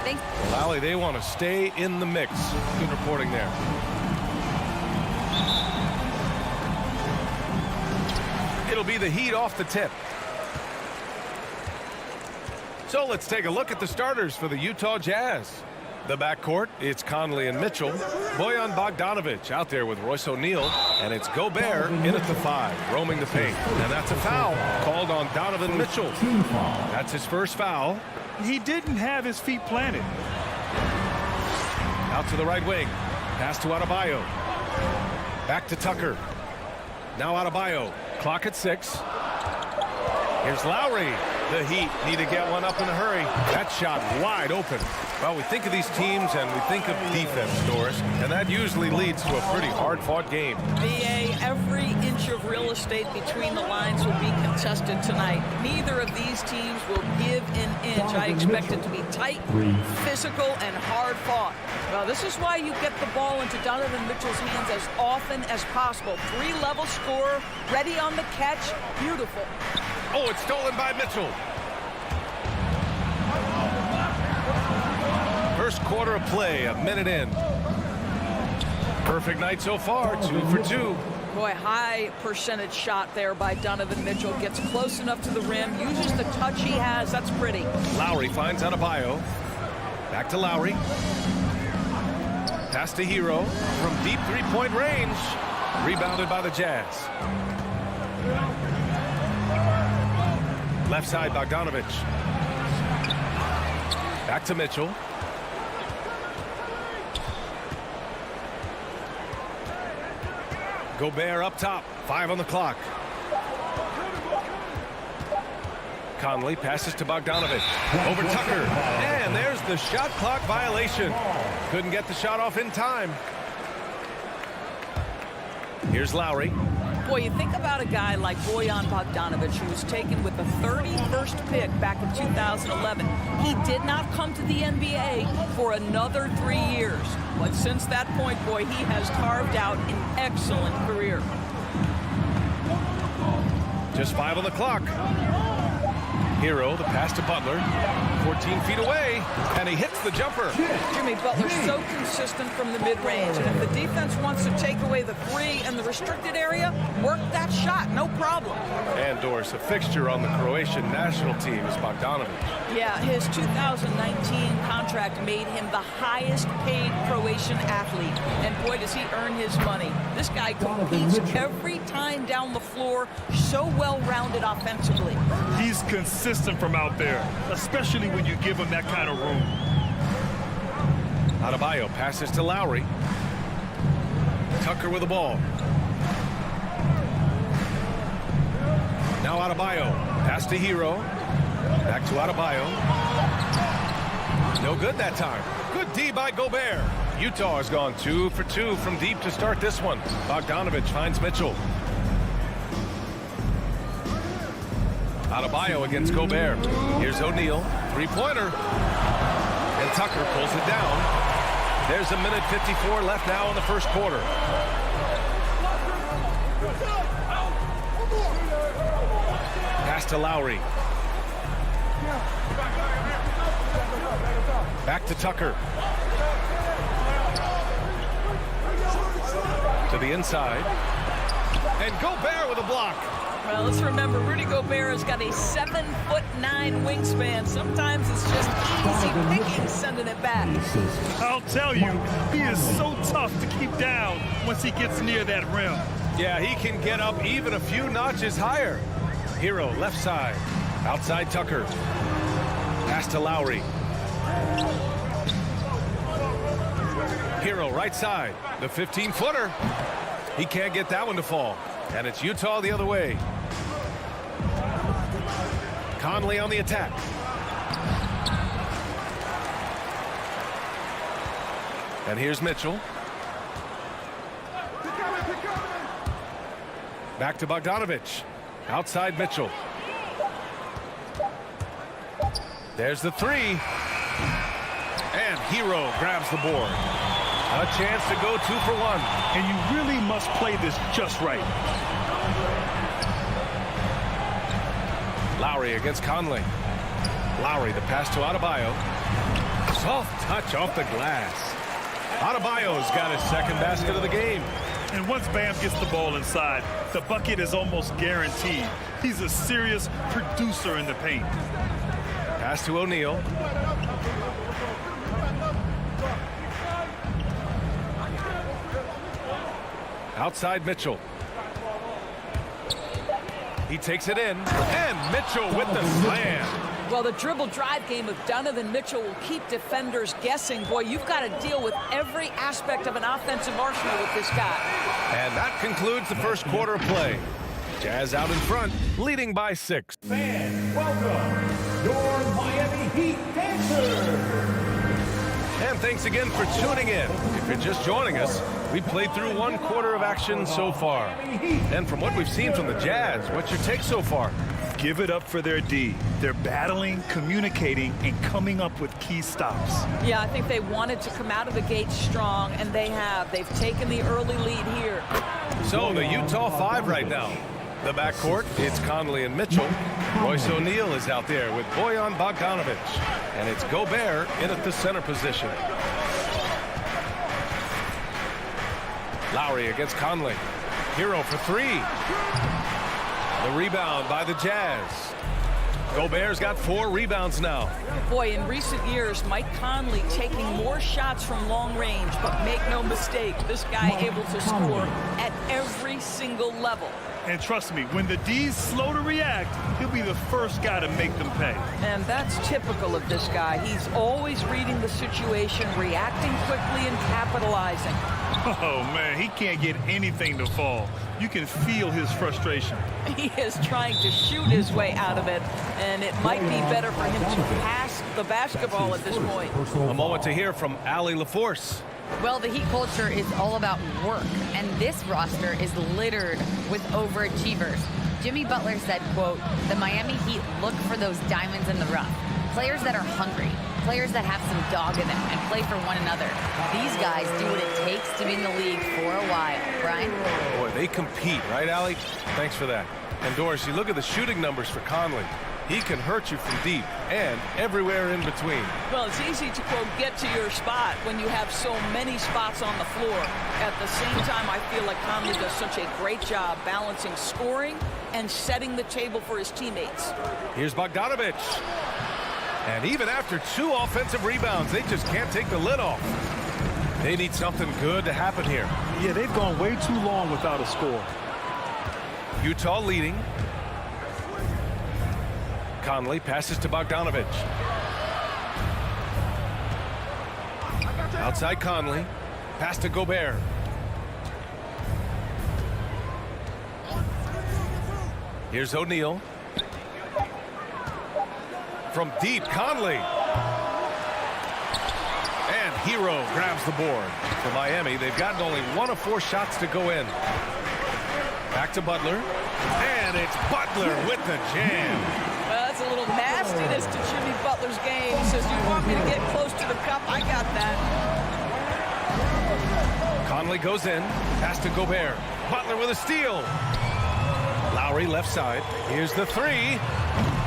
Thanks. Lally, they want to stay in the mix. Good reporting there. It'll be the Heat off the tip. So let's take a look at the starters for the Utah Jazz. The backcourt, it's Conley and Mitchell. Bojan Bogdanovic out there with Royce O'Neal. And it's Gobert in at the 5, roaming the paint. And that's a foul called on Donovan Mitchell. That's his first foul. He didn't have his feet planted. Out to the right wing. Pass to Adebayo. Back to Tucker. Now Adebayo. Clock at 6. Here's Lowry. The Heat need to get one up in a hurry. That shot wide open. Well, we think of these teams and we think of defense, Doris, and that usually leads to a pretty hard-fought game. BA, every inch of real estate between the lines will be contested tonight. Neither of these teams will give an inch. I expect it to be tight, physical, and hard-fought. Well, this is why you get the ball into Donovan Mitchell's hands as often as possible. 3-level scorer, ready on the catch. Beautiful. Oh, it's stolen by Mitchell. First quarter of play, a minute in. Perfect night so far, 2 for 2. Boy, high percentage shot there by Donovan Mitchell. Gets close enough to the rim, uses the touch he has. That's pretty. Lowry finds Adebayo. Back to Lowry. Pass to Hero from deep three-point range. Rebounded by the Jazz. Left side, Bogdanovic. Back to Mitchell. Gobert up top. 5 on the clock. Conley passes to Bogdanovic. Over Tucker. And there's the shot clock violation. Couldn't get the shot off in time. Here's Lowry. Boy, you think about a guy like Bojan Bogdanovic, who was taken with the 31st pick back in 2011. He did not come to the NBA for another 3 years. But since that point, boy, he has carved out an excellent career. Just 5 on the clock. Hero, the pass to Butler. 14 feet away, and he hits the jumper. Jimmy Butler's so consistent from the mid-range, and if the defense wants to take away the 3 in the restricted area, work that shot, no problem. And Doris, a fixture on the Croatian national team is Bogdanovic. Yeah, his 2019 contract made him the highest paid Croatian athlete, and boy, does he earn his money. This guy competes every time down the floor, so well-rounded offensively. He's consistent from out there, especially when you give him that kind of room. Adebayo passes to Lowry. Tucker with the ball. Now Adebayo. Pass to Hero. Back to Adebayo. No good that time. Good D by Gobert. Utah has gone 2 for 2 from deep to start this one. Bogdanovic finds Mitchell. Adebayo against Gobert. Here's O'Neal. Three-pointer. And Tucker pulls it down. There's a minute 54 left now in the first quarter. Pass to Lowry. Back to Tucker. To the inside. And Gobert with a block. Well, let's remember, Rudy Gobert has got a 7'9" wingspan. Sometimes it's just easy picking sending it back. I'll tell you, he is so tough to keep down once he gets near that rim. Yeah, he can get up even a few notches higher. Hero, left side. Outside Tucker. Pass to Lowry. Hero, right side. The 15-footer. He can't get that one to fall. And it's Utah the other way. Conley on the attack. And here's Mitchell. Back to Bogdanovic. Outside Mitchell. There's the 3. And Hero grabs the board. A chance to go 2 for 1. And you really must play this just right. Lowry against Conley. Lowry, the pass to Adebayo. Soft touch off the glass. Adebayo's got his second basket of the game. And once Bam gets the ball inside, the bucket is almost guaranteed. He's a serious producer in the paint. Pass to O'Neal. Outside Mitchell. He takes it in, and Mitchell with the slam. Well, the dribble drive game of Donovan Mitchell will keep defenders guessing. Boy, you've got to deal with every aspect of an offensive arsenal with this guy. And that concludes the first quarter of play. Jazz out in front, leading by 6. Fans, welcome your Miami Heat dancers. And thanks again for tuning in. If you're just joining us, we played through 1 quarter of action so far. And from what we've seen from the Jazz, what's your take so far? Give it up for their D. They're battling, communicating, and coming up with key stops. Yeah, I think they wanted to come out of the gate strong, and they have. They've taken the early lead here. So the Utah 5 right now. The backcourt, it's Conley and Mitchell. Royce O'Neal is out there with Bojan Bogdanovic. And it's Gobert in at the center position. Lowry against Conley. Hero for 3. The rebound by the Jazz. Gobert's got 4 rebounds now. Boy, in recent years, Mike Conley taking more shots from long range, but make no mistake, this guy able to score at every single level. And trust me, when the D's slow to react, he'll be the first guy to make them pay. And that's typical of this guy. He's always reading the situation, reacting quickly and capitalizing. Oh, man, he can't get anything to fall. You can feel his frustration. He is trying to shoot his way out of it, and it might be better for him to pass the basketball at this point. A moment to hear from Allie LaForce. Well, the Heat culture is all about work, and this roster is littered with overachievers. Jimmy Butler said, quote, "The Miami Heat look for those diamonds in the rough. Players that are hungry, players that have some dog in them and play for one another. These guys do what it takes to be in the league for a while." Brian? Boy, they compete, right, Allie? Thanks for that. And Doris, you look at the shooting numbers for Conley. He can hurt you from deep and everywhere in between. Well, it's easy to, quote, get to your spot when you have so many spots on the floor. At the same time, I feel like Conley does such a great job balancing scoring and setting the table for his teammates. Here's Bogdanovic. And even after 2 offensive rebounds, they just can't take the lid off. They need something good to happen here. Yeah, they've gone way too long without a score. Utah leading. Conley passes to Bogdanovic. Outside Conley. Pass to Gobert. Here's O'Neal. From deep, Conley. And Hero grabs the board. For Miami, they've gotten only 1 of 4 shots to go in. Back to Butler. And it's Butler with the jam. Well, that's a little nastiness to Jimmy Butler's game. He says, "You want me to get close to the cup? I got that." Conley goes in. Pass to Gobert. Butler with a steal. Lowry left side. Here's the 3.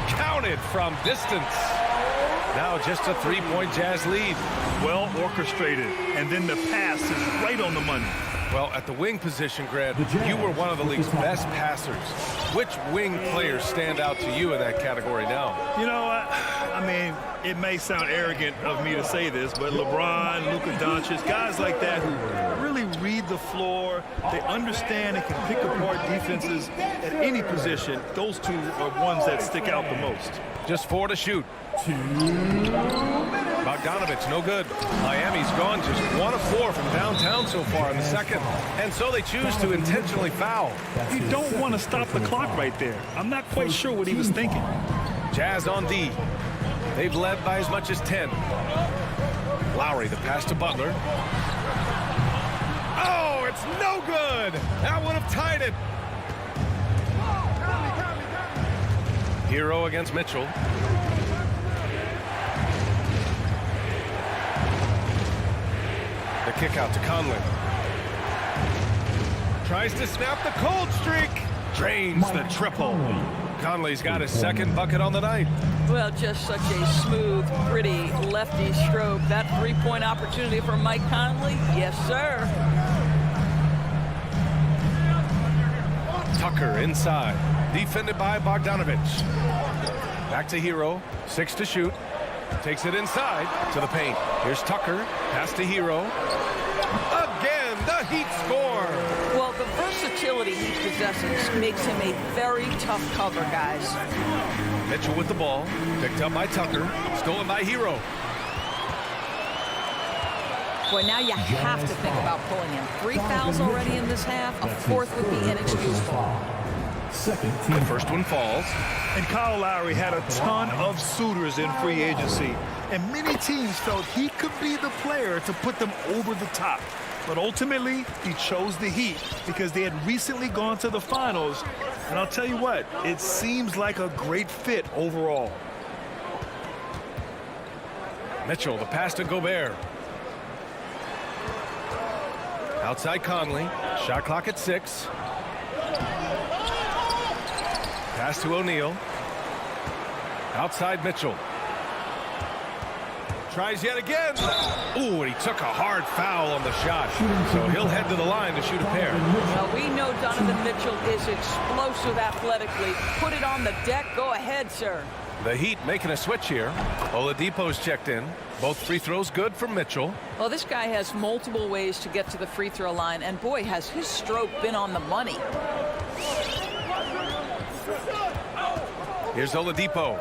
Counted from distance. Now just a 3-point Jazz lead. Well orchestrated. And then the pass is right on the money. Well, at the wing position, Grant, you were one of the league's best passers. Which wing players stand out to you in that category now? You know, I mean, it may sound arrogant of me to say this, but LeBron, Luka Doncic, guys like that who really read the floor, they understand and can pick apart defenses at any position. Those 2 are ones that stick out the most. Just 4 to shoot. Bogdanovic, no good. Miami's gone just 1 of 4 from downtown so far in the second. And so they choose to intentionally foul. You don't want to stop the clock right there. I'm not quite sure what he was thinking. Jazz on D. They've led by as much as 10. Lowry, the pass to Butler. Oh, it's no good. That would have tied it. Hero against Mitchell. The kick out to Conley. Tries to snap the cold streak. Drains the triple. Conley's got his second bucket on the night. Well, just such a smooth, pretty lefty stroke. That three-point opportunity for Mike Conley? Yes, sir. Tucker inside. Defended by Bogdanovich. Back to Hero. 6 to shoot. Takes it inside to the paint. Here's Tucker. Pass to Hero. Again, the Heat score. Well, the versatility he possesses makes him a very tough cover, guys. Mitchell with the ball. Picked up by Tucker. Stolen by Hero. Boy, now you have to think about pulling him. 3 fouls already in this half. A fourth would be inexcusable. The first one falls. And Kyle Lowry had a ton of suitors in free agency, and many teams felt he could be the player to put them over the top. But ultimately, he chose the Heat because they had recently gone to the finals. And I'll tell you what, it seems like a great fit overall. Mitchell, the pass to Gobert. Outside Conley. Shot clock at 6. Pass to O'Neal. Outside Mitchell. Tries yet again. Ooh, and he took a hard foul on the shot. So he'll head to the line to shoot a pair. Well, we know Donovan Mitchell is explosive athletically. Put it on the deck. Go ahead, sir. The Heat making a switch here. Oladipo's checked in. Both free throws good from Mitchell. Well, this guy has multiple ways to get to the free throw line. And boy, has his stroke been on the money. Here's Oladipo.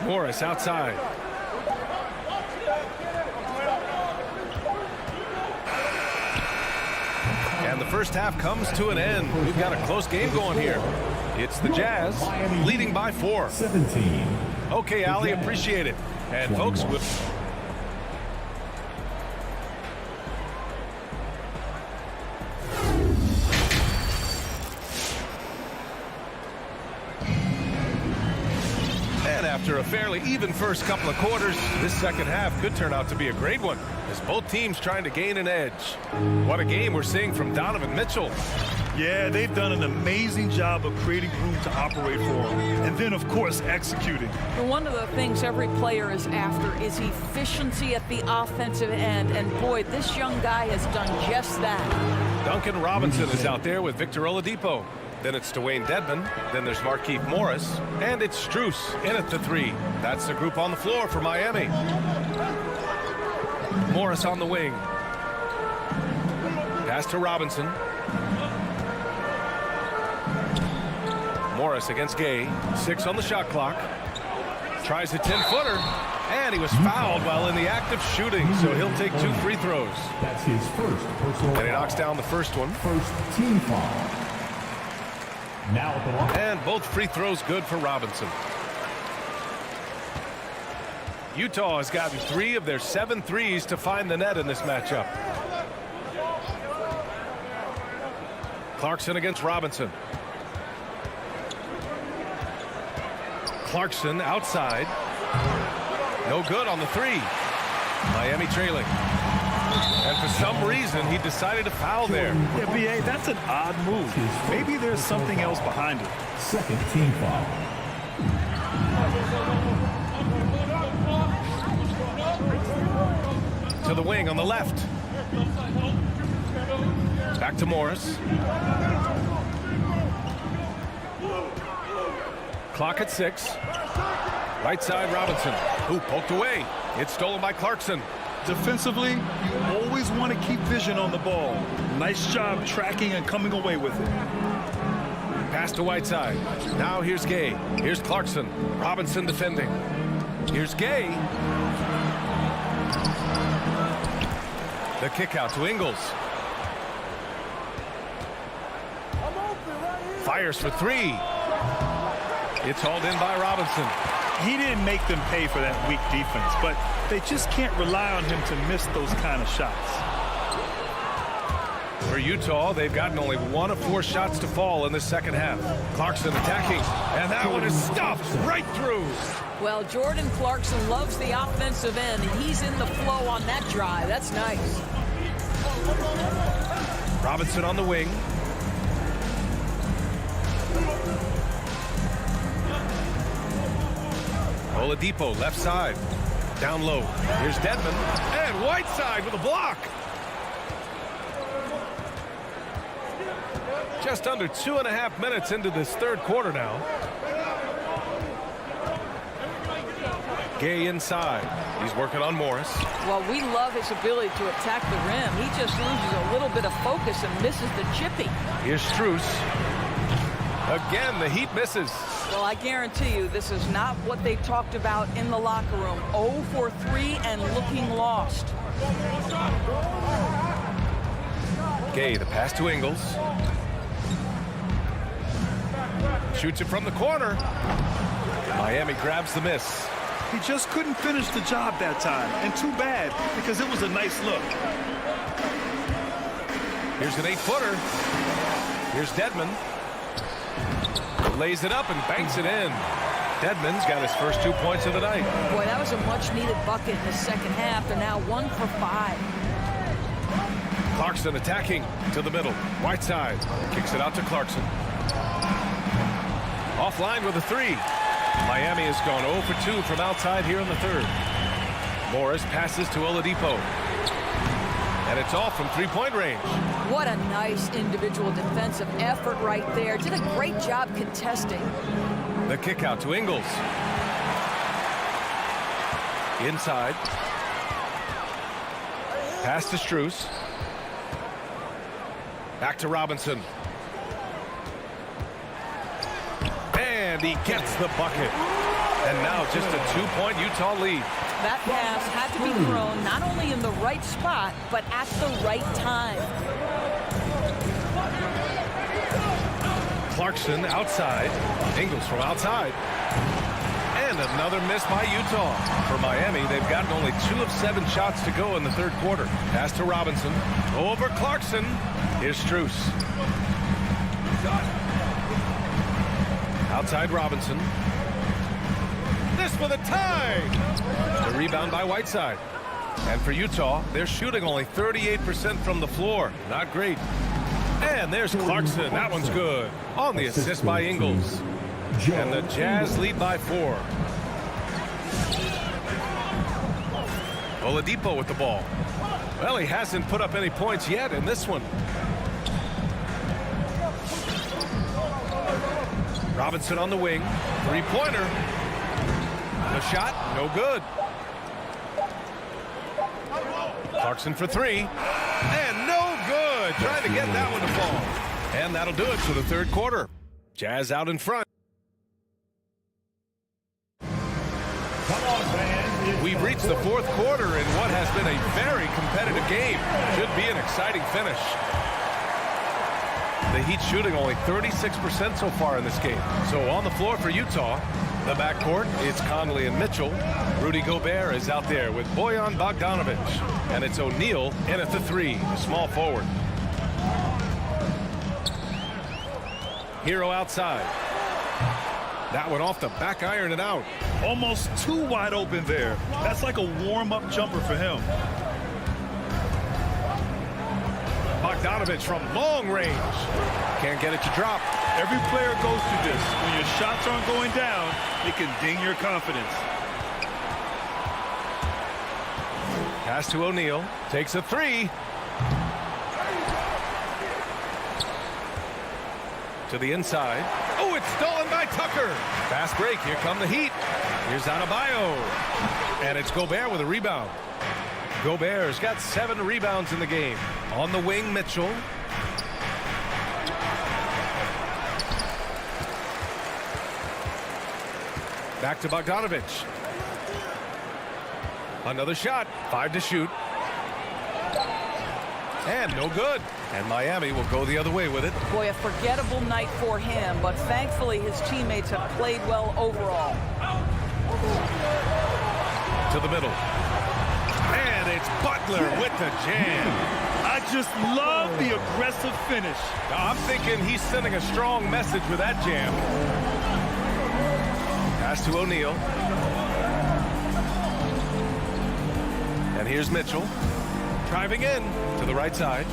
Morris outside. And the first half comes to an end. We've got a close game going here. It's the Jazz leading by 4. 17. Okay, Ali, appreciate it. And folks, we'll... After a fairly even first couple of quarters, this second half could turn out to be a great one as both teams trying to gain an edge. What a game we're seeing from Donovan Mitchell. Yeah, they've done an amazing job of creating room to operate for him. And then, of course, executing. One of the things every player is after is efficiency at the offensive end. And boy, this young guy has done just that. Duncan Robinson is out there with Victor Oladipo. Then it's Dwayne Dedmon. Then there's Markieff Morris. And it's Strus in at the 3. That's the group on the floor for Miami. Morris on the wing. Pass to Robinson. Morris against Gay. 6 on the shot clock. Tries a 10-footer. And he was fouled while in the act of shooting, so he'll take 2 free throws. That's his first personal foul. And he knocks down the first one. First team foul. Now at the line. And both free throws good for Robinson. Utah has gotten 3 of their 7 threes to find the net in this matchup. Clarkson against Robinson. Clarkson outside. No good on the 3. Miami trailing. And for some reason, he decided to foul there. Yeah, B.A., that's an odd move. Maybe there's something else behind it. Second team foul. To the wing on the left. Back to Morris. Clock at 6. Right side, Robinson. Who poked away. It's stolen by Clarkson. Defensively, you always want to keep vision on the ball. Nice job tracking and coming away with it. Pass to Whiteside. Now here's Gay. Here's Clarkson. Robinson defending. Here's Gay. The kick out to Ingles. Fires for 3. It's hauled in by Robinson. He didn't make them pay for that weak defense, but they just can't rely on him to miss those kind of shots. For Utah, they've gotten only 1 of 4 shots to fall in the second half. Clarkson attacking, and that one is stuffed right through. Well, Jordan Clarkson loves the offensive end. He's in the flow on that drive. That's nice. Robinson on the wing. Oladipo, left side. Down low. Here's Devin. And Whiteside with a block. Just under 2.5 minutes into this third quarter now. Gay inside. He's working on Morris. Well, we love his ability to attack the rim. He just loses a little bit of focus and misses the chippy. Here's Strus. Again, the Heat misses. Well, I guarantee you this is not what they talked about in the locker room. 0 for 3 and looking lost. Gay, the pass to Ingles. Shoots it from the corner. Miami grabs the miss. He just couldn't finish the job that time, and too bad, because it was a nice look. Here's an 8-footer. Here's Dedmon. Lays it up and banks it in. Dedmon's got his first 2 points of the night. Boy, that was a much-needed bucket in the second half. They're now 1 for 5. Clarkson attacking to the middle. Whiteside kicks it out to Clarkson. Offline with a 3. Miami has gone 0 for 2 from outside here in the third. Morris passes to Oladipo. And it's off from three-point range. What a nice individual defensive effort right there. Did a great job contesting. The kick out to Ingles. Inside. Pass to Strus. Back to Robinson. And he gets the bucket. And now just a 2-point Utah lead. That pass had to be thrown not only in the right spot, but at the right time. Clarkson outside. Ingles from outside. And another miss by Utah. For Miami, they've gotten only 2 of 7 shots to go in the third quarter. Pass to Robinson. Over Clarkson. Here's Strus. Outside Robinson. This for the tie. The rebound by Whiteside. And for Utah, they're shooting only 38% from the floor. Not great. And there's Clarkson. That one's good. On the assist by Ingles. And the Jazz lead by 4. Oladipo with the ball. Well, he hasn't put up any points yet in this one. Robinson on the wing. Three-pointer. The shot, no good. Clarkson for 3. And no good. Trying to get that one to fall. And that'll do it for the third quarter. Jazz out in front. We've reached the fourth quarter in what has been a very competitive game. Should be an exciting finish. The Heat shooting only 36% so far in this game. So on the floor for Utah, the backcourt, it's Conley and Mitchell. Rudy Gobert is out there with Bojan Bogdanovic. And it's O'Neal in at the 3, the small forward. Hero outside. That one off the back iron and out. Almost too wide open there. That's like a warm-up jumper for him. Bogdanovic from long range. Can't get it to drop. Every player goes through this. When your shots aren't going down, it can ding your confidence. Pass to O'Neal. Takes a 3. To the inside. Oh, it's stolen by Tucker. Fast break. Here come the Heat. Here's Adebayo. And it's Gobert with a rebound. Gobert's got 7 rebounds in the game. On the wing, Mitchell. Back to Bogdanovic. Another shot. 5 to shoot. And no good. And Miami will go the other way with it. Boy, a forgettable night for him, but thankfully his teammates have played well overall. To the middle. And it's Butler with the jam. I just love the aggressive finish. Now, I'm thinking he's sending a strong message with that jam. Pass to O'Neal. And here's Mitchell. Driving in to the right side.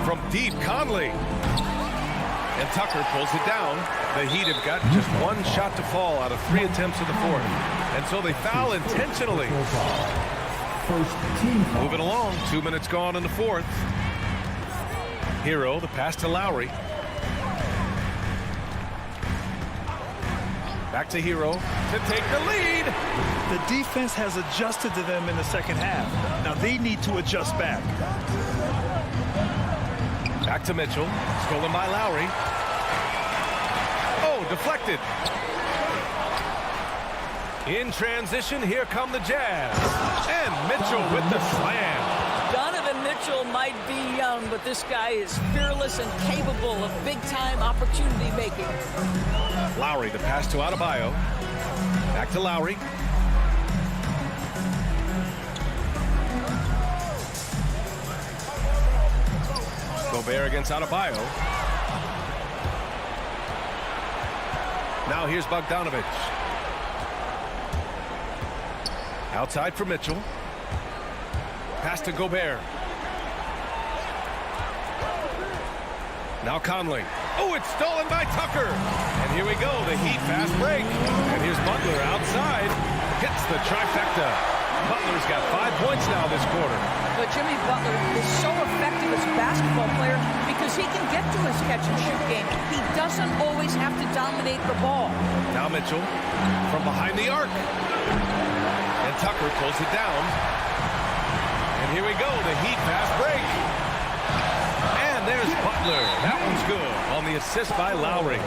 From deep, Conley. And Tucker pulls it down. The Heat have got just one shot to fall out of 3 attempts in the fourth. And so they foul intentionally. Moving along, 2 minutes gone in the fourth. Hero, the pass to Lowry. Back to Hero to take the lead. The defense has adjusted to them in the second half. Now they need to adjust back. Back to Mitchell. Stolen by Lowry. Oh, deflected. In transition, here come the Jazz. And Mitchell with the slam. Donovan Mitchell might be young, but this guy is fearless and capable of big-time opportunity making. Lowry, the pass to Adebayo. Back to Lowry. Gobert against Adebayo. Now here's Bogdanovich. Outside for Mitchell. Pass to Gobert. Now Conley. Oh, it's stolen by Tucker. And here we go, the Heat fast break. And here's Butler outside. Hits the trifecta. Butler's got 5 points now this quarter. But Jimmy Butler is so effective as a basketball player because he can get to his catch-and-shoot game. He doesn't always have to dominate the ball. Now Mitchell from behind the arc. And Tucker pulls it down. And here we go, the Heat fast break. And there's Butler. That one's good on the assist by Lowry.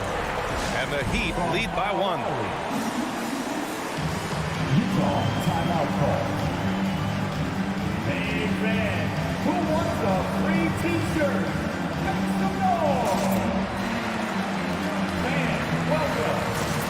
And the Heat lead by 1. Utah timeout call. Hey, man, who wants a free t-shirt? Make some noise. Man, welcome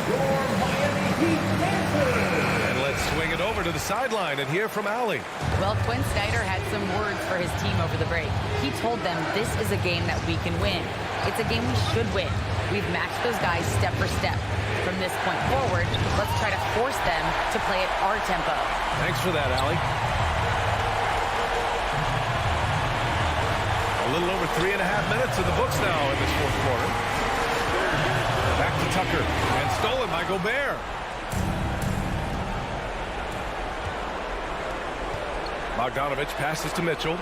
your Miami Heat dancers. And let's swing it over to the sideline and hear from Allie. Well, Quinn Snyder had some words for his team over the break. He told them this is a game that we can win. It's a game we should win. We've matched those guys step for step. From this point forward, let's try to force them to play at our tempo. Thanks for that, Allie. A little over 3.5 minutes in the books now in this fourth quarter. Back to Tucker, and stolen by Gobert. Bogdanovich passes to Mitchell.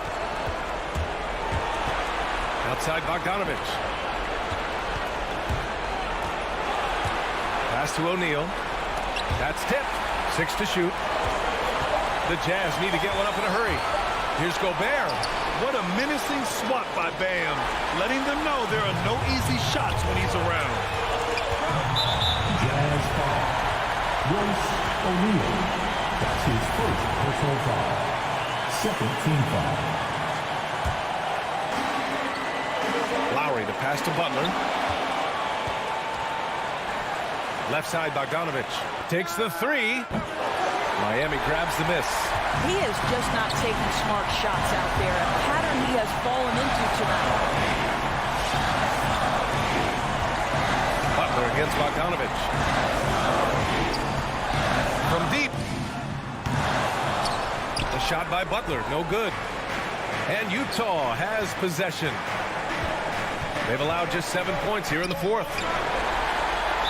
Outside Bogdanovich. Pass to O'Neal. That's tipped. 6 to shoot. The Jazz need to get one up in a hurry. Here's Gobert. What a menacing swat by Bam, letting them know there are no easy shots when he's around. Jazz foul. Royce O'Neal. That's his first personal foul. Second team foul. Lowry, the pass to Butler. Left side, Bogdanovich takes the 3. Miami grabs the miss. He is just not taking smart shots out there, a pattern he has fallen into tonight. Butler against Bogdanovich. From deep. The shot by Butler, no good. And Utah has possession. They've allowed just 7 points here in the fourth.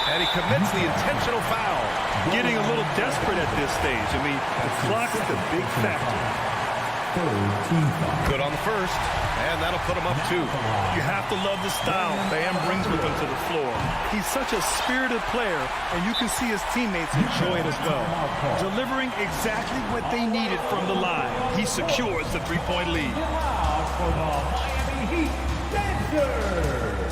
And he commits the intentional foul. Getting a little desperate at this stage. I mean, the clock is a big factor. Good on the first, and that'll put him up 2. You have to love the style Bam brings with him to the floor. He's such a spirited player, and you can see his teammates enjoy it as well. Delivering exactly what they needed from the line. He secures the three-point lead. For the Miami Heat dancers.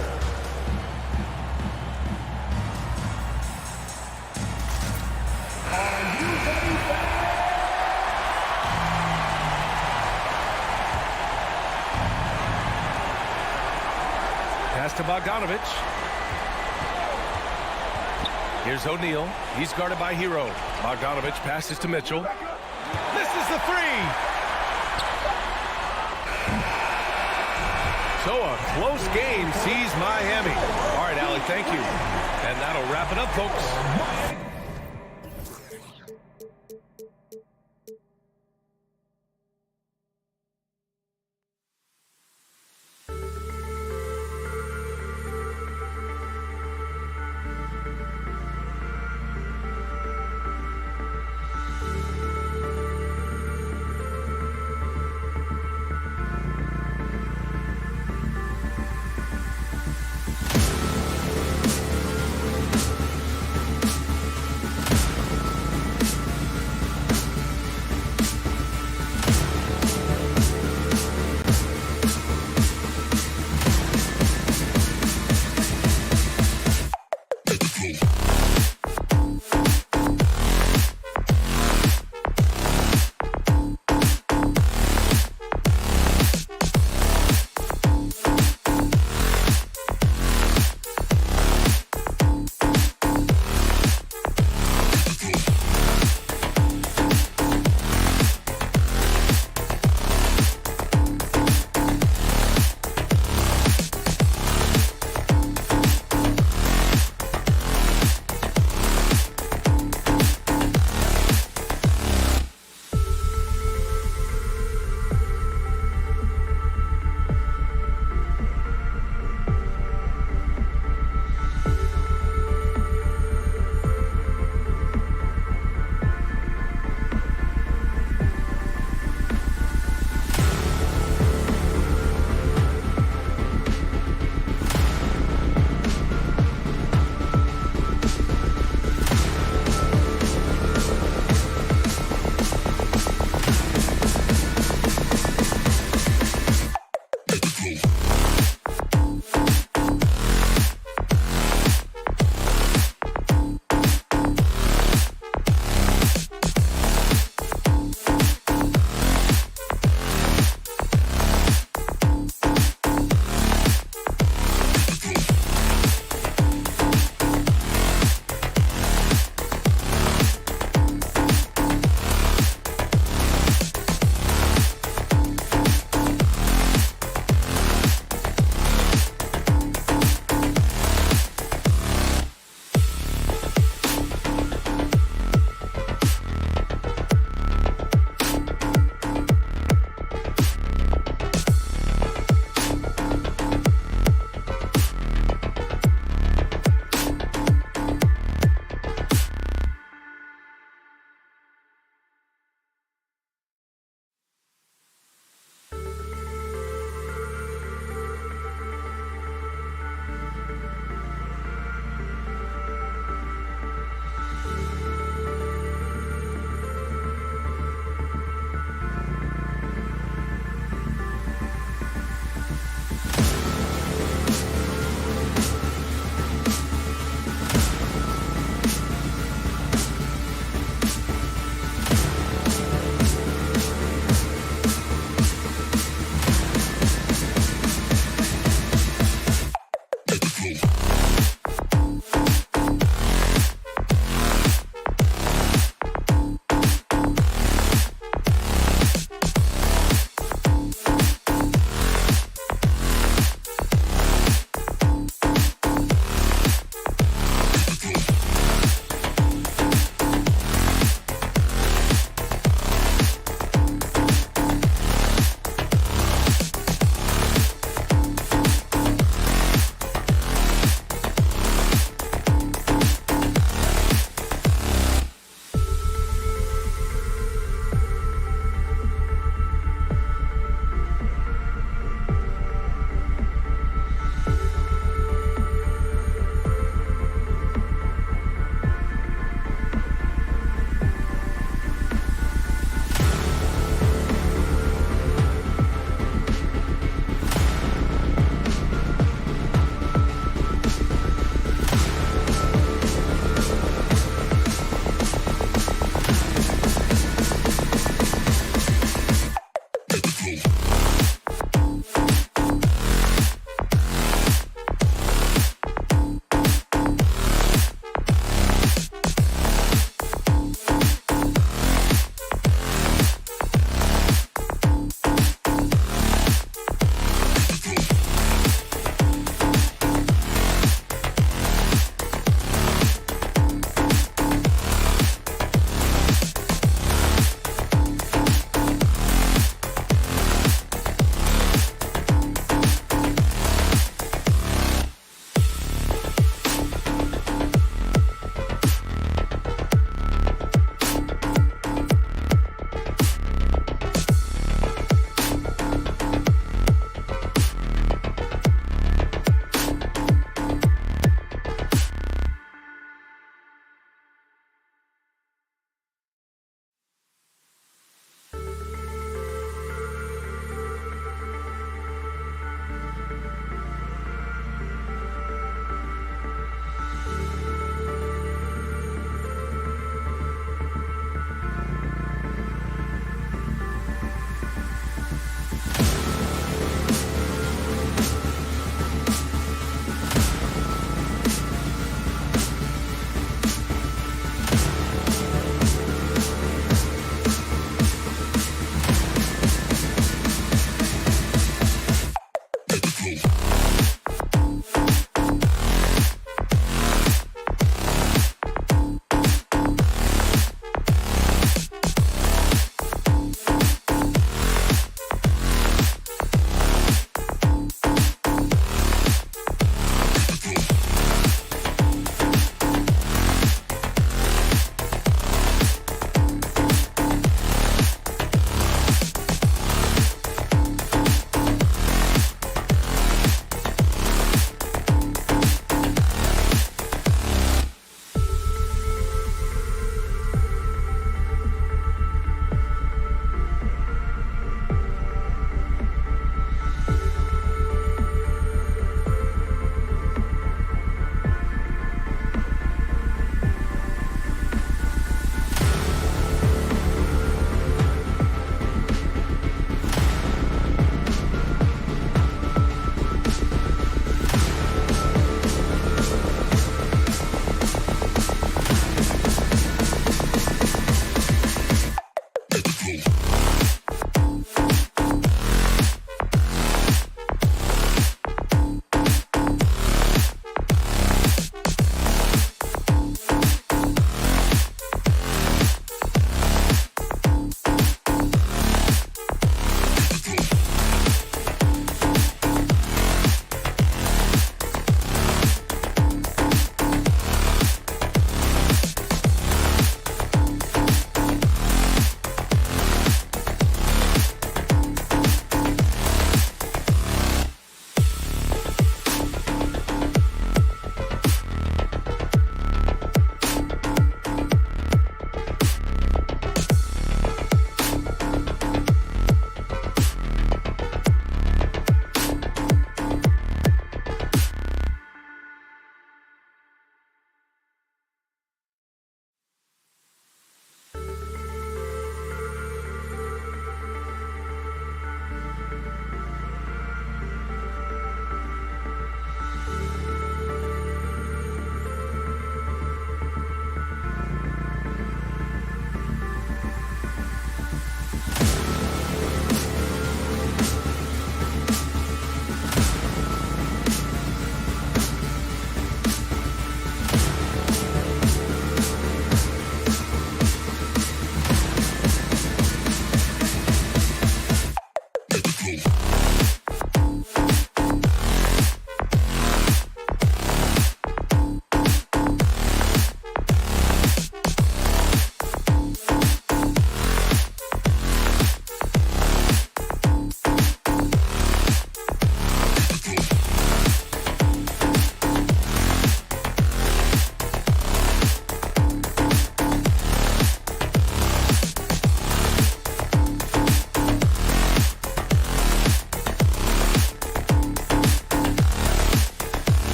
Pass to Bogdanovich. Here's O'Neal. He's guarded by Hero. Bogdanovich passes to Mitchell. Misses the 3. So a close game sees Miami. All right, Allie, thank you. And that'll wrap it up, folks.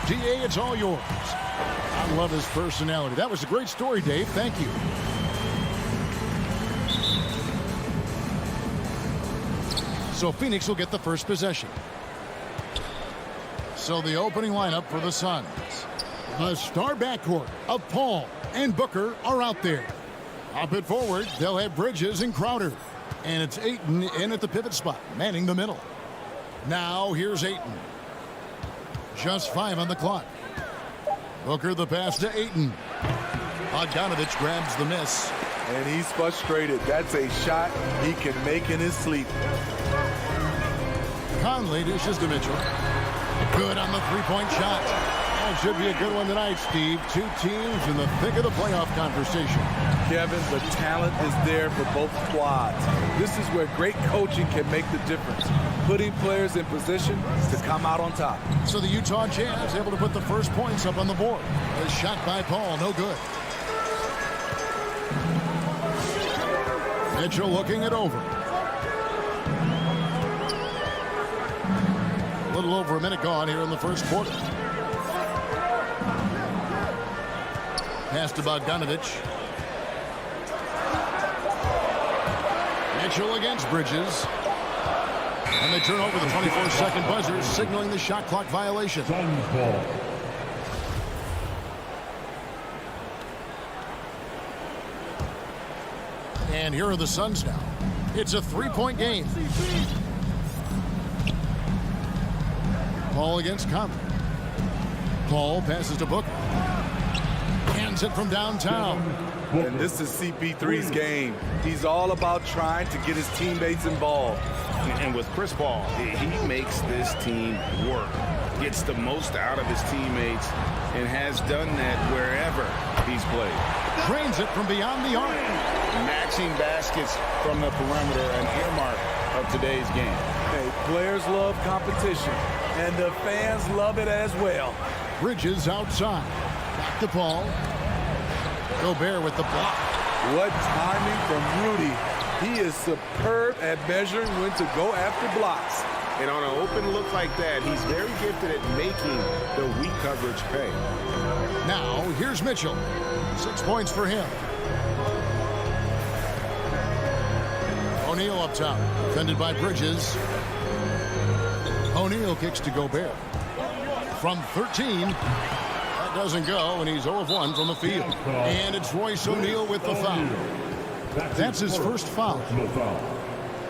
DA, it's all yours. I love his personality. That was a great story, Dave. Thank you. So Phoenix will get the first possession. So the opening lineup for the Suns. The star backcourt of Paul and Booker are out there. Up it forward, they'll have Bridges and Crowder. And it's Ayton in at the pivot spot, manning the middle. Now here's Ayton. Just 5 on the clock. Booker the pass to Ayton. Donovan grabs the miss. And he's frustrated. That's a shot he can make in his sleep. Conley dishes to Mitchell. Good on the three-point shot. That should be a good one tonight, Steve. Two teams in the thick of the playoff conversation. Kevin, the talent is there for both squads. This is where great coaching can make the difference, putting players in position to come out on top. So the Utah Jazz able to put the first points up on the board. A shot by Paul, no good. Mitchell looking it over. A little over a minute gone here in the first quarter. Pass to Bogdanovich. Mitchell against Bridges. And they turn over the 24-second buzzer, signaling the shot clock violation. And here are the Suns now. It's a three-point game. Paul against Conley. Paul passes to Booker. Hands it from downtown. And this is CP3's game. He's all about trying to get his teammates involved. And with Chris Paul, he makes this team work, gets the most out of his teammates, and has done that wherever he's played. Drains it from beyond the arc. Matching baskets from the perimeter, an earmark of today's game. Hey, players love competition, and the fans love it as well. Bridges outside. Back to Paul. Gobert with the block. What timing from Rudy. He is superb at measuring when to go after blocks. And on an open look like that, he's very gifted at making the weak coverage pay. Now, here's Mitchell. 6 points for him. O'Neal up top. Defended by Bridges. O'Neal kicks to Gobert. From 13. That doesn't go, and he's 0 of 1 from the field. And it's Royce O'Neal with the foul. That's his first foul.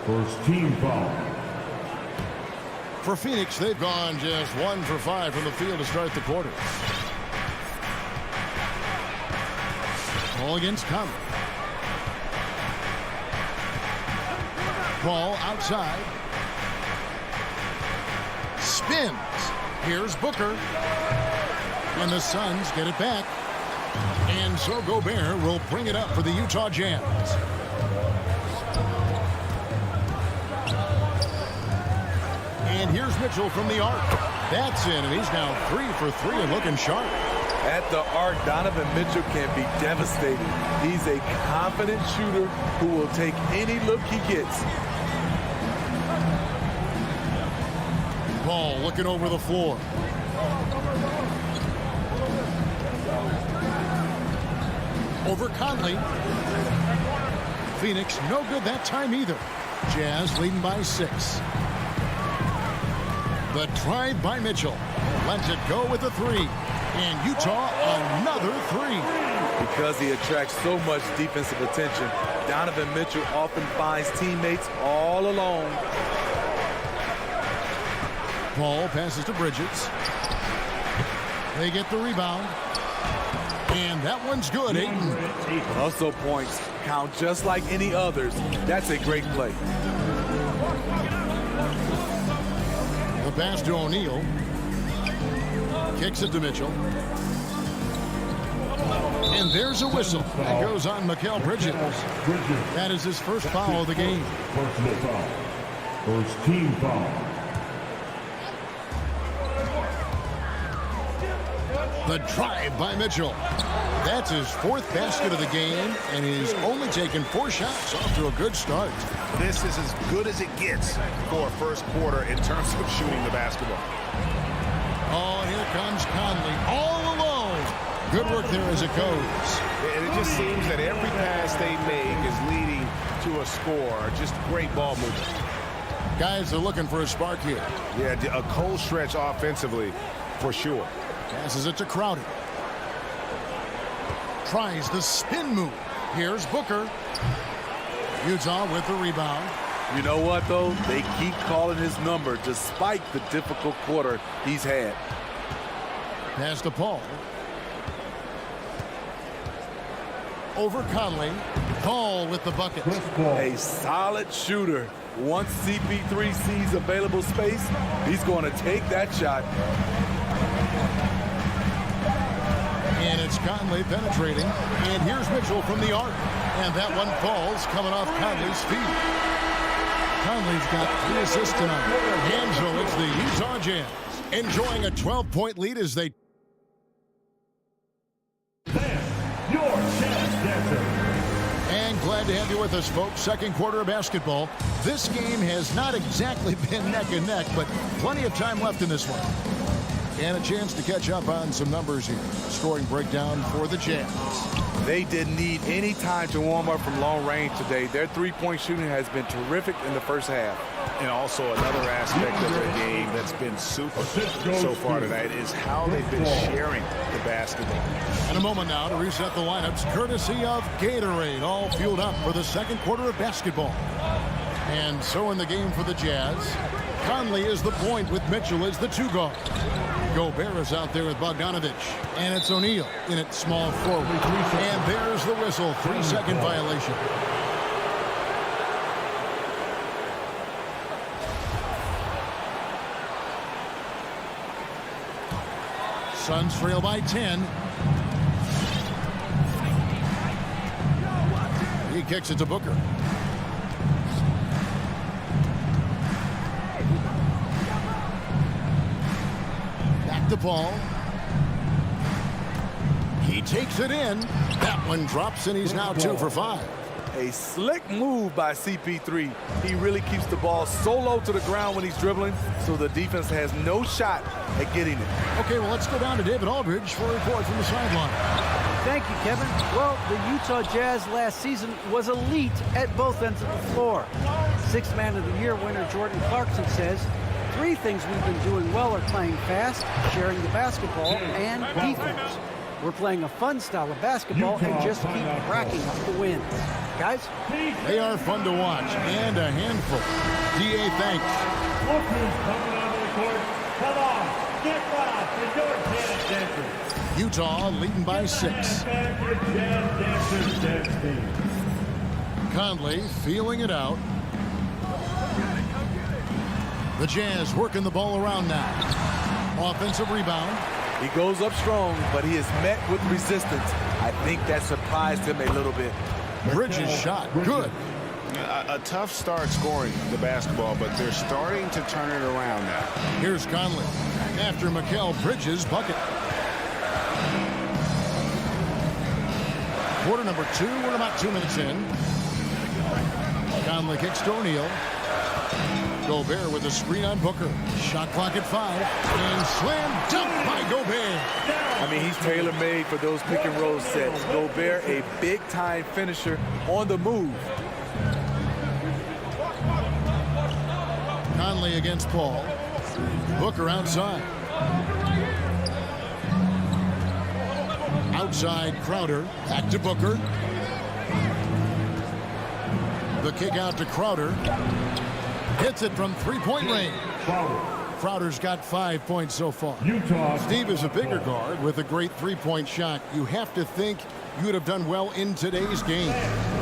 First team foul. For Phoenix, they've gone just 1 for 5 from the field to start the quarter. Paul against Conley. Paul outside. Spins. Here's Booker. And the Suns get it back. And so Gobert will bring it up for the Utah Jazz. And here's Mitchell from the arc. That's in, and he's now 3 for 3 and looking sharp. At the arc, Donovan Mitchell can be devastating. He's a confident shooter who will take any look he gets. Paul looking over the floor. Over Conley. Phoenix no good that time either. Jazz leading by 6. The drive by Mitchell. Lets it go with a 3. And Utah another 3. Because he attracts so much defensive attention, Donovan Mitchell often finds teammates all alone. Paul passes to Bridges. They get the rebound. And that one's good, Ayton. Also points count just like any others. That's a great play. The pass to O'Neal. Kicks it to Mitchell. And there's a whistle. That goes on Mikal Bridges. That is his first foul of the game. Personal foul. First team foul. The drive by Mitchell. That's his 4th basket of the game, and he's only taken 4 shots off to a good start. This is as good as it gets for a first quarter in terms of shooting the basketball. Oh, and here comes James Conley all alone. Good work there as it goes. And it just seems that every pass they make is leading to a score. Just great ball movement. Guys are looking for a spark here. Yeah, a cold stretch offensively for sure. Passes it to Crowder. Tries the spin move. Here's Booker. Utah with the rebound. You know what, though? They keep calling his number despite the difficult quarter he's had. Pass to Paul. Over Conley. Paul with the bucket. A solid shooter. Once CP3 sees available space, he's going to take that shot. And it's Conley penetrating. And here's Mitchell from the arc. And that one falls coming off Conley's feet. Conley's got 3 assists tonight. And so it's the Utah Jazz enjoying a 12-point lead as they... Your Jazz Dancer. And glad to have you with us, folks. Second quarter of basketball. This game has not exactly been neck and neck, but plenty of time left in this one. And a chance to catch up on some numbers here. Scoring breakdown for the Jazz. They didn't need any time to warm up from long range today. Their three-point shooting has been terrific in the first half. And also another aspect of their game that's been super so far tonight is how they've been sharing the basketball. And a moment now to reset the lineups courtesy of Gatorade, all fueled up for the second quarter of basketball. And so in the game for the Jazz, Conley is the point with Mitchell as the 2 guard. Gobert is out there with Bogdanovich. And it's O'Neal in at small forward. And there's the whistle. 3-second violation. Suns trail by 10. He kicks it to Booker. Back to Paul. He takes it in. That one drops, and he's now 2 for 5. A slick move by CP3. He really keeps the ball so low to the ground when he's dribbling, so the defense has no shot at getting it. Okay, well, let's go down to David Aldridge for a report from the sideline. Thank you, Kevin. Well, the Utah Jazz last season was elite at both ends of the floor. Sixth Man of the Year winner Jordan Clarkson says, 3 things we've been doing well are playing fast, sharing the basketball, and defense. We're playing a fun style of basketball and just keep racking up the wins. Guys? They are fun to watch and a handful. DA, thanks. Coming onto the court. Come on, get loud to your Jazz Dancers. Utah leading by 6. Conley feeling it out. The Jazz working the ball around now. Offensive rebound. He goes up strong, but he is met with resistance. I think that surprised him a little bit. Bridges shot. Good. A tough start scoring the basketball, but they're starting to turn it around now. Here's Conley after Mikal Bridges' bucket. Quarter number 2. We're about 2 minutes in. Conley kicks to O'Neal. Gobert with a screen on Booker. Shot clock at 5. And slam dunk by Gobert. I mean, he's tailor-made for those pick-and-roll sets. Gobert, a big-time finisher on the move. Conley against Paul. Booker outside. Outside Crowder. Back to Booker. The kick out to Crowder. Hits it from 3-point range. Crowder's got 5 points so far. Steve is a bigger guard with a great 3-point shot. You have to think you would have done well in today's game.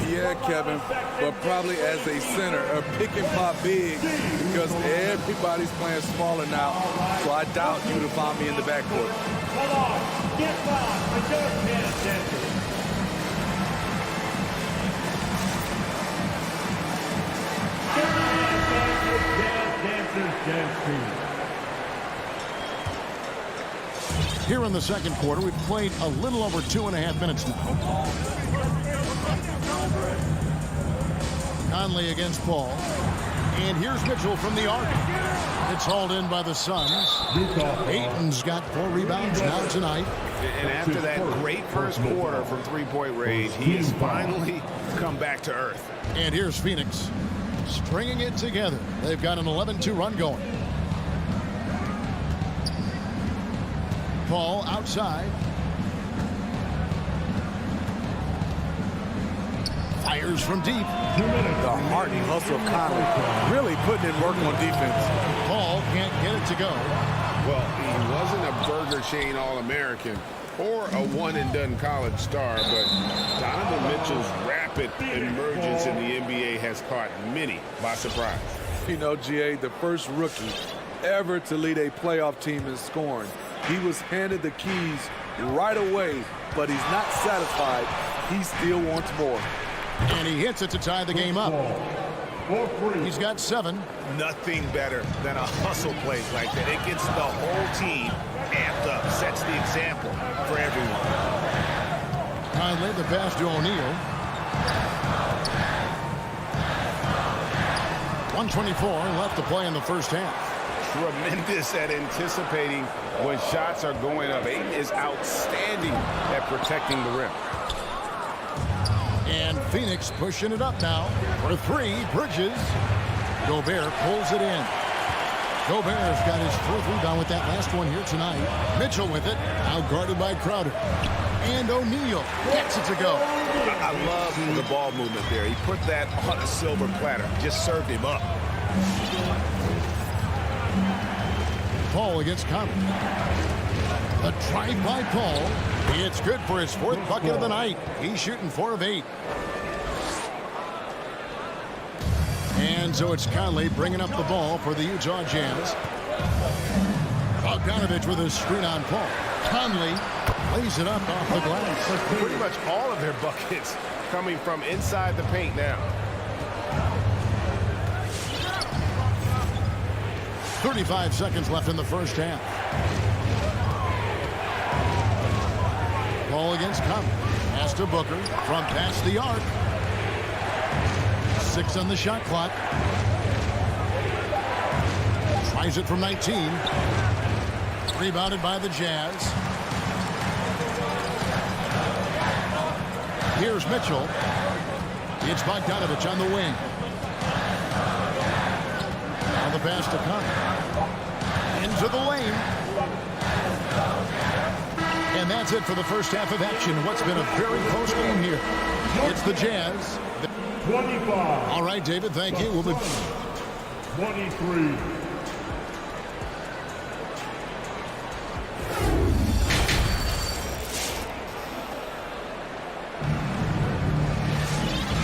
Yeah, Kevin, but probably as a center, a pick-and-pop big, because everybody's playing smaller now, so I doubt you would have found me in the backcourt. Come on, get loud for your Jazz Dancers. Here in the second quarter, we've played a little over 2.5 minutes now. Conley against Paul. And here's Mitchell from the arc. It's hauled in by the Suns. Ayton's got 4 rebounds now tonight. And after that great first quarter from three-point range, he has finally come back to earth. And here's Phoenix stringing it together. They've got an 11-2 run going. Ball outside. Fires from deep. The heart and hustle of Conley really putting in work on defense. Ball can't get it to go. Well, he wasn't a Burger Chain All-American or a one-and-done college star, but Donovan Mitchell's rapid emergence in the NBA has caught many by surprise. You know, GA, the first rookie ever to lead a playoff team in scoring. He was handed the keys right away, but he's not satisfied. He still wants more. And he hits it to tie the game up. He's got 7. Nothing better than a hustle play like that. It gets the whole team amped up, sets the example for everyone. Conley, the pass to O'Neal. 1:24 left to play in the first half. Tremendous at anticipating when shots are going up. Ayton is outstanding at protecting the rim. And Phoenix pushing it up now for 3. Bridges. Gobert pulls it in. Gobert's got his 4th rebound with that last one here tonight. Mitchell with it, now guarded by Crowder. And O'Neal gets it to go. I love the ball movement there. He put that on a silver platter, just served him up. Paul against Conley. The drive by Paul. It's good for his 4th bucket of the night. He's shooting 4 of 8. And so it's Conley bringing up the ball for the Utah Jazz. Bogdanovich with a screen on Paul. Conley lays it up off the glass. Pretty much all of their buckets coming from inside the paint now. 35 seconds left in the first half. Ball against Conley. Pass to Booker from past the arc. 6 on the shot clock. Tries it from 19. Rebounded by the Jazz. Here's Mitchell. It's Bogdanovich on the wing. On the pass to Conley. Into the lane. And that's it for the first half of action. What's been a very close game here. It's the Jazz. 25. All right, David, thank you. We'll be 23.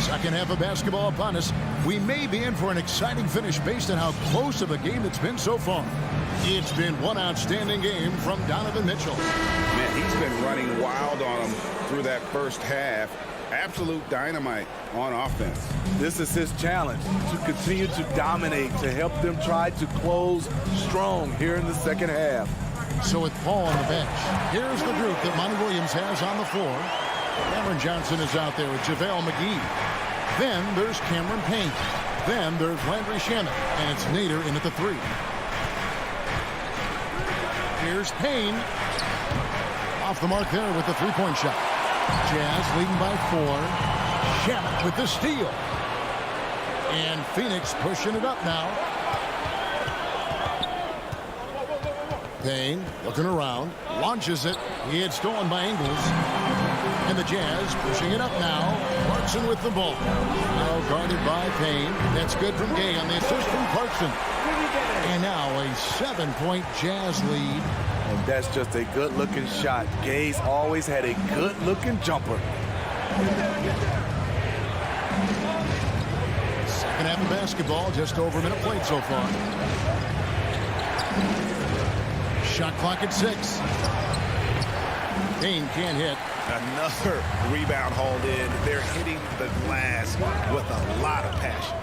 Second half of basketball upon us. We may be in for an exciting finish based on how close of a game it's been so far. It's been one outstanding game from Donovan Mitchell. Man, he's been running wild on him through that first half. Absolute dynamite on offense. This is his challenge, to continue to dominate, to help them try to close strong here in the second half. So with Paul on the bench, here's the group that Monty Williams has on the floor. Cameron Johnson is out there with JaVale McGee. Then there's Cameron Payne. Then there's Landry Shamet. And it's Nader in at the 3. Here's Payne. Off the mark there with the 3-point shot. Jazz leading by 4. Shamet with the steal. And Phoenix pushing it up now. Payne looking around. Launches it. He had stolen by Ingles. And the Jazz pushing it up now. Clarkson with the ball. Now guarded by Payne. That's good from Gay on the assist from Clarkson. And now a 7-point Jazz lead. And that's just a good-looking shot. Gay's always had a good-looking jumper. Second half of basketball, just over a minute played so far. Shot clock at 6. Payne can't hit. Another rebound hauled in. They're hitting the glass with a lot of passion.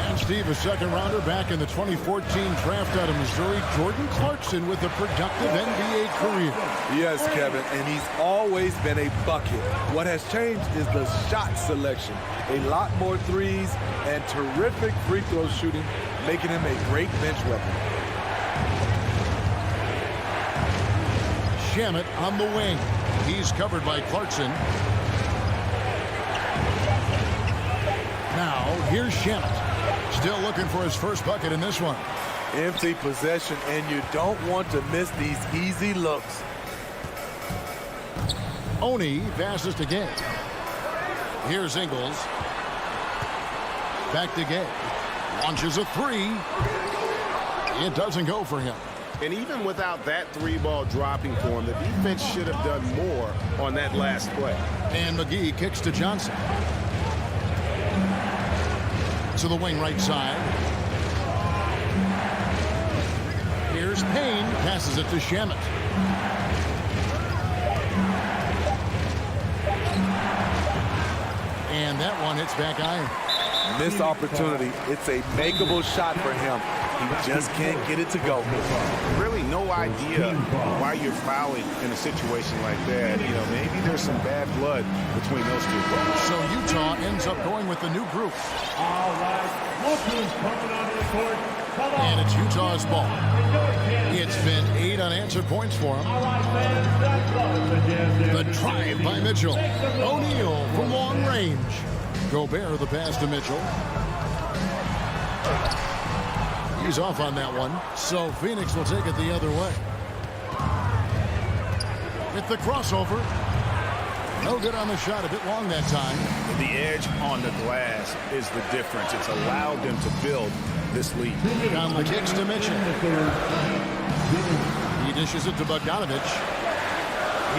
And Steve, a second rounder back in the 2014 draft out of Missouri, Jordan Clarkson with a productive NBA career. Yes, Kevin, and he's always been a bucket. What has changed is the shot selection. A lot more threes and terrific free throw shooting, making him a great bench weapon. Shamet on the wing. He's covered by Clarkson. Now, here's Shamet. Still looking for his first bucket in this one. Empty possession, and you don't want to miss these easy looks. Oni passes to Gay. Here's Ingles. Back to Gay. Launches a three. It doesn't go for him. And even without that three ball dropping for him, the defense should have done more on that last play. And McGee kicks to Johnson. To the wing right side. Here's Payne. Passes it to Shamet. And that one hits back iron. Missed opportunity. It's a makeable shot for him. He just can't get it to go. Really no idea why you're fouling in a situation like that. You know, maybe there's some bad blood between those two. So Utah ends up going with the new group. All right, look who's coming onto the court. Come on. And it's Utah's ball. It's been 8 unanswered points for him. All right, fans, that's all. The drive by Mitchell. O'Neal from long range. Gobert the pass to Mitchell. He's off on that one. So Phoenix will take it the other way. With the crossover. No good on the shot. A bit long that time. The edge on the glass is the difference. It's allowed them to build this lead. Conley kicks to Mitchell. He dishes it to Bogdanovich.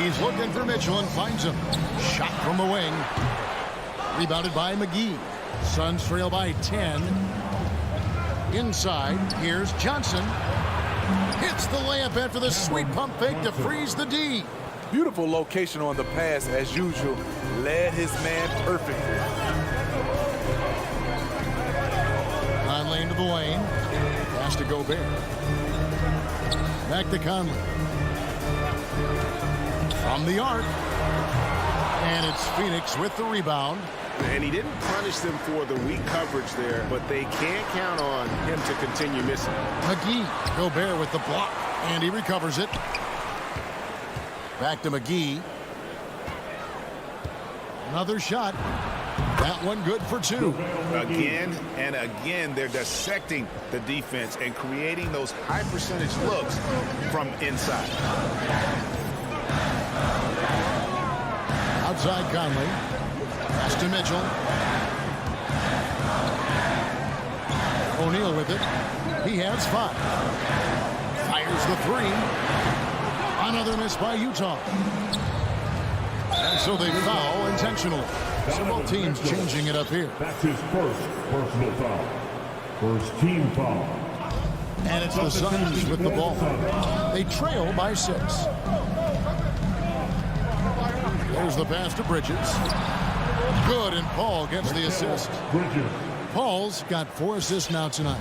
He's looking for Mitchell and finds him. Shot from the wing. Rebounded by McGee. Suns trail by 10. Inside, here's Johnson. Hits the layup after the sweet pump fake to freeze the D. Beautiful location on the pass as usual. Led his man perfectly. Conley into the lane. Pass to Gobert. Back to Conley. From the arc. And it's Phoenix with the rebound. And he didn't punish them for the weak coverage there, but they can't count on him to continue missing. McGee. Gobert with the block. And he recovers it. Back to McGee. Another shot. That one good for 2. Again and again, they're dissecting the defense and creating those high percentage looks from inside. Outside Conley. Pass to Mitchell. O'Neal with it. He has 5. Fires the 3. Another miss by Utah. And so they foul intentionally. Several teams changing it up here. That's his first personal foul. First team foul. And it's the Suns with the ball. They trail by 6. There's the pass to Bridges. Good, and Paul gets the assist. Paul's got 4 assists now tonight.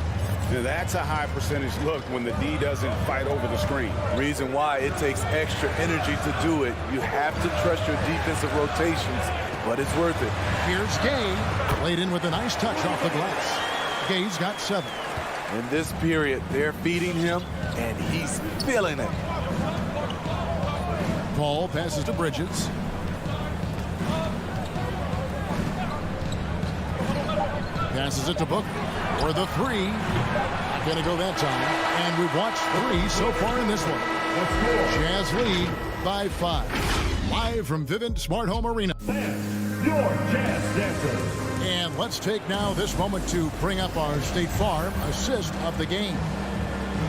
Now that's a high percentage look when the D doesn't fight over the screen. Reason why it takes extra energy to do it. You have to trust your defensive rotations, but it's worth it. Here's Gay, laid in with a nice touch off the glass. Gay's got 7. In this period, they're feeding him, and he's feeling it. Paul passes to Bridges. Passes it to Booker for the 3. Not going to go that time. And we've watched 3 so far in this one. Jazz lead by 5. Live from Vivint Smart Home Arena. Your Jazz Dancers. And let's take now this moment to bring up our State Farm assist of the game.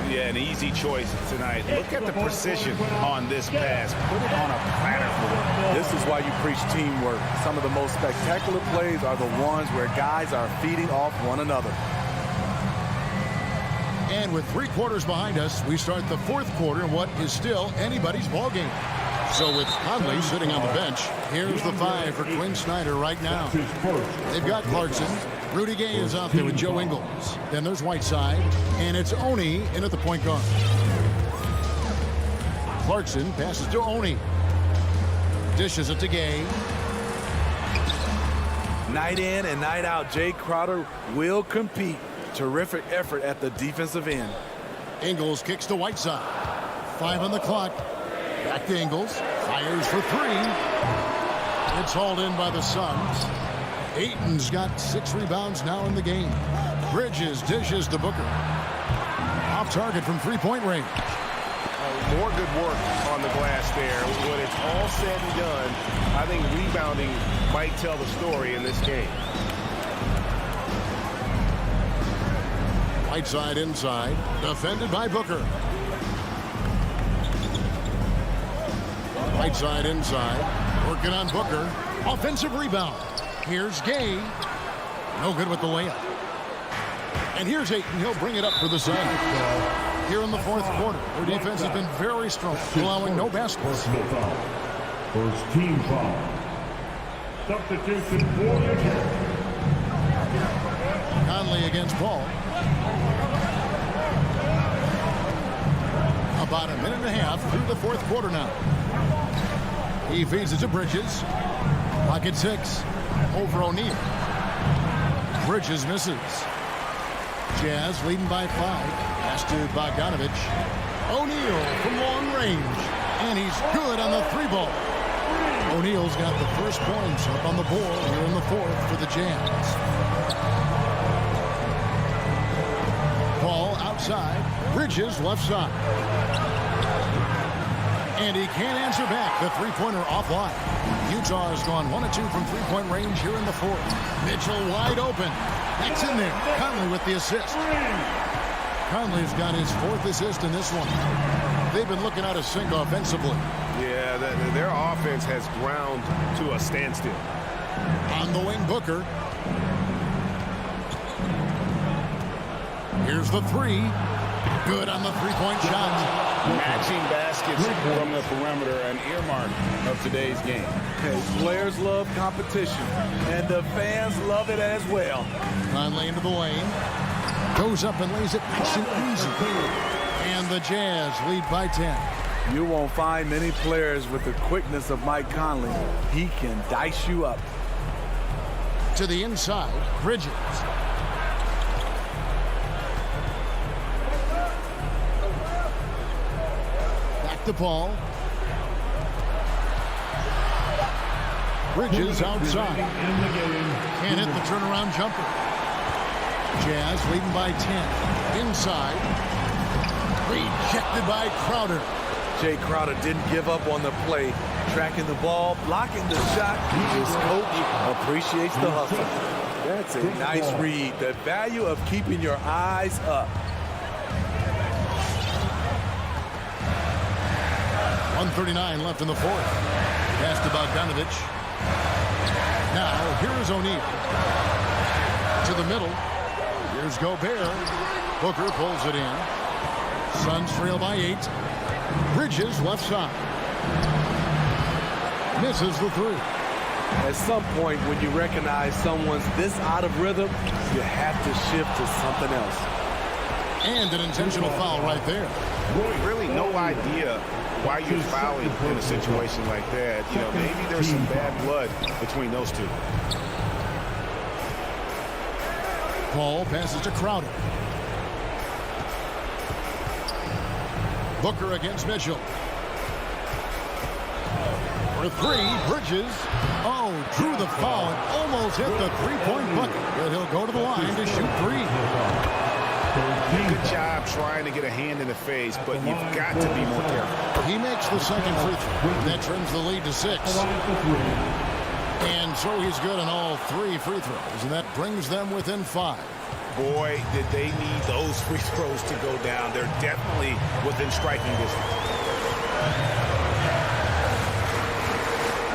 Yeah, an easy choice tonight. Look at the precision on this pass. Put it on a platter for them. This is why you preach teamwork. Some of the most spectacular plays are the ones where guys are feeding off one another. And with 3 quarters behind us, we start the 4th quarter in what is still anybody's ball game. So with Conley sitting on the bench, here's the 5 for Quinn Snyder right now. They've got Clarkson. Rudy Gay is out there with Joe Ingles. Then there's Whiteside, and it's Oni in at the point guard. Clarkson passes to Oni. Dishes it to Gay. Night in and night out, Jay Crowder will compete. Terrific effort at the defensive end. Ingles kicks to Whiteside. 5 on the clock. Back to Ingles. Fires for three. It's hauled in by the Suns. Ayton's got 6 rebounds now in the game. Bridges dishes to Booker. Off target from three-point range. More good work on the glass there. When it's all said and done, I think rebounding might tell the story in this game. Right side inside. Defended by Booker. Right side inside. Working on Booker. Offensive rebound. Here's Gay. No good with the layup. And here's Ayton. He'll bring it up for the Suns. Here in the fourth quarter, their defense has been very strong, allowing no baskets. First team foul. Substitution for the game. Conley against Paul. About a minute and a half through the fourth quarter now. He feeds it to Bridges. Pocket 6 over O'Neal. Bridges misses. Jazz leading by 5. Pass to Bogdanovich. O'Neal from long range. And he's good on the 3-ball. O'Neal's got the first points up on the board here in the fourth for the Jazz. Ball outside. Bridges left side. And he can't answer back. The three-pointer offline. Utah has gone 1 of 2 from three-point range here in the fourth. Mitchell wide open. That's in there. Conley with the assist. Conley's got his 4th assist in this one. They've been looking out of sync offensively. Yeah, their offense has ground to a standstill. On the wing, Booker. Here's the 3. Good on the three-point shot. Matching baskets from the perimeter, an earmark of today's game. Okay, players love competition, and the fans love it as well. Conley into the lane. Goes up and lays it nice and easy. And the Jazz lead by 10. You won't find many players with the quickness of Mike Conley. He can dice you up. To the inside, Bridges. Back to Paul. Bridges outside. Can't hit the turnaround jumper. Jazz leading by 10. Inside. Rejected by Crowder. Jay Crowder didn't give up on the play. Tracking the ball, blocking the shot. His coach appreciates the hustle. That's a nice read. The value of keeping your eyes up. 1:39 left in the fourth. Pass to Bogdanovich. Now, here's O'Neal. To the middle. Here's Gobert. Booker pulls it in. Suns trail by 8. Bridges left side. Misses the 3. At some point, when you recognize someone's this out of rhythm, you have to shift to something else. And an intentional foul right there. Really no idea why you're fouling in a situation like that. You know, maybe there's some bad blood between those two. Paul passes to Crowder. Booker against Mitchell. For 3, Bridges. Oh, drew the foul and almost hit the three-point bucket. But he'll go to the line to shoot 3. Good job trying to get a hand in the face, but you've got to be more careful. He makes the second free throw. That trims the lead to 6. And so he's good on all 3 free throws, and that brings them within 5. Boy, did they need those free throws to go down. They're definitely within striking distance.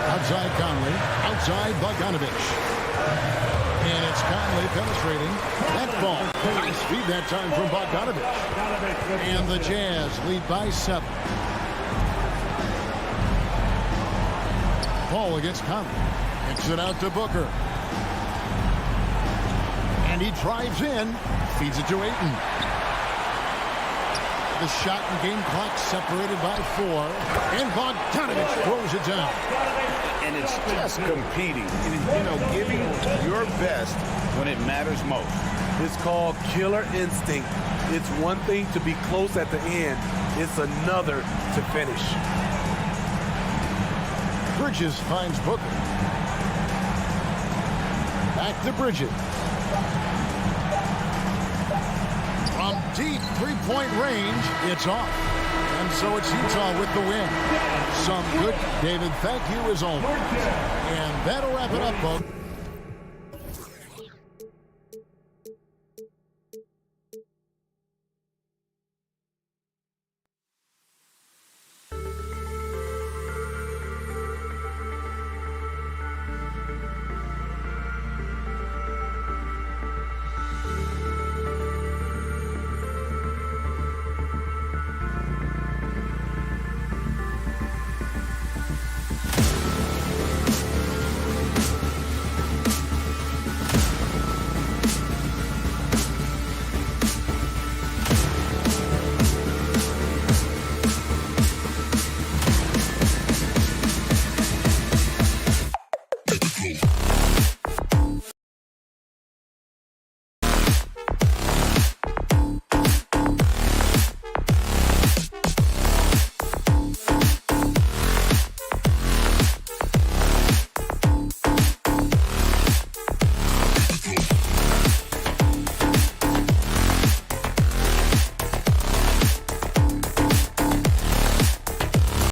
Outside Conley. Outside Bogdanovich. And it's Conley penetrating. That ball. Nice feed that time from Bogdanovich. And the Jazz lead by 7. Paul against Conley. Kicks it out to Booker. And he drives in. Feeds it to Ayton. The shot and game clock separated by 4. And Bogdanovich throws it down. And it's just competing. You know, giving your best when it matters most. It's called killer instinct. It's one thing to be close at the end. It's another to finish. Bridges finds Booker. Back to Bridges. From deep three-point range, it's off. And so it's Utah with the win. Some good, David. Thank you as always. And that'll wrap it up, folks.